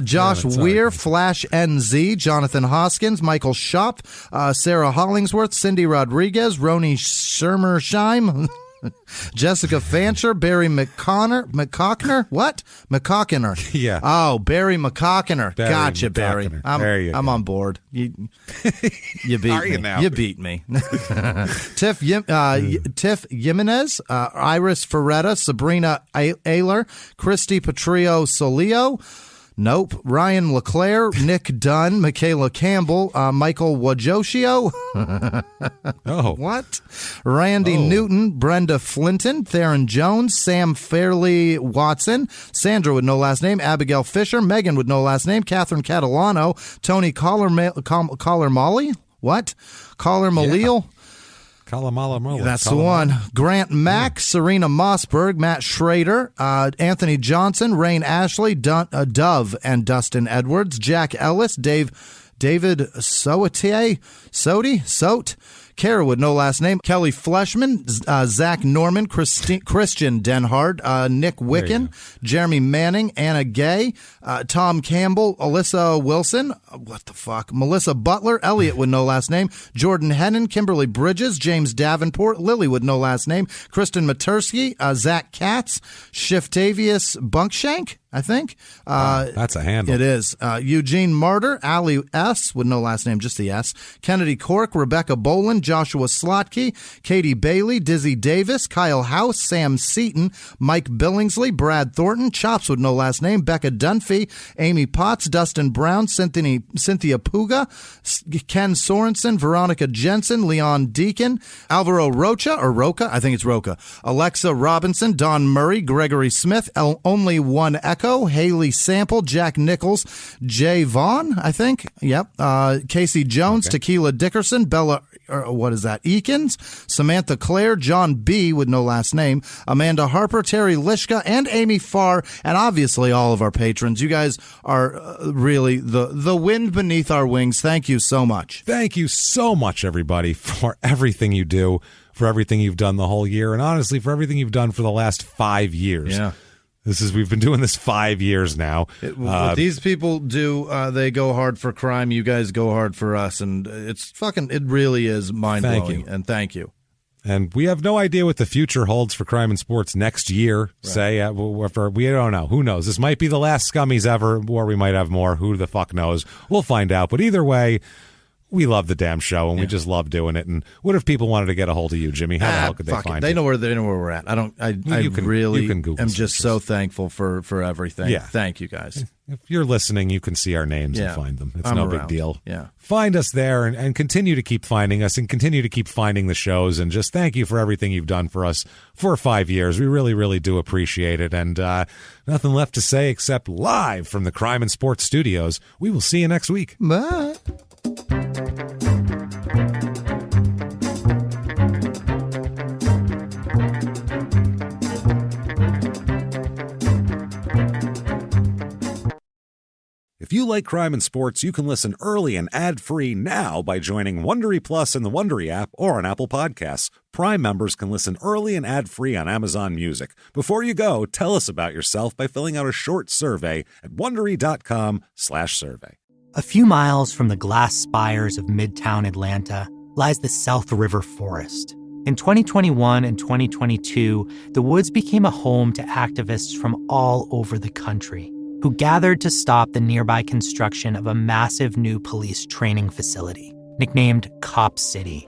Josh Weir, Flash NZ, Jonathan Hoskins, Michael Shop, Sarah Hollingsworth, Cindy Rodriguez, Roni Shermersheim, Jessica Fancher, Barry McCockner. What? McCockner. Yeah. Oh, Barry McCockner. Barry Gotcha, Barry. McCockner. I'm on board. You beat Are me. you now? You beat me. Tiff Jimenez, Iris Ferretta, Sabrina Ayler, Christy Patrio Solio, Nope. Ryan LeClaire, Nick Dunn, Michaela Campbell, Michael Wajoshio. Oh. What? Randy Newton, Brenda Flinton, Theron Jones, Sam Fairley Watson, Sandra with no last name, Abigail Fisher, Megan with no last name, Catherine Catalano, Tony Collar Molly? What? Collar Malil? That's the one. Grant Mack, Serena Mossberg, Matt Schrader, Anthony Johnson, Rain Ashley, Dove and Dustin Edwards, Jack Ellis, David Sote, Kara with no last name, Kelly Fleshman, Zach Norman, Christian Denhard, Nick Wicken, Jeremy Manning, Anna Gay, Tom Campbell, Alyssa Wilson, Melissa Butler, Elliot with no last name, Jordan Hennon, Kimberly Bridges, James Davenport, Lily with no last name, Kristen Matursky, Zach Katz, Shiftavius Bunkshank, I think. That's a handle. It is. Eugene Martyr, Ali S. with no last name, just the S. Kennedy Cork, Rebecca Boland, Joshua Slotke, Katie Bailey, Dizzy Davis, Kyle House, Sam Seaton, Mike Billingsley, Brad Thornton, Chops with no last name, Becca Dunphy, Amy Potts, Dustin Brown, Cynthia Puga, Ken Sorensen, Veronica Jensen, Leon Deacon, Alvaro Rocha, I think it's Roca, Alexa Robinson, Don Murray, Gregory Smith, Only One Echo, Haley Sample, Jack Nichols, Jay Vaughn, I think. Yep. Casey Jones, Tequila Dickerson, Bella, Eakins, Samantha Clare, John B. with no last name, Amanda Harper, Terry Lishka, and Amy Farr, and obviously all of our patrons. You guys are really the wind beneath our wings. Thank you so much. Thank you so much, everybody, for everything you do, for everything you've done the whole year, and honestly, for everything you've done for the last 5 years. Yeah. We've been doing this 5 years now. What these people do, they go hard for crime. You guys go hard for us, and it really is mind-blowing. And thank you. And we have no idea what the future holds for crime and sports next year. Right. We don't know. Who knows? This might be the last Scummies ever, or we might have more. Who the fuck knows? We'll find out. But either way, we love the damn show, and we just love doing it. And what if people wanted to get a hold of you, Jimmy? How the hell could they find you? They know where we're at. I am just so thankful for everything. Yeah. Thank you, guys. If you're listening, you can see our names and find them. It's no big deal. Yeah. Find us there and continue to keep finding us and continue to keep finding the shows. And just thank you for everything you've done for us for 5 years. We really, really do appreciate it. And nothing left to say except live from the Crime and Sports Studios. We will see you next week. Bye. If you like crime and sports, you can listen early and ad-free now by joining Wondery Plus in the Wondery app or on Apple Podcasts. Prime members can listen early and ad-free on Amazon Music. Before you go, tell us about yourself by filling out a short survey at Wondery.com/survey. A few miles from the glass spires of Midtown Atlanta lies the South River Forest. In 2021 and 2022, the woods became a home to activists from all over the country who gathered to stop the nearby construction of a massive new police training facility, nicknamed Cop City.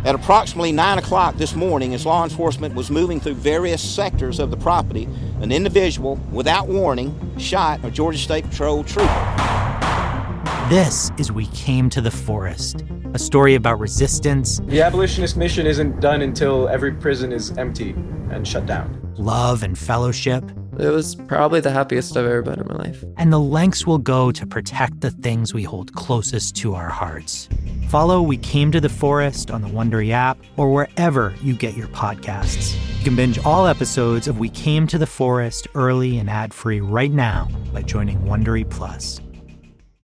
At approximately 9 o'clock this morning, as law enforcement was moving through various sectors of the property, an individual, without warning, shot a Georgia State Patrol trooper. This is We Came to the Forest, a story about resistance. The abolitionist mission isn't done until every prison is empty and shut down. Love and fellowship. It was probably the happiest I've ever been in my life. And the lengths we'll go to protect the things we hold closest to our hearts. Follow We Came to the Forest on the Wondery app or wherever you get your podcasts. You can binge all episodes of We Came to the Forest early and ad-free right now by joining Wondery Plus.